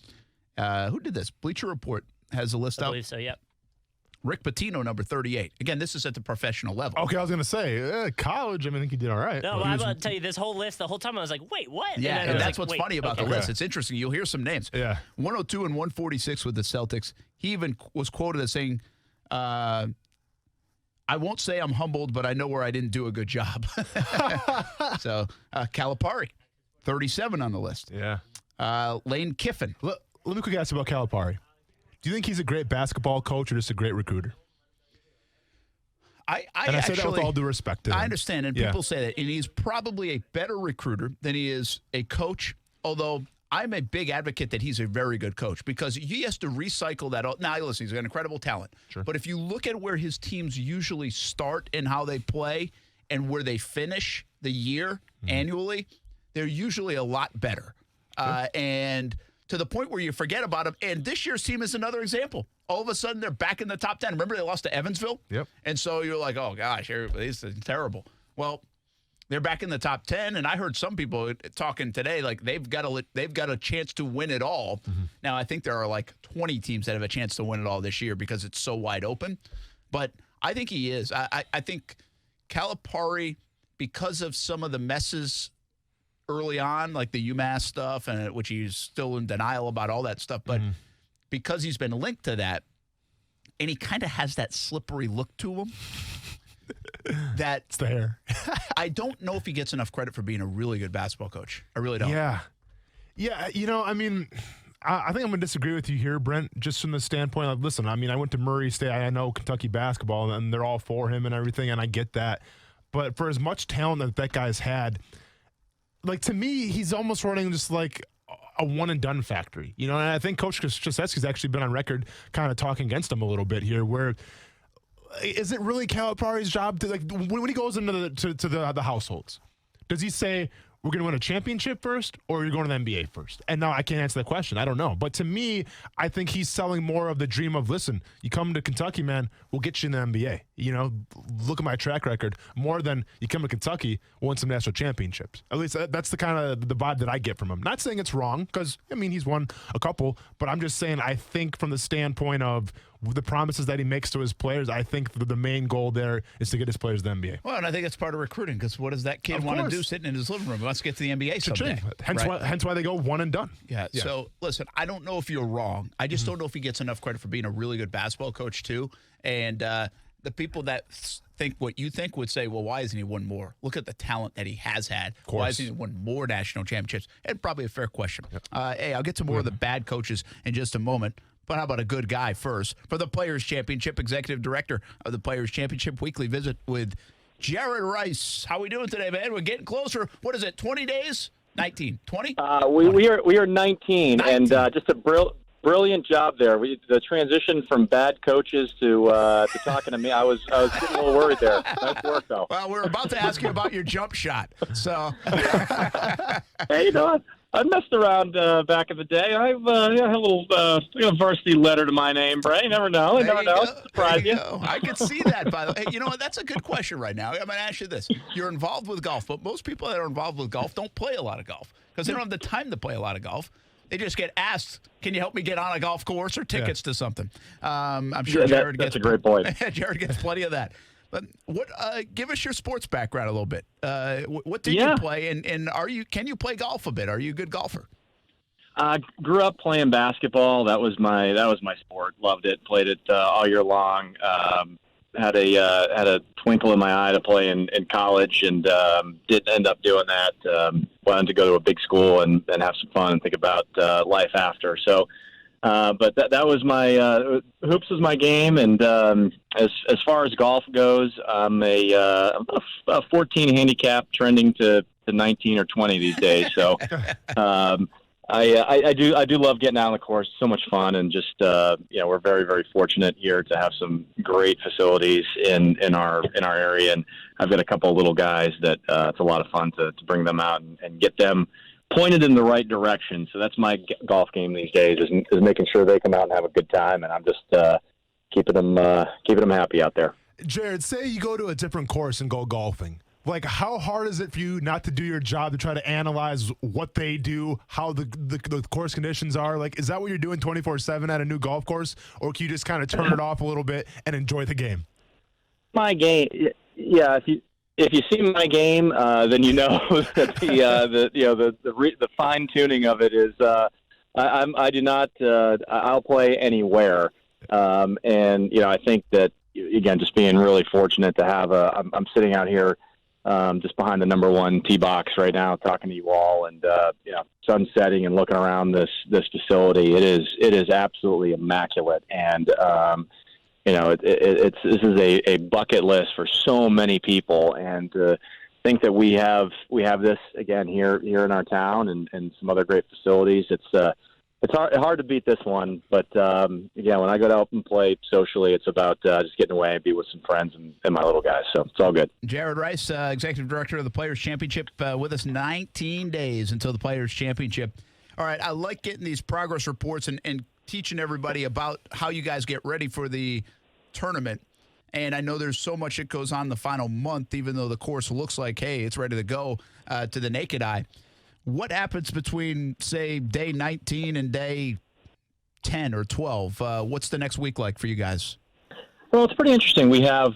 Who did this? Bleacher Report has a list out. I believe so, yep. Rick Pitino, number 38. Again, this is at the professional level. Okay, I was going to say, college, I think he did all right. No, I'm going to tell you, this whole list, the whole time I was like, wait, what? Yeah, and that's what's funny about the list. It's interesting. You'll hear some names. Yeah. 102 and 146 with the Celtics. He even was quoted as saying, I won't say I'm humbled, but I know where I didn't do a good job. So, Calipari, 37 on the list. Yeah. Lane Kiffin. Let me quickly ask you about Calipari. Do you think he's a great basketball coach or just a great recruiter? I say that with all due respect to him. I understand, and people say that. And he's probably a better recruiter than he is a coach, although I'm a big advocate that he's a very good coach because he has to recycle that. Now, listen, he's got incredible talent. Sure. But if you look at where his teams usually start and how they play and where they finish the year annually, they're usually a lot better. And to the point where you forget about them. And this year's team is another example. All of a sudden, they're back in the top 10. Remember, they lost to Evansville? Yep. And so you're like, oh, gosh, this is terrible. Well, they're back in the top 10, and I heard some people talking today like they've got a chance to win it all. Now, I think there are like 20 teams that have a chance to win it all this year because it's so wide open. But I think he is. I think Calipari, because of some of the messes early on, like the UMass stuff, and which he's still in denial about all that stuff, but because he's been linked to that, and he kind of has that slippery look to him. It's the hair. I don't know if he gets enough credit for being a really good basketball coach. I really don't. Yeah. I mean, I think I'm going to disagree with you here, Brent, just from the standpoint of, listen, I mean, I went to Murray State. I know Kentucky basketball, and they're all for him and everything, and I get that. But for as much talent that guy's had, like, to me, he's almost running just like a one-and-done factory. And I think Coach Krzyzewski's actually been on record kind of talking against him a little bit here, where – is it really Calipari's job to, like, when he goes into the households, does he say we're going to win a championship first, or you're going to the NBA first? And now I can't answer that question. I don't know. But to me, I think he's selling more of the dream of, listen, you come to Kentucky, man, we'll get you in the NBA. Look at my track record. More than you come to Kentucky, we'll win some national championships. At least that's the kind of the vibe that I get from him. Not saying it's wrong, because, I mean, he's won a couple, but I'm just saying I think from the standpoint of the promises that he makes to his players, I think the main goal there is to get his players to the NBA. Well, and I think it's part of recruiting, because what does that kid want to do sitting in his living room? He wants to get to the NBA someday. Hence why they go one and done. Yeah. So, listen, I don't know if you're wrong. I just don't know if he gets enough credit for being a really good basketball coach, too. And the people that think what you think would say, well, why hasn't he won more? Look at the talent that he has had. Why hasn't he won more national championships? And probably a fair question. Hey, I'll get to more of the bad coaches in just a moment. But how about a good guy first? For the Players Championship, Executive Director of the Players Championship Weekly Visit with Jared Rice. How we doing today, man? We're getting closer. What is it, 20 days? 19? 20? We are 19, and just a brilliant job there. The transition from bad coaches to talking to me, I was getting a little worried there. Nice work, though. Well, we're about to ask you about your jump shot. So, hey, I messed around back in the day. I've had a little varsity letter to my name, Bray. You never know. Surprise you. I can see that, by the way. Hey, you know what? That's a good question right now. I'm going to ask you this. You're involved with golf, but most people that are involved with golf don't play a lot of golf because they don't have the time to play a lot of golf. They just get asked, can you help me get on a golf course or tickets to something? I'm sure Jared gets a great point. Jared gets plenty of that. But give us your sports background a little bit. What did you play, and can you play golf a bit? Are you a good golfer? I grew up playing basketball. That was my sport. Loved it. Played it all year long. Had a twinkle in my eye to play in college, and didn't end up doing that. Wanted to go to a big school and have some fun and think about life after. So. But that was my hoops was my game, and as far as golf goes, I'm a 14 handicap, trending to 19 or 20 these days. So I do love getting out on the course. So much fun, and just we're very, very fortunate here to have some great facilities in our area, and I've got a couple of little guys that it's a lot of fun to bring them out and get them pointed in the right direction. So that's my golf game these days, is making sure they come out and have a good time, and I'm just keeping them happy out there. Jared, say you go to a different course and go golfing. Like, how hard is it for you not to do your job, to try to analyze what they do, how the course conditions are? Like, is that what you're doing 24/7 at a new golf course, or can you just kind of turn it off a little bit and enjoy the game? My game, yeah. If you see my game, then you know that the fine tuning of it is. I do not. I'll play anywhere, and I think that, again, just being really fortunate to have I'm sitting out here, just behind the number one tee box right now, talking to you all, and sun setting and looking around this facility. It is absolutely immaculate, and. This is a bucket list for so many people, and to think that we have this again here in our town and some other great facilities. It's hard to beat this one, but again, when I go out and play socially, it's about just getting away and be with some friends and my little guys. So it's all good. Jared Rice, Executive Director of the Players Championship, with us 19 days until the Players Championship. All right, I like getting these progress reports and teaching everybody about how you guys get ready for the tournament. And I know there's so much that goes on the final month, even though the course looks like, hey, it's ready to go to the naked eye. What happens between, say, day 19 and day 10 or 12? What's the next week like for you guys? Well, it's pretty interesting. We have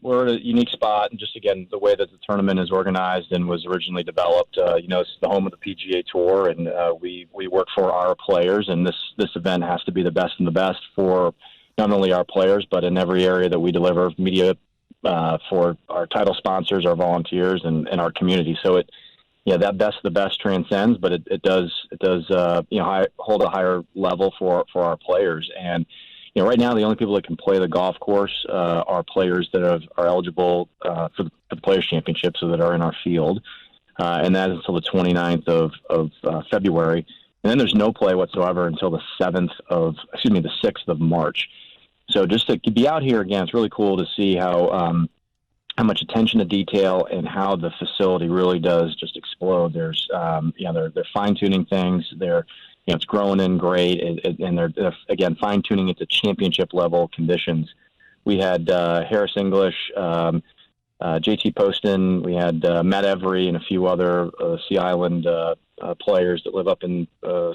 we're at a unique spot, and just again the way that the tournament is organized and was originally developed. It's the home of the PGA Tour, and we work for our players, and this event has to be the best and the best for not only our players, but in every area that we deliver media for our title sponsors, our volunteers, and our community. So that best of the best transcends, but it does hold a higher level for our players. And right now, the only people that can play the golf course are players that are eligible for the Players Championship, so that are in our field, and that is until the 29th of February. And then there's no play whatsoever until the 6th of March. So just to be out here again, it's really cool to see how much attention to detail and how the facility really does just explode. There's they're fine tuning things. It's growing in great, and they're again fine-tuning it to championship-level conditions. We had Harris English, JT Poston, we had Matt Every, and a few other Sea Island players that live up in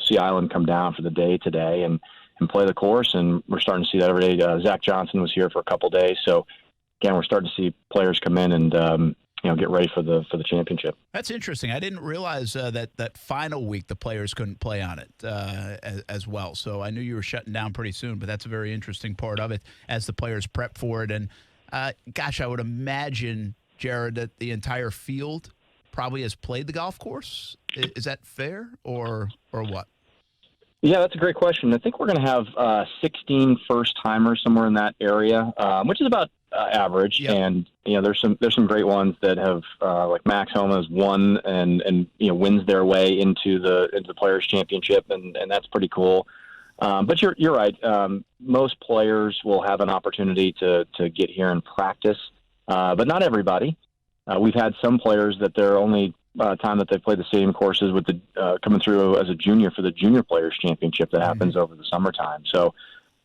Sea Island come down for the day today and play the course, and we're starting to see that every day. Zach Johnson was here for a couple days, so again, we're starting to see players come in and get ready for the championship. That's interesting. I didn't realize that final week the players couldn't play on it as well. So I knew you were shutting down pretty soon, but that's a very interesting part of it as the players prep for it. And gosh, I would imagine, Jared, that the entire field probably has played the golf course. Is that fair or what? Yeah, that's a great question. I think we're going to have 16 first-timers somewhere in that area, which is about average. Yep. And there's some great ones that have like Max Homa has won and wins their way into the Players Championship, and that's pretty cool. But you're right. Most players will have an opportunity to get here and practice, but not everybody. We've had some players that their only time that they've played the stadium courses with the coming through as a junior for the Junior Players Championship that happens over the summertime. So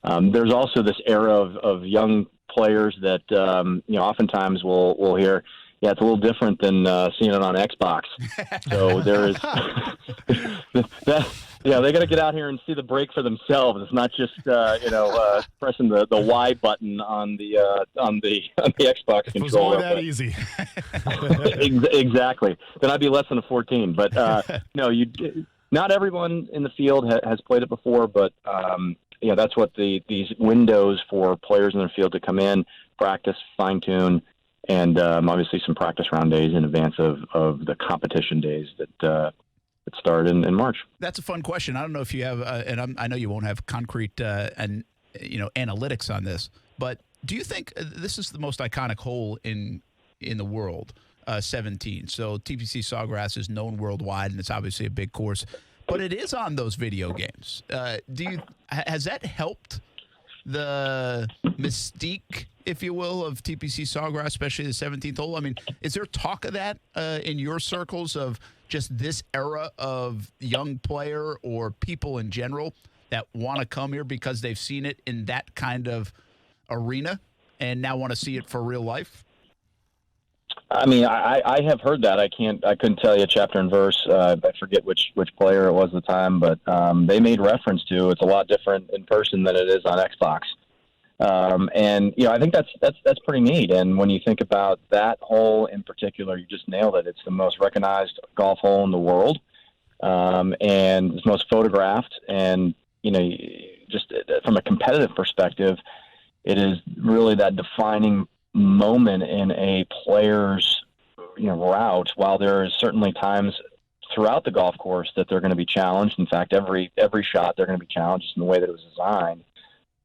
there's also this era of young players that oftentimes we'll hear, yeah, it's a little different than seeing it on Xbox. So there is that. Yeah, they got to get out here and see the break for themselves. It's not just pressing the Y button on the Xbox controller. It was only that easy. Exactly. Then I'd be less than a 14. But not everyone in the field has played it before. But that's what these windows for players in the field to come in, practice, fine tune, and obviously some practice round days in advance of the competition days that start in March. That's a fun question. I don't know if you have, I know you won't have concrete analytics on this, but do you think this is the most iconic hole in the world, 17? So TPC Sawgrass is known worldwide, and it's obviously a big course, but it is on those video games. Has that helped the mystique, if you will, of TPC Sawgrass, especially the 17th hole? I mean, is there talk of that in your circles of just this era of young player or people in general that want to come here because they've seen it in that kind of arena and now want to see it for real life? I mean, I have heard that. I couldn't tell you chapter and verse. I forget which player it was at the time, but they made reference to it's a lot different in person than it is on Xbox. And I think that's pretty neat. And when you think about that hole in particular, you just nailed it. It's the most recognized golf hole in the world, and it's most photographed. And just from a competitive perspective, it is really that defining moment in a player's route. While there is certainly times throughout the golf course that they're going to be challenged. In fact, every shot they're going to be challenged in the way that it was designed.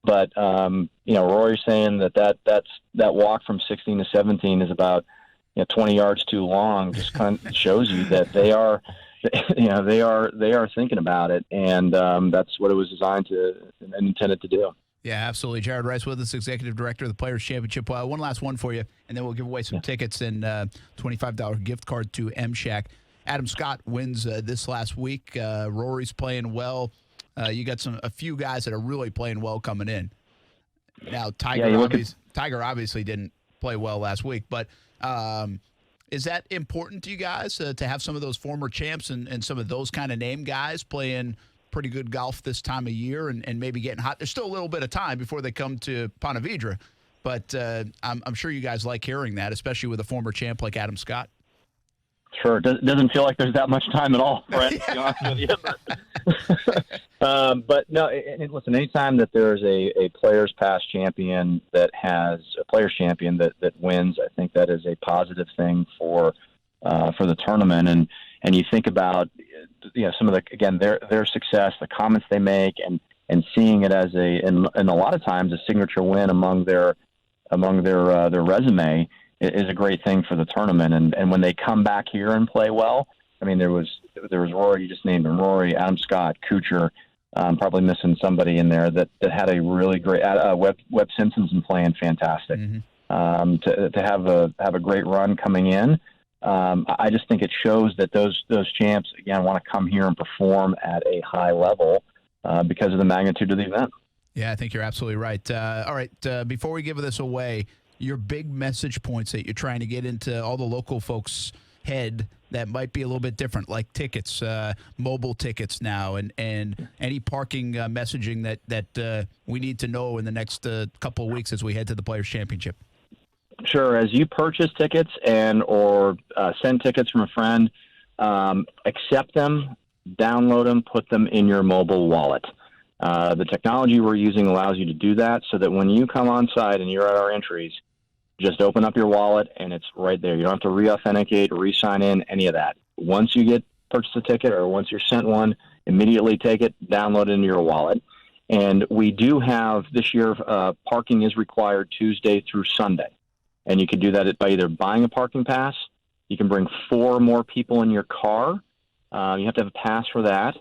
But Rory's saying that walk from 16 to 17 is about 20 yards too long just kind of shows you that they are thinking about it, and that's what it was designed to and intended to do. Yeah, absolutely. Jared Rice with us, Executive Director of the Players Championship. One last one for you, and then we'll give away some tickets and $25 gift card to M-Shack. Adam Scott wins this last week. Rory's playing well. You got a few guys that are really playing well coming in. Now, Tiger obviously didn't play well last week, but is that important to you guys to have some of those former champs and some of those kind of name guys playing pretty good golf this time of year and maybe getting hot? There's still a little bit of time before they come to Ponte Vedra, but I'm sure you guys like hearing that, especially with a former champ like Adam Scott. Sure. It doesn't feel like there's that much time at all, Brent, to be honest with you. But no, listen, anytime that there's a Players Past champion that has a Players champion that wins, I think that is a positive thing for the tournament. And you think about, some of their success, the comments they make, and seeing it as and a lot of times a signature win among their resume is a great thing for the tournament. And when they come back here and play well, I mean, there was Rory, you just named him, Rory, Adam Scott, Kuchar, probably missing somebody in there that had a really great Webb Simpson's been playing fantastic. Mm-hmm. To have a great run coming in. I just think it shows that those champs, again, want to come here and perform at a high level because of the magnitude of the event. Yeah, I think you're absolutely right. All right, before we give this away, your big message points that you're trying to get into all the local folks' head that might be a little bit different, like tickets, mobile tickets now, and any parking messaging that we need to know in the next couple of weeks as we head to the Players' Championship. Sure. As you purchase tickets or send tickets from a friend, accept them, download them, put them in your mobile wallet. The technology we're using allows you to do that so that when you come on site and you're at our entries, just open up your wallet and it's right there. You don't have to re-authenticate or re-sign in, any of that. Once you purchase a ticket or once you're sent one, immediately take it, download it into your wallet. And we do have this year, parking is required Tuesday through Sunday. And you can do that by either buying a parking pass. You can bring 4 more people in your car. You have to have a pass for that.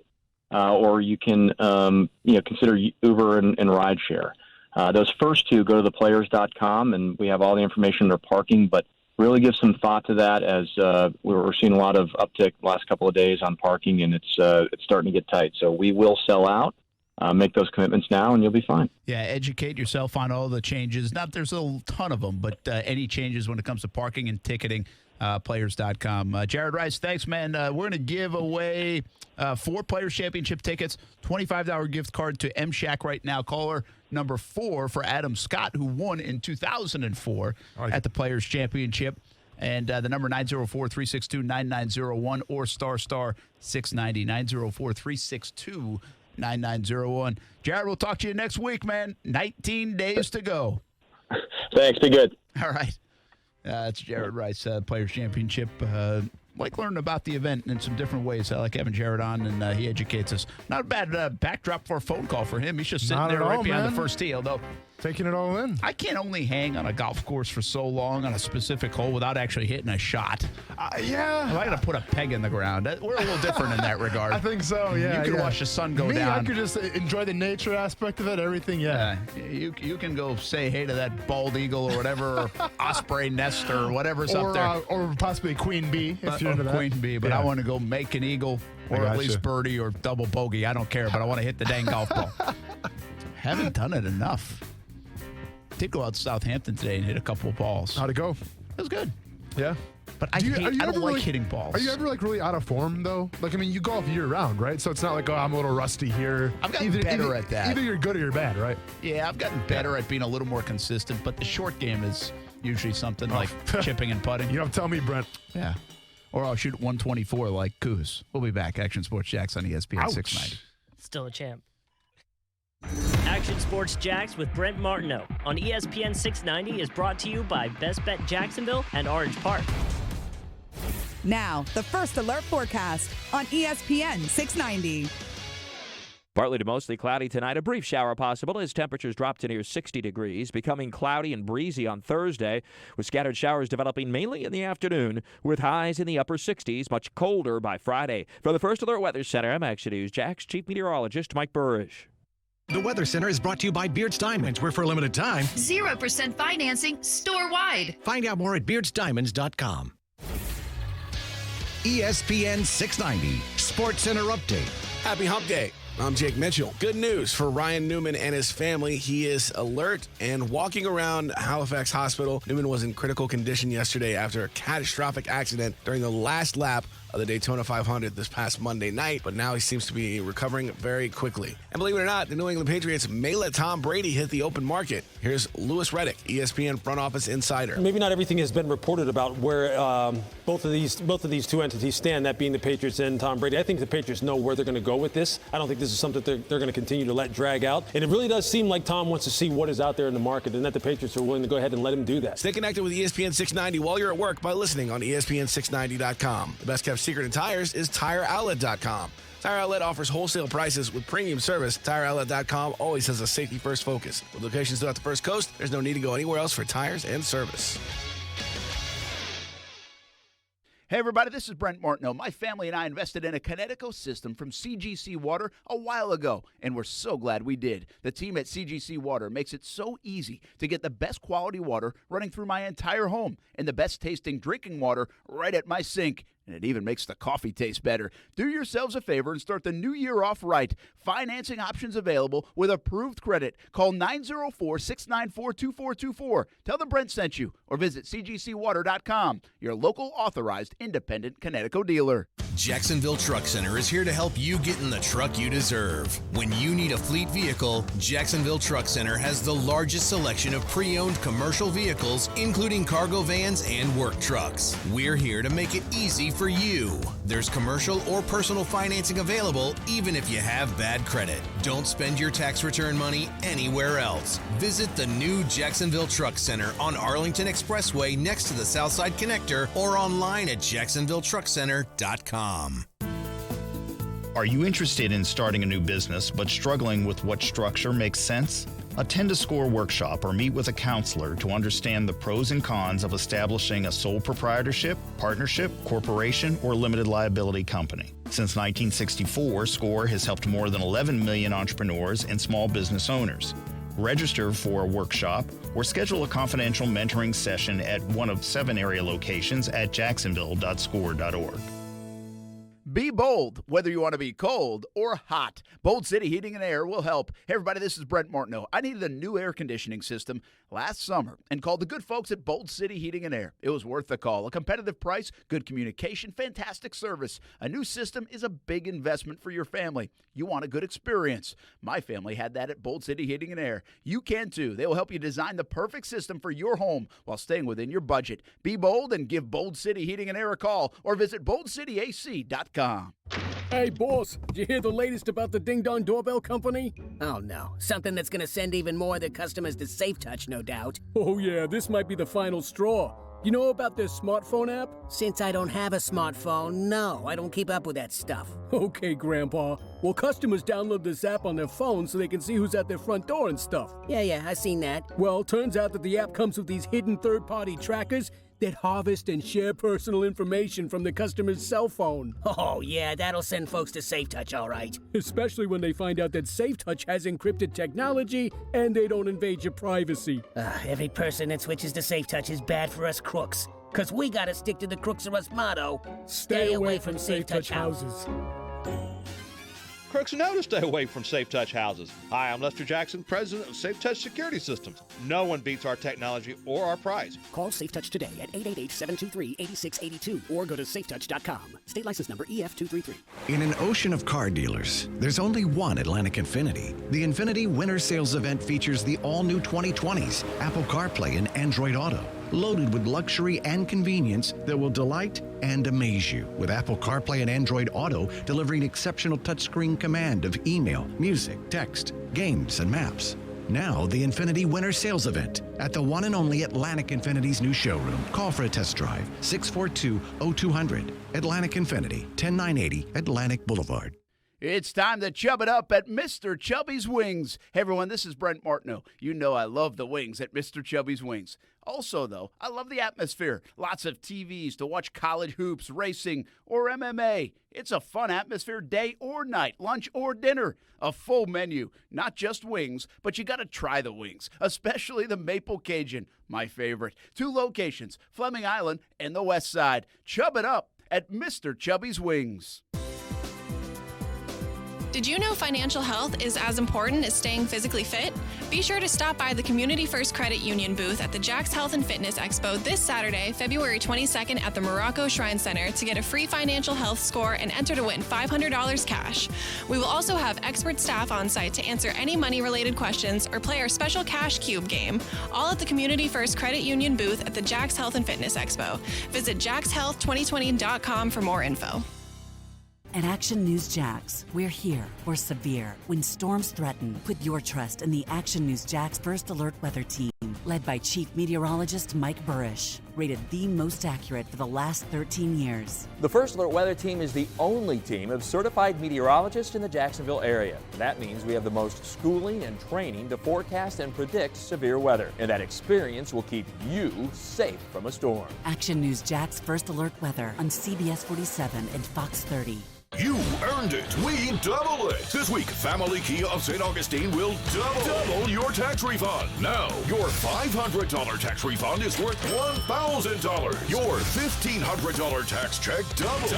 Or you can, consider Uber and rideshare. Those first two, go to theplayers.com, and we have all the information under parking. But really give some thought to that as we're seeing a lot of uptick the last couple of days on parking, and it's starting to get tight. So we will sell out. Make those commitments now, and you'll be fine. Yeah, educate yourself on all the changes. There's a ton of them, but any changes when it comes to parking and ticketing, players.com. Jared Rice, thanks, man. We're going to give away 4 Players Championship tickets, $25 gift card to M-Shack right now. Caller number 4 for Adam Scott, who won in 2004 at the Players Championship. And the number 904-362-9901 or *690, 904-362-9901. Jared, we'll talk to you next week, man. 19 days to go. Thanks. Be good. All right. It's Jared Rice, Players Championship. Like learning about the event in some different ways. I like having Jared on, and he educates us. Not a bad backdrop for a phone call for him. He's just sitting there right behind the first tee, although taking it all in. I can't only hang on a golf course for so long on a specific hole without actually hitting a shot. Yeah. If I got to put a peg in the ground, we're a little different in that regard. I think so, yeah. You can watch the sun go down. I could just enjoy the nature aspect of it, everything, yeah. You can go say hey to that bald eagle or whatever, or osprey nest or whatever's up there. Or possibly queen bee, if you're into that. Queen bee, but I want to go make an eagle or at least birdie or double bogey. I don't care, but I want to hit the dang golf ball. Haven't done it enough. Did go out to Southampton today and hit a couple of balls. How'd it go? It was good. Yeah. But I don't like hitting balls. Are you ever really out of form though? Like, I mean, you golf year round, right? So it's not like, I'm a little rusty here. I've gotten better at that. Either you're good or you're bad, right? Yeah, I've gotten better at being a little more consistent, but the short game is usually something like chipping and putting. You don't tell me, Brent. Yeah. Or I'll shoot 124 like Coos. We'll be back. Action Sports Jax on ESPN690. Still a champ. Action Sports Jax with Brent Martineau on ESPN 690 is brought to you by Best Bet Jacksonville and Orange Park. Now, the first alert forecast on ESPN 690. Partly to mostly cloudy tonight. A brief shower possible as temperatures drop to near 60 degrees, becoming cloudy and breezy on Thursday, with scattered showers developing mainly in the afternoon, with highs in the upper 60s, much colder by Friday. From the First Alert Weather Center, I'm Action News Jax Chief Meteorologist Mike Burrish. The Weather Center is brought to you by Beard's Diamonds, where for a limited time, 0% financing store-wide. Find out more at beardsdiamonds.com. ESPN 690 Sports Center Update. Happy Hump Day. I'm Jake Mitchell. Good news for Ryan Newman and his family. He is alert and walking around Halifax Hospital. Newman was in critical condition yesterday after a catastrophic accident during the last lap of the Daytona 500 this past Monday night, but now he seems to be recovering very quickly. And believe it or not, the New England Patriots may let Tom Brady hit the open market. Here's Louis Reddick, ESPN front office insider. Maybe not everything has been reported about where both of these two entities stand, that being the Patriots and Tom Brady. I think the Patriots know where they're going to go with this. I don't think this is something they're going to continue to let drag out. And it really does seem like Tom wants to see what is out there in the market and that the Patriots are willing to go ahead and let him do that. Stay connected with ESPN 690 while you're at work by listening on ESPN690.com. The best kept secret in tires is TireOutlet.com. Tire Outlet offers wholesale prices with premium service. TireOutlet.com always has a safety-first focus. With locations throughout the First Coast, there's no need to go anywhere else for tires and service. Hey, everybody, this is Brent Martineau. My family and I invested in a Connecticut system from CGC Water a while ago, and we're so glad we did. The team at CGC Water makes it so easy to get the best quality water running through my entire home and the best tasting drinking water right at my sink. And it even makes the coffee taste better. Do yourselves a favor and start the new year off right. Financing options available with approved credit. Call 904-694-2424. Tell them Brent sent you or visit cgcwater.com, your local authorized independent Connecticut dealer. Jacksonville Truck Center is here to help you get in the truck you deserve. When you need a fleet vehicle, Jacksonville Truck Center has the largest selection of pre-owned commercial vehicles, including cargo vans and work trucks. We're here to make it easy for you. There's commercial or personal financing available, even if you have bad credit. Don't spend your tax return money anywhere else. Visit the new Jacksonville Truck Center on Arlington Expressway next to the Southside Connector or online at jacksonvilletruckcenter.com. Are you interested in starting a new business but struggling with what structure makes sense? Attend a SCORE workshop or meet with a counselor to understand the pros and cons of establishing a sole proprietorship, partnership, corporation, or limited liability company. Since 1964, SCORE has helped more than 11 million entrepreneurs and small business owners. Register for a workshop or schedule a confidential mentoring session at one of 7 area locations at jacksonville.score.org. Be bold, whether you want to be cold or hot. Bold City Heating and Air will help. Hey, everybody, this is Brent Martineau. I needed a new air conditioning system last summer and called the good folks at Bold City Heating and Air. It was worth the call. A competitive price, good communication, fantastic service. A new system is a big investment for your family. You want a good experience. My family had that at Bold City Heating and Air. You can too. They will help you design the perfect system for your home while staying within your budget. Be bold and give Bold City Heating and Air a call or visit boldcityac.com. Hey, boss, did you hear the latest about the Ding Dong Doorbell Company? Oh, no. Something that's going to send even more of their customers to Safe Touch, no doubt. Oh, yeah, this might be the final straw. You know about their smartphone app? Since I don't have a smartphone, no, I don't keep up with that stuff. Okay, Grandpa. Well, customers download this app on their phone so they can see who's at their front door and stuff. Yeah, I seen that. Well, turns out that the app comes with these hidden third-party trackers that harvest and share personal information from the customer's cell phone. Oh, yeah, that'll send folks to Safe Touch, all right. Especially when they find out that Safe Touch has encrypted technology and they don't invade your privacy. Every person that switches to Safe Touch is bad for us crooks. Because we gotta stick to the Crooks or Us motto. Stay away from Safe Touch houses. Crooks know to stay away from Safe Touch houses. Hi, I'm Lester Jackson, president of Safe Touch Security Systems. No one beats our technology or our price. Call Safe Touch today at 888-723-8682 or go to safetouch.com. State license number EF233. In an ocean of car dealers, there's only one Atlantic Infinity. The Infinity Winter Sales Event features the all-new 2020s, Apple CarPlay and Android Auto, loaded with luxury and convenience that will delight and amaze you, with Apple CarPlay and Android Auto delivering exceptional touchscreen command of email, music, text, games, and maps. Now, the Infinity Winter Sales Event at the one and only Atlantic Infinity's new showroom. Call for a test drive, 642-0200. Atlantic Infinity, 10980 Atlantic Boulevard. It's time to chub it up at Mr. Chubby's Wings. Hey, everyone, this is Brent Martineau. You know I love the wings at Mr. Chubby's Wings. Also, though, I love the atmosphere. Lots of TVs to watch college hoops, racing, or MMA. It's a fun atmosphere day or night, lunch or dinner. A full menu, not just wings, but you got to try the wings, especially the Maple Cajun, my favorite. 2 locations, Fleming Island and the West Side. Chub it up at Mr. Chubby's Wings. Did you know financial health is as important as staying physically fit? Be sure to stop by the Community First Credit Union booth at the Jags Health and Fitness Expo this Saturday, February 22nd at the Morocco Shrine Center to get a free financial health score and enter to win $500 cash. We will also have expert staff on site to answer any money-related questions or play our special Cash Cube game, all at the Community First Credit Union booth at the Jags Health and Fitness Expo. Visit jagshealth2020.com for more info. At Action News Jax, we're here for severe. When storms threaten, put your trust in the Action News Jax First Alert Weather Team, led by Chief Meteorologist Mike Burrish, rated the most accurate for the last 13 years. The First Alert Weather Team is the only team of certified meteorologists in the Jacksonville area. That means we have the most schooling and training to forecast and predict severe weather. And that experience will keep you safe from a storm. Action News Jax First Alert Weather on CBS 47 and Fox 30. You earned it. We double it. This week, Family Kia of St. Augustine will double your tax refund. Now, your $500 tax refund is worth $1,000. Your $1,500 tax check doubles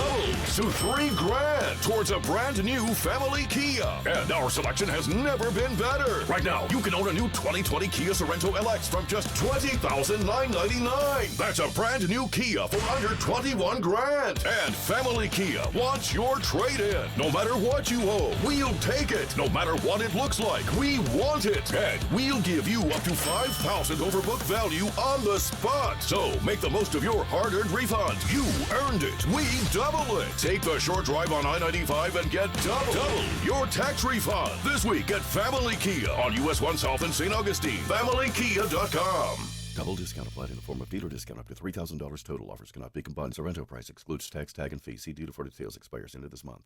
to $3,000 towards a brand new Family Kia. And our selection has never been better. Right now, you can own a new 2020 Kia Sorento LX from just $20,999. That's a brand new Kia for under $21,000. And Family Kia wants your trade-in. No matter what you owe, we'll take it. No matter what it looks like, we want it. And we'll give you up to $5,000 over book value on the spot. So make the most of your hard-earned refund. You earned it. We double it. Take the short drive on I-95 and get double your tax refund. This week at Family Kia on US 1 South in St. Augustine. FamilyKia.com. Double discount applied in the form of dealer discount up to $3,000 total. Offers cannot be combined. Sorrento price excludes tax, tag, and fee. See dealer for details. Expires into this month.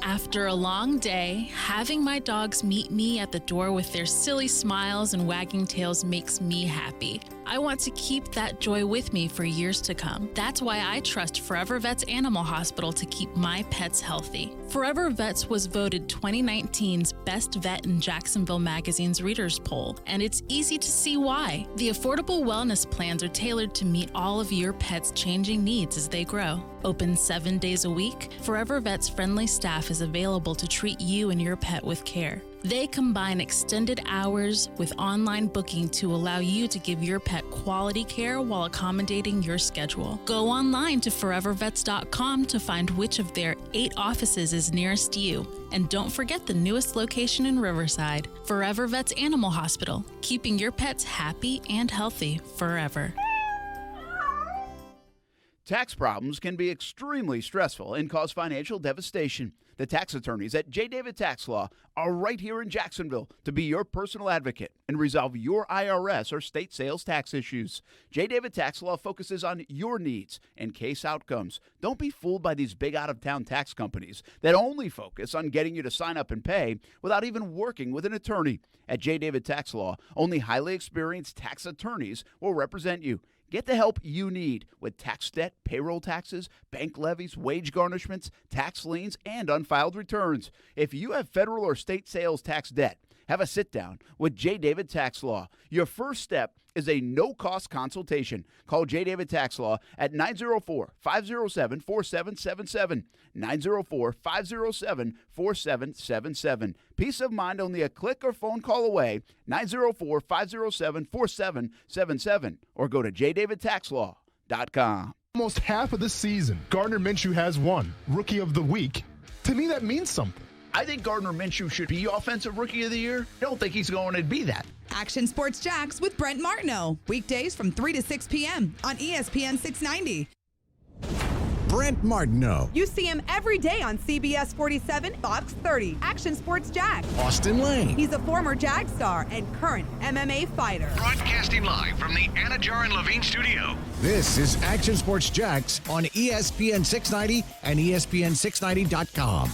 After a long day, having my dogs meet me at the door with their silly smiles and wagging tails makes me happy. I want to keep that joy with me for years to come. That's why I trust Forever Vets Animal Hospital to keep my pets healthy. Forever Vets was voted 2019's Best Vet in Jacksonville Magazine's Readers Poll, and it's easy to see why. The affordable wellness plans are tailored to meet all of your pet's changing needs as they grow. Open 7 days a week, Forever Vets' friendly staff is available to treat you and your pet with care. They combine extended hours with online booking to allow you to give your pet quality care while accommodating your schedule. Go online to forevervets.com to find which of their 8 offices is nearest you. And don't forget the newest location in Riverside, Forever Vets Animal Hospital, keeping your pets happy and healthy forever. Tax problems can be extremely stressful and cause financial devastation. The tax attorneys at J. David Tax Law are right here in Jacksonville to be your personal advocate and resolve your IRS or state sales tax issues. J. David Tax Law focuses on your needs and case outcomes. Don't be fooled by these big out-of-town tax companies that only focus on getting you to sign up and pay without even working with an attorney. At J. David Tax Law, only highly experienced tax attorneys will represent you. Get the help you need with tax debt, payroll taxes, bank levies, wage garnishments, tax liens, and unfiled returns. If you have federal or state sales tax debt, have a sit-down with J. David Tax Law. Your first step is a no-cost consultation. Call J. David Tax Law at 904-507-4777, 904-507-4777. Peace of mind only a click or phone call away, 904-507-4777, or go to jdavidtaxlaw.com. Almost half of the season, Gardner Minshew has won Rookie of the Week. To me, that means something. I think Gardner Minshew should be Offensive Rookie of the Year. I don't think he's going to be that. Action Sports Jax with Brent Martineau. Weekdays from 3 to 6 p.m. on ESPN 690. Brent Martineau. You see him every day on CBS 47, Fox 30, Action Sports Jax. Austin Lane. He's a former Jag star and current MMA fighter. Broadcasting live from the Anajar and Levine studio. This is Action Sports Jax on ESPN690 and ESPN690.com.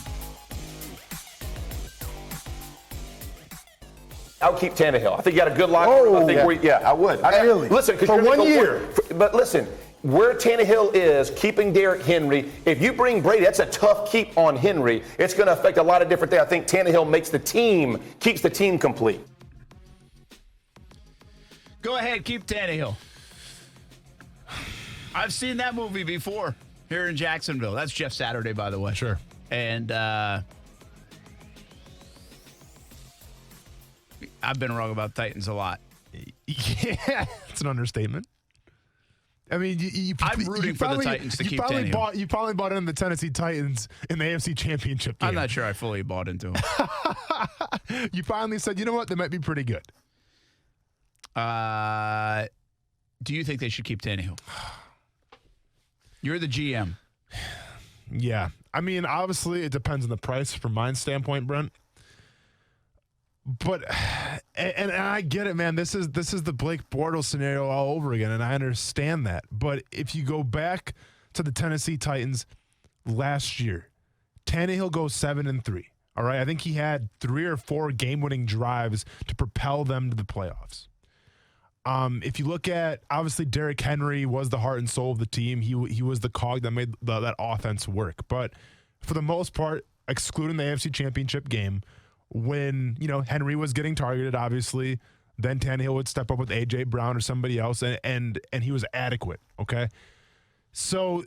I'll keep Tannehill. I think you got a good locker room. I think I would. Really? Listen, for 1 year. But listen, where Tannehill is, keeping Derrick Henry, if you bring Brady, that's a tough keep on Henry. It's going to affect a lot of different things. I think Tannehill keeps the team complete. Go ahead, keep Tannehill. I've seen that movie before here in Jacksonville. That's Jeff Saturday, by the way. Sure. And I've been wrong about Titans a lot. Yeah, it's an understatement. I mean, I'm rooting for the Titans to keep Tannehill. You probably bought in the Tennessee Titans in the AFC Championship game. I'm not sure I fully bought into them. You finally said, you know what, they might be pretty good. Do you think they should keep Tannehill? You're the GM. Yeah. I mean, obviously, it depends on the price from my standpoint, Brent. But and I get it, man. This is the Blake Bortles scenario all over again, and I understand that. But if you go back to the Tennessee Titans last year, Tannehill goes 7-3. All right, I think he had 3 or 4 game-winning drives to propel them to the playoffs. If you look at, obviously, Derrick Henry was the heart and soul of the team. He was the cog that made that offense work. But for the most part, excluding the AFC Championship game, when, Henry was getting targeted, obviously, then Tannehill would step up with A.J. Brown or somebody else, and he was adequate, okay? So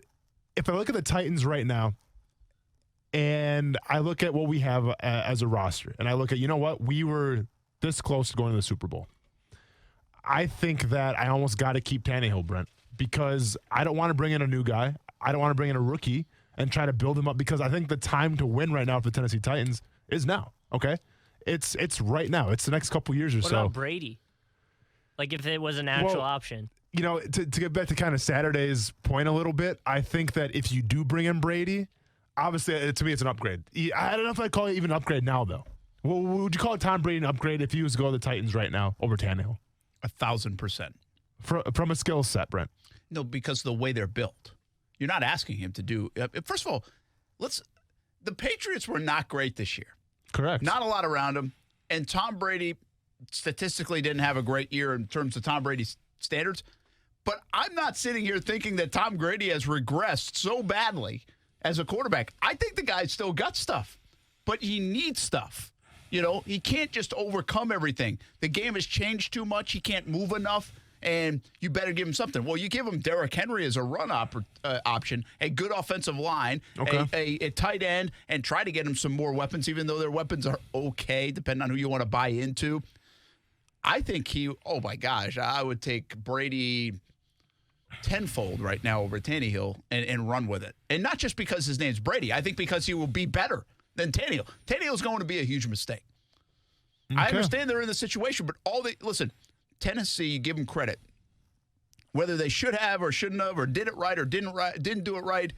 if I look at the Titans right now, and I look at what we have as a roster, and I look at, we were this close to going to the Super Bowl. I think that I almost got to keep Tannehill, Brent, because I don't want to bring in a new guy. I don't want to bring in a rookie and try to build him up, because I think the time to win right now for the Tennessee Titans is now. Okay, it's right now. It's the next couple years or What so. about Brady? Like if it was an actual option. To get back to kind of Saturday's point a little bit, I think that if you do bring in Brady, obviously to me it's an upgrade. I don't know if I'd call it even an upgrade now though. Well, would you call it Tom Brady an upgrade if he was to go to the Titans right now over Tannehill? 1,000%. From a skill set, Brent. No, because of the way they're built. You're not asking him to do. First of all, the Patriots were not great this year. Correct. Not a lot around him. And Tom Brady statistically didn't have a great year in terms of Tom Brady's standards. But I'm not sitting here thinking that Tom Brady has regressed so badly as a quarterback. I think the guy's still got stuff, but he needs stuff. He can't just overcome everything. The game has changed too much. He can't move enough. And you better give him something. Well, you give him Derrick Henry as a run option, a good offensive line, a tight end, and try to get him some more weapons, even though their weapons are okay, depending on who you want to buy into. I think oh my gosh, I would take Brady tenfold right now over Tannehill and run with it. And not just because his name's Brady. I think because he will be better than Tannehill. Tannehill's going to be a huge mistake. Okay. I understand they're in the situation, but listen, Tennessee, you give them credit. Whether they should have or shouldn't have or did it right or didn't do it right,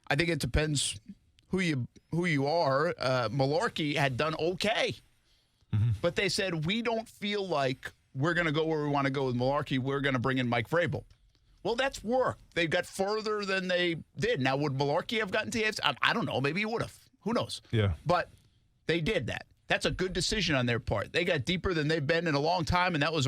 I think it depends who you are. Malarkey had done okay. Mm-hmm. But they said, we don't feel like we're going to go where we want to go with Malarkey. We're going to bring in Mike Vrabel. Well, that's work. They got further than they did. Now, would Malarkey have gotten to the AFC? I don't know. Maybe he would have. Who knows? Yeah. But they did that. That's a good decision on their part. They got deeper than they've been in a long time, and that was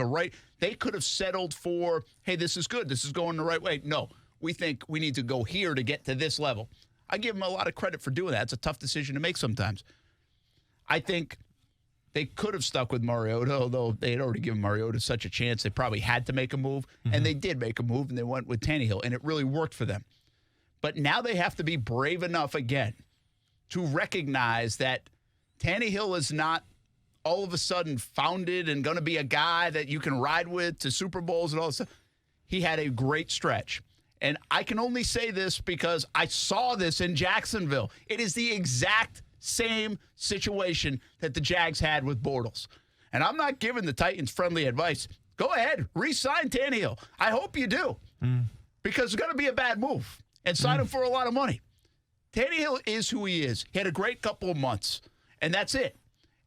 they could have settled for, hey, this is good. This is going the right way. No, we think we need to go here to get to this level. I give them a lot of credit for doing that. It's a tough decision to make sometimes. I think they could have stuck with Mariota, although they had already given Mariota such a chance. They probably had to make a move, and they did make a move, and they went with Tannehill, and it really worked for them. But now they have to be brave enough again to recognize that Tannehill is not all of a sudden founded and going to be a guy that you can ride with to Super Bowls and all this stuff. He had a great stretch. And I can only say this because I saw this in Jacksonville. It is the exact same situation that the Jags had with Bortles. And I'm not giving the Titans friendly advice. Go ahead, re-sign Tannehill. I hope you do. Because it's going to be a bad move. and sign him for a lot of money. Tannehill is who he is. He had a great couple of months, and that's it.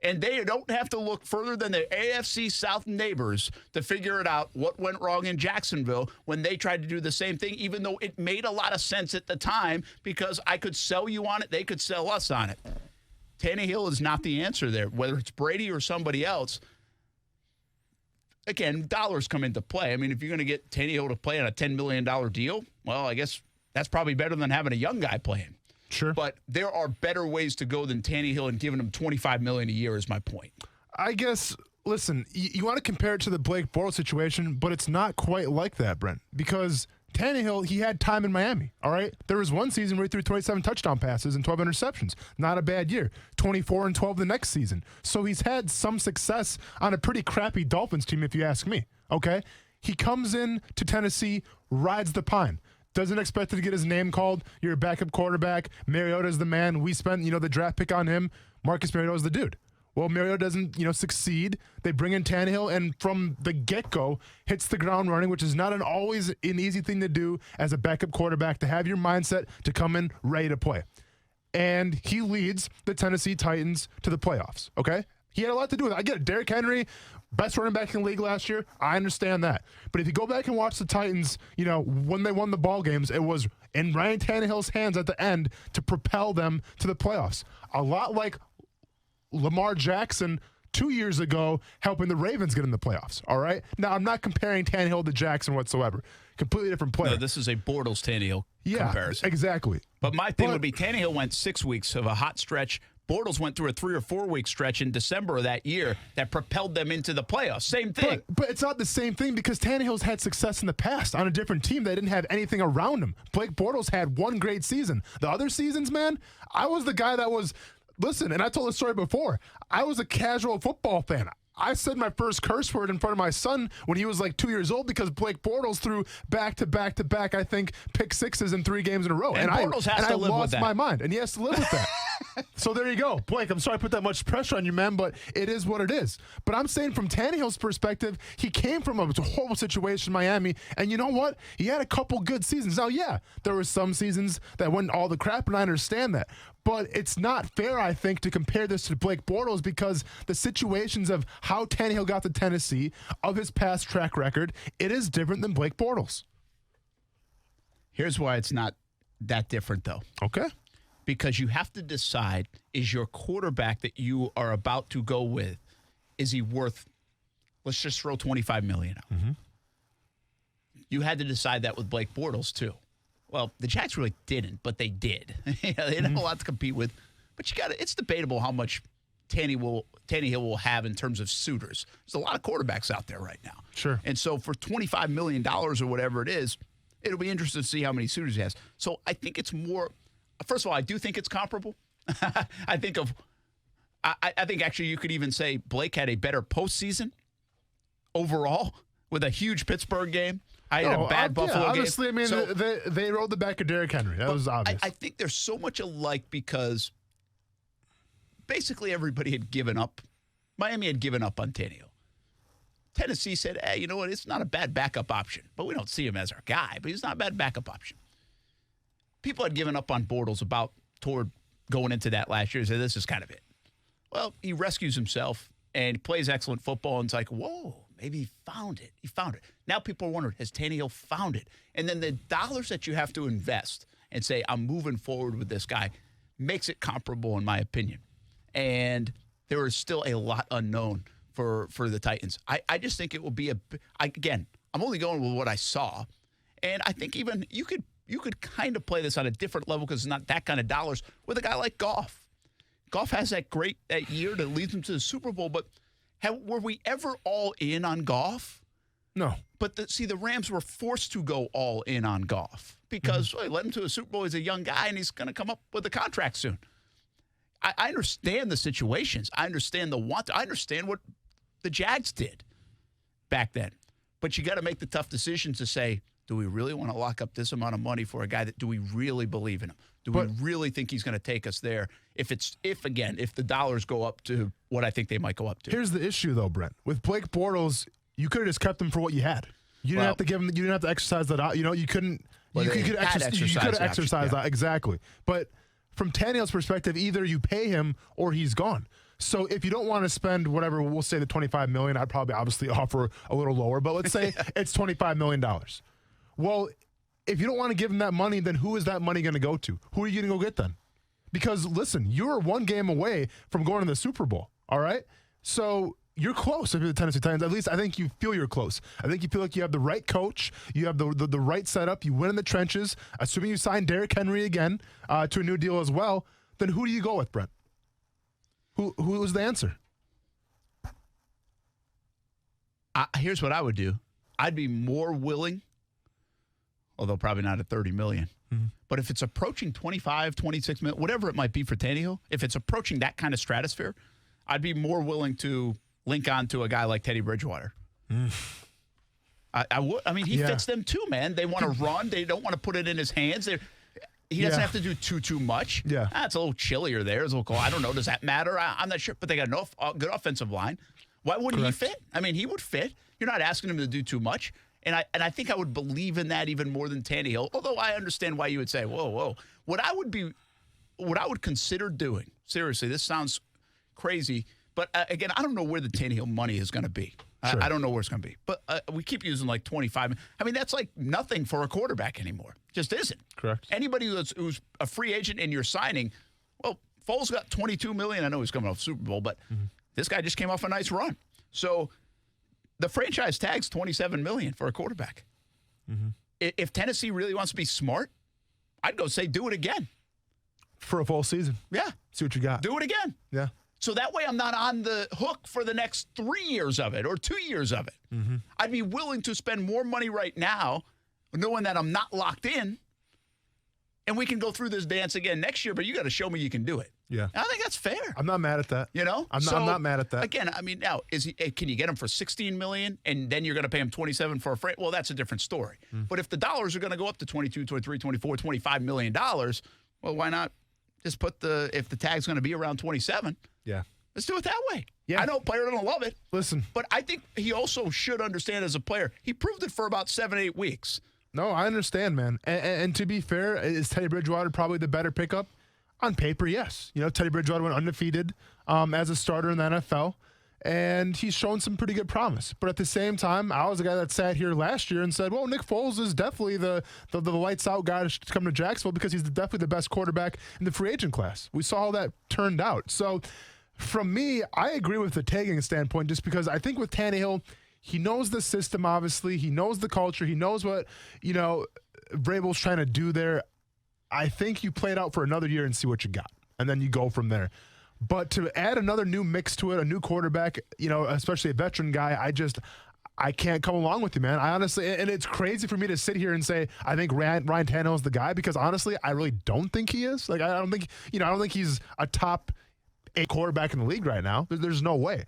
And they don't have to look further than their AFC South neighbors to figure it out what went wrong in Jacksonville when they tried to do the same thing, even though it made a lot of sense at the time because I could sell you on it, they could sell us on it. Tannehill is not the answer there, whether it's Brady or somebody else. Again, dollars come into play. I mean, if you're going to get Tannehill to play on a $10 million deal, well, I guess that's probably better than having a young guy playing. Sure. But there are better ways to go than Tannehill and giving him $25 million a year is my point. I guess, listen, you want to compare it to the Blake Bortles situation, but it's not quite like that, Brent, because Tannehill, he had time in Miami, all right? There was one season where he threw 27 touchdown passes and 12 interceptions. Not a bad year. 24-12 the next season. So he's had some success on a pretty crappy Dolphins team, if you ask me, okay? He comes in to Tennessee, rides the pine. Doesn't expect to get his name called. You're a backup quarterback. Mariota's the man. We spent, the draft pick on him. Marcus Mariota's the dude. Well, Mariota doesn't, succeed. They bring in Tannehill, and from the get-go, hits the ground running, which is not always an easy thing to do as a backup quarterback, to have your mindset to come in ready to play. And he leads the Tennessee Titans to the playoffs, okay? He had a lot to do with it. I get it. Derrick Henry, best running back in the league last year. I understand that. But if you go back and watch the Titans, when they won the ball games, it was in Ryan Tannehill's hands at the end to propel them to the playoffs. A lot like Lamar Jackson 2 years ago helping the Ravens get in the playoffs, all right? Now, I'm not comparing Tannehill to Jackson whatsoever. Completely different player. No, this is a Bortles-Tannehill comparison. Exactly. But my thing would be Tannehill went 6 weeks of a hot stretch. Bortles went through a 3 or 4 week stretch in December of that year that propelled them into the playoffs. Same thing. But it's not the same thing because Tannehill's had success in the past on a different team that didn't have anything around him. Blake Bortles had one great season. The other seasons, man, I was the guy that was, listen, and I told the story before, I was a casual football fan. I said my first curse word in front of my son when he was like 2 years old because Blake Bortles threw back-to-back, I think, pick sixes in 3 games in a row. And Bortles has to live with that. I lost my mind, and he has to live with that. So there you go. Blake, I'm sorry I put that much pressure on you, man, but it is what it is. But I'm saying from Tannehill's perspective, he came from a horrible situation in Miami, and you know what? He had a couple good seasons. Now, yeah, there were some seasons that went all the crap, and I understand that. But it's not fair, I think, to compare this to Blake Bortles because the situations of how Tannehill got to Tennessee, of his past track record, it is different than Blake Bortles. Here's why it's not that different, though. Okay. Because you have to decide, is your quarterback that you are about to go with, is he worth, let's just throw $25 million out. Mm-hmm. You had to decide that with Blake Bortles, too. Well, the Jags really didn't, but they did. They didn't have a lot to compete with. But it's debatable how much Tannehill will have in terms of suitors. There's a lot of quarterbacks out there right now. Sure. And so for $25 million or whatever it is, it'll be interesting to see how many suitors he has. So I think it's more, first of all, I do think it's comparable. I think actually you could even say Blake had a better postseason overall with a huge Pittsburgh game. I had a bad Buffalo game. Honestly, I mean, so, they rolled the back of Derrick Henry. That was obvious. I think they're so much alike because basically everybody had given up. Miami had given up on Tannehill. Tennessee said, hey, you know what? It's not a bad backup option. But we don't see him as our guy. But he's not a bad backup option. People had given up on Bortles toward going into that last year and said, this is kind of it. Well, he rescues himself and plays excellent football. And it's like, whoa. Maybe he found it. He found it. Now people are wondering, has Tannehill found it? And then the dollars that you have to invest and say, I'm moving forward with this guy, makes it comparable in my opinion. And there is still a lot unknown for the Titans. I just think it will be again, I'm only going with what I saw. And I think even you could kind of play this on a different level because it's not that kind of dollars with a guy like Goff. Goff has that year that leads him to the Super Bowl, but were we ever all in on Goff? No. But the Rams were forced to go all in on Goff because they led him to a Super Bowl. He's a young guy, and he's going to come up with a contract soon. I understand the situations. I understand the want. I understand what the Jags did back then. But you got to make the tough decisions to say, do we really want to lock up this amount of money for a guy do we really believe in him? Do we really think he's going to take us there? If the dollars go up to what I think they might go up to. Here's the issue, though, Brent. With Blake Bortles, you could have just kept him for what you had. You didn't have to give him. You didn't have to exercise that. You couldn't. Well, you could exercise that exactly. But from Tannehill's perspective, either you pay him or he's gone. So if you don't want to spend whatever, we'll say the $25 million. I'd probably obviously offer a little lower, but let's say it's $25 million. Well, if you don't want to give him that money, then who is that money going to go to? Who are you going to go get then? Because listen, you're one game away from going to the Super Bowl. All right, so. You're close if you're the Tennessee Titans. At least I think you feel you're close. I think you feel like you have the right coach. You have the right setup. You win in the trenches. Assuming you sign Derrick Henry again to a new deal as well, then who do you go with, Brent? Who was the answer? Here's what I would do. I'd be more willing, although probably not at $30 million. Mm-hmm. But if it's approaching 25, 26 million, whatever it might be for Tannehill, if it's approaching that kind of stratosphere, I'd be more willing to link on to a guy like Teddy Bridgewater. I would. I mean, he fits them too, man. They want to run. They don't want to put it in his hands. He doesn't have to do too much. Yeah. It's a little chillier there. It's a little cold. I don't know. Does that matter? I'm not sure. But they got enough good offensive line. Why wouldn't he fit? I mean, he would fit. You're not asking him to do too much. And I think I would believe in that even more than Tannehill. Although I understand why you would say, whoa. What I would consider doing, seriously, this sounds crazy, but again, I don't know where the Tannehill money is going to be. Sure. I don't know where it's going to be. But we keep using like 25. I mean, that's like nothing for a quarterback anymore. Just isn't. Correct. Anybody who's a free agent and you're signing, well, Foles got $22 million. I know he's coming off Super Bowl, but this guy just came off a nice run. So the franchise tag's $27 million for a quarterback. Mm-hmm. If Tennessee really wants to be smart, I'd go say do it again. For a full season. Yeah. See what you got. Do it again. Yeah. So that way I'm not on the hook for the next 3 years of it or 2 years of it. Mm-hmm. I'd be willing to spend more money right now knowing that I'm not locked in, and we can go through this dance again next year, but you got to show me you can do it. Yeah. And I think that's fair. I'm not mad at that. You know? I'm not mad at that. Again, I mean, now, can you get him for $16 million and then you're going to pay him $27 for a frame? Well, that's a different story. But if the dollars are going to go up to $22, $23, $24, $25 million, well, why not just put if the tag's going to be around 27? Yeah. Let's do it that way. Yeah. I know a player doesn't love it. Listen. But I think he also should understand as a player. He proved it for about 7-8 weeks. No, I understand, man. And to be fair, is Teddy Bridgewater probably the better pickup? On paper, yes. You know, Teddy Bridgewater went undefeated as a starter in the NFL, and he's shown some pretty good promise. But at the same time, I was the guy that sat here last year and said, well, Nick Foles is definitely the lights-out guy to come to Jacksonville because he's definitely the best quarterback in the free agent class. We saw how that turned out. So from me, I agree with the tagging standpoint just because I think with Tannehill, he knows the system, obviously. He knows the culture. He knows what, Vrabel's trying to do there. I think you play it out for another year and see what you got, and then you go from there. But to add another new mix to it, a new quarterback, especially a veteran guy, I can't come along with you, man. I honestly, and it's crazy for me to sit here and say I think Ryan Tannehill is the guy because honestly, I really don't think he is. Like I don't think he's a top 8 quarterback in the league right now. There's no way.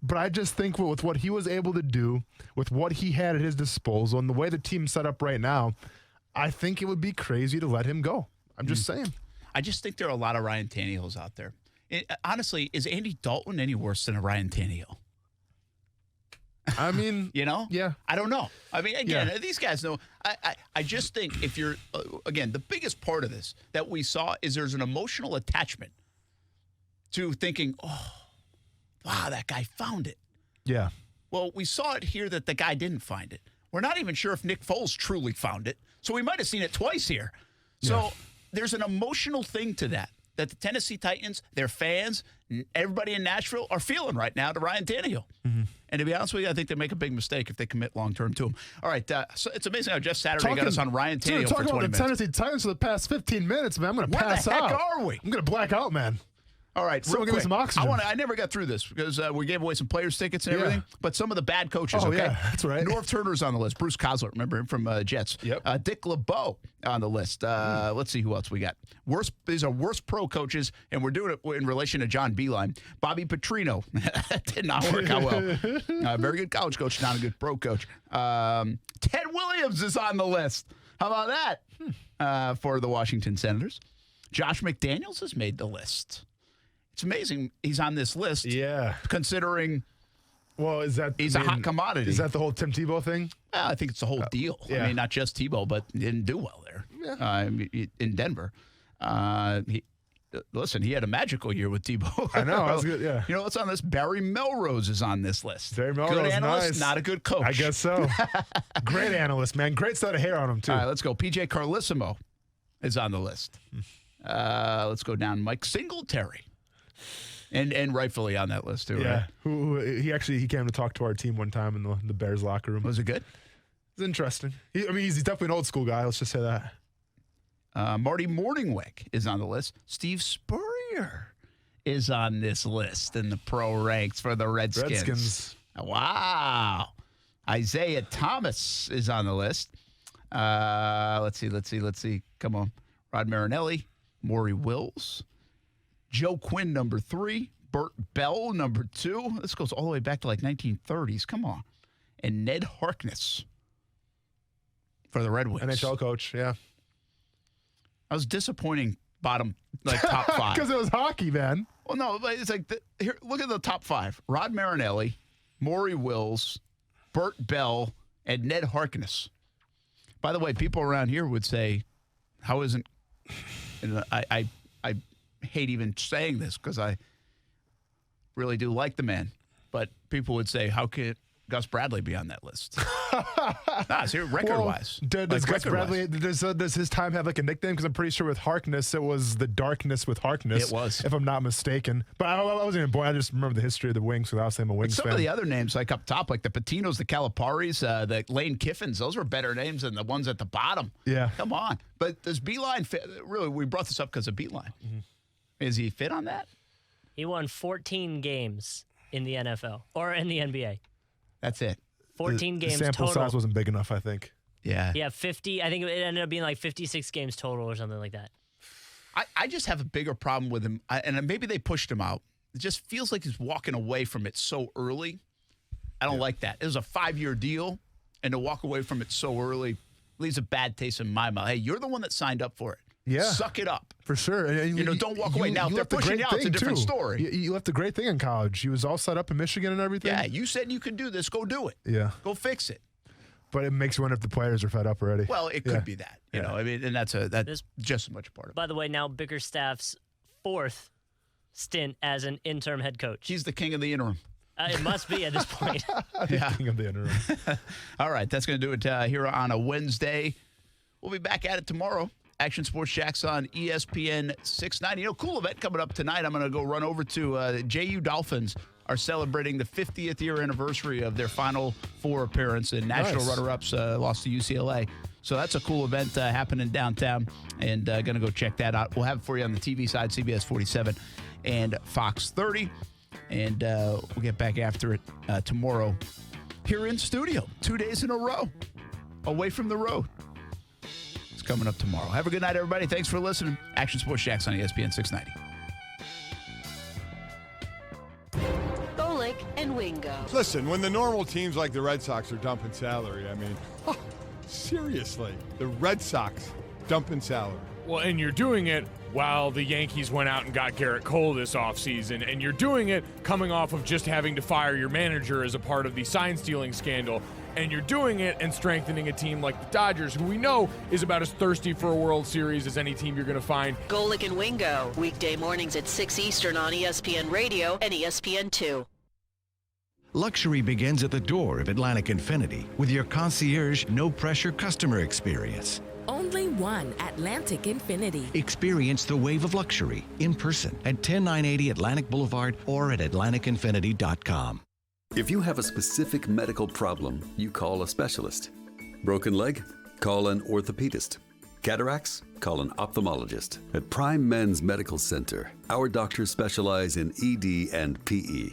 But I just think with what he was able to do, with what he had at his disposal, and the way the team's set up right now, I think it would be crazy to let him go. I'm just saying. I just think there are a lot of Ryan Tannehills out there. Honestly, is Andy Dalton any worse than a Ryan Tannehill? I mean, Yeah. I don't know. I mean, again, these guys know. I just think if you're, again, the biggest part of this that we saw is there's an emotional attachment to thinking, oh, wow, that guy found it. Yeah. Well, we saw it here that the guy didn't find it. We're not even sure if Nick Foles truly found it. So we might have seen it twice here. So there's an emotional thing to that the Tennessee Titans, their fans, everybody in Nashville are feeling right now to Ryan Tannehill. Mm-hmm. And to be honest with you, I think they make a big mistake if they commit long-term to him. All right, so it's amazing how Jeff Saturday got us on Ryan Tannehill for 20 minutes. Talking about the Tennessee Titans for the past 15 minutes, man. I'm going to pass out. Where the heck are we? I'm going to black out, man. All right, someone give me some oxygen. I never got through this because we gave away some players' tickets and everything. But some of the bad coaches. Oh, okay, yeah, that's right. Norv Turner's on the list. Bruce Kozler, remember him from Jets. Yep. Dick LeBeau on the list. Let's see who else we got. These are worst pro coaches, and we're doing it in relation to John Beilein. Bobby Petrino. That did not work out well. Very good college coach, not a good pro coach. Ted Williams is on the list. How about that for the Washington Senators? Josh McDaniels has made the list. It's amazing he's on this list. Yeah. Considering Well, he's a hot commodity. Is that the whole Tim Tebow thing? I think it's the whole deal. Yeah. I mean, not just Tebow, but he didn't do well there in Denver. Listen, he had a magical year with Tebow. I know. That was good, yeah. You know what's on this? Barry Melrose is on this list. Barry Melrose, good analyst, nice. not a good coach. I guess so. Great analyst, man. Great set of hair on him, too. All right, let's go. PJ Carlissimo is on the list. Let's go down. Mike Singletary. And rightfully on that list, too, Yeah. right? He came to talk to our team one time in the Bears locker room. Was it good? It's interesting. He's definitely an old school guy. Let's just say that. Marty Morningweg is on the list. Steve Spurrier is on this list in the pro ranks for the Redskins. Wow. Isaiah Thomas is on the list. Let's see. Come on. Rod Marinelli, Maury Wills, Joe Quinn, number 3, Burt Bell, number 2. This goes all the way back to like 1930s. Come on. And Ned Harkness for the Red Wings. NHL coach, yeah. I was disappointing top 5. Because it was hockey, man. Well, no, but it's like, here, look at the top 5. Rod Marinelli, Maury Wills, Burt Bell, and Ned Harkness. By the way, people around here would say, how isn't, and I hate even saying this because I really do like the man, but people would say, how could Gus Bradley be on that list? Record-wise. Does Gus Bradley, does his time have like a nickname? Because I'm pretty sure with Harkness, it was the darkness with Harkness. It was. If I'm not mistaken. But I wasn't even born. I just remember the history of the Wings because obviously I'm a Wings fan. Some of the other names, like up top, like the Patinos, the Caliparis, the Lane Kiffins, those were better names than the ones at the bottom. Yeah. Come on. But does Beeline fit? Really, we brought this up because of Beeline. Mm-hmm. Is he fit on that? He won 14 games in the NFL or in the NBA. That's it. 14 games the sample total. size wasn't big enough, I think. Yeah. Yeah, 50. I think it ended up being like 56 games total or something like that. I just have a bigger problem with him, and maybe they pushed him out. It just feels like he's walking away from it so early. I don't like that. It was a 5-year deal, and to walk away from it so early leaves a bad taste in my mouth. Hey, you're the one that signed up for it. Yeah. Suck it up. For sure. And don't walk away. Now, if they're pushing you out, it's a different story. You left a great thing in college. He was all set up in Michigan and everything. Yeah, you said you could do this. Go do it. Yeah. Go fix it. But it makes you wonder if the players are fed up already. Well, it could be that. You know, I mean, and that's just as much a part of it. By the way, now Bickerstaff's 4th stint as an interim head coach. He's the king of the interim. It must be at this point. King of the interim. All right, that's going to do it here on a Wednesday. We'll be back at it tomorrow. Action Sports Jax on ESPN690. Cool event coming up tonight. I'm going to go run over to JU Dolphins are celebrating the 50th year anniversary of their Final Four appearance, and national runner-ups lost to UCLA. So that's a cool event happening downtown, and going to go check that out. We'll have it for you on the TV side, CBS 47 and Fox 30, and we'll get back after it tomorrow here in studio, 2 days in a row, away from the road. Coming up tomorrow. Have a good night, everybody. Thanks for listening. Action Sports Jax on ESPN 690. Golic and Wingo. Listen, when the normal teams like the Red Sox are dumping salary, I mean, seriously, the Red Sox dumping salary. Well, and you're doing it while the Yankees went out and got Garrett Cole this offseason, and you're doing it coming off of just having to fire your manager as a part of the sign-stealing scandal. And you're doing it and strengthening a team like the Dodgers, who we know is about as thirsty for a World Series as any team you're going to find. Golic and Wingo, weekday mornings at 6 Eastern on ESPN Radio and ESPN2. Luxury begins at the door of Atlantic Infinity with your concierge, no-pressure customer experience. Only one Atlantic Infinity. Experience the wave of luxury in person at 10980 Atlantic Boulevard or at atlanticinfinity.com. If you have a specific medical problem, you call a specialist. Broken leg? Call an orthopedist. Cataracts? Call an ophthalmologist. At Prime Men's Medical Center, our doctors specialize in ED and PE.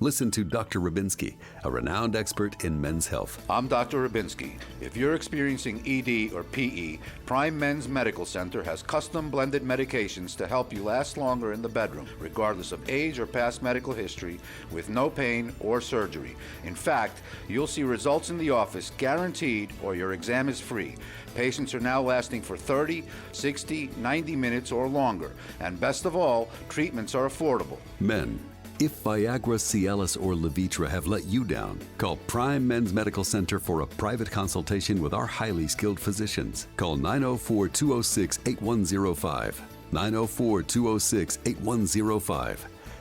Listen to Dr. Rubinski, a renowned expert in men's health. I'm Dr. Rubinski. If you're experiencing ED or PE, Prime Men's Medical Center has custom blended medications to help you last longer in the bedroom, regardless of age or past medical history, with no pain or surgery. In fact, you'll see results in the office guaranteed or your exam is free. Patients are now lasting for 30, 60, 90 minutes or longer. And best of all, treatments are affordable. Men, If Viagra, Cialis, or Levitra have let you down, call Prime Men's Medical Center for a private consultation with our highly skilled physicians. Call 904-206-8105. 904-206-8105.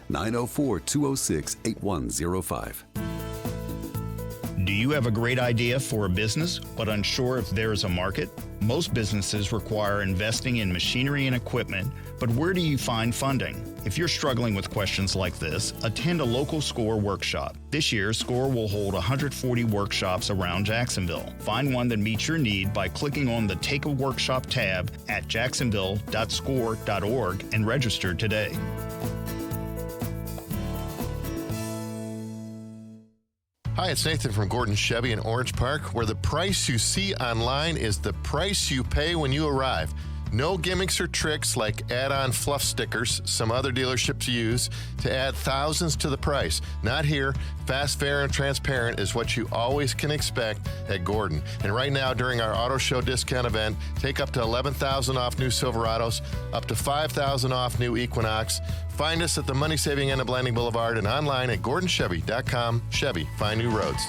904-206-8105. Do you have a great idea for a business, but unsure if there is a market? Most businesses require investing in machinery and equipment, but where do you find funding? If you're struggling with questions like this, attend a local SCORE workshop. This year, SCORE will hold 140 workshops around Jacksonville. Find one that meets your need by clicking on the Take a Workshop tab at jacksonville.score.org and register today. Hi, it's Nathan from Gordon Chevy in Orange Park, where the price you see online is the price you pay when you arrive. No gimmicks or tricks like add-on fluff stickers some other dealerships use to add thousands to the price. Not here. Fast, fair, and transparent is what you always can expect at Gordon. And right now, during our auto show discount event, take up to $11,000 off new Silverados, up to $5,000 off new Equinox. Find us at the money-saving end of Blanding Boulevard and online at GordonChevy.com. Chevy, find new roads.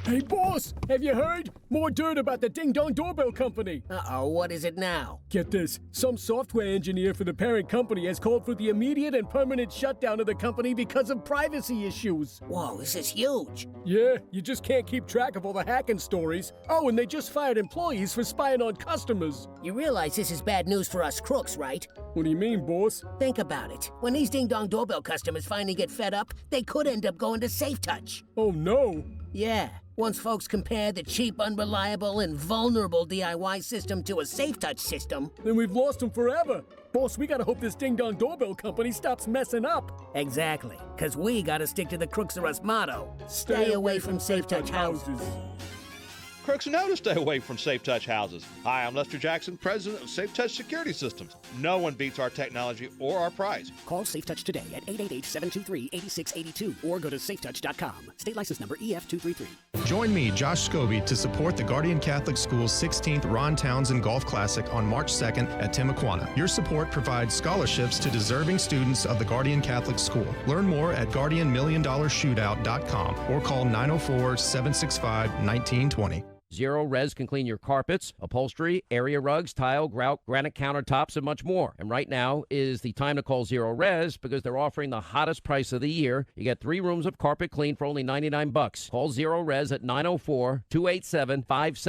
Hey, boss, have you heard? More dirt about the Ding Dong Doorbell Company. Uh-oh, what is it now? Get this. Some software engineer for the parent company has called for the immediate and permanent shutdown of the company because of privacy issues. Whoa, this is huge. Yeah, you just can't keep track of all the hacking stories. Oh, and they just fired employees for spying on customers. You realize this is bad news for us crooks, right? What do you mean, boss? Think about it. When these Ding Dong Doorbell customers finally get fed up, they could end up going to SafeTouch. Oh, no. Yeah. Once folks compare the cheap, unreliable, and vulnerable DIY system to a SafeTouch system, then we've lost them forever. Boss, we gotta hope this Ding Dong Doorbell Company stops messing up. Exactly. Because we gotta stick to the Crooks Are Us motto. Stay away from SafeTouch houses. Crooks know to stay away from SafeTouch houses. Hi, I'm Lester Jackson, president of SafeTouch Security Systems. No one beats our technology or our price. Call SafeTouch today at 888-723-8682 or go to safetouch.com. State license number EF233. Join me, Josh Scobie, to support the Guardian Catholic School's 16th Ron Townsend Golf Classic on March 2nd at Timuquana. Your support provides scholarships to deserving students of the Guardian Catholic School. Learn more at GuardianMillionDollarShootout.com or call 904-765-1920. Zero Res can clean your carpets, upholstery, area rugs, tile, grout, granite countertops, and much more. And right now is the time to call Zero Res because they're offering the hottest price of the year. You get 3 rooms of carpet clean for only $99. Call Zero Res at 904-287-57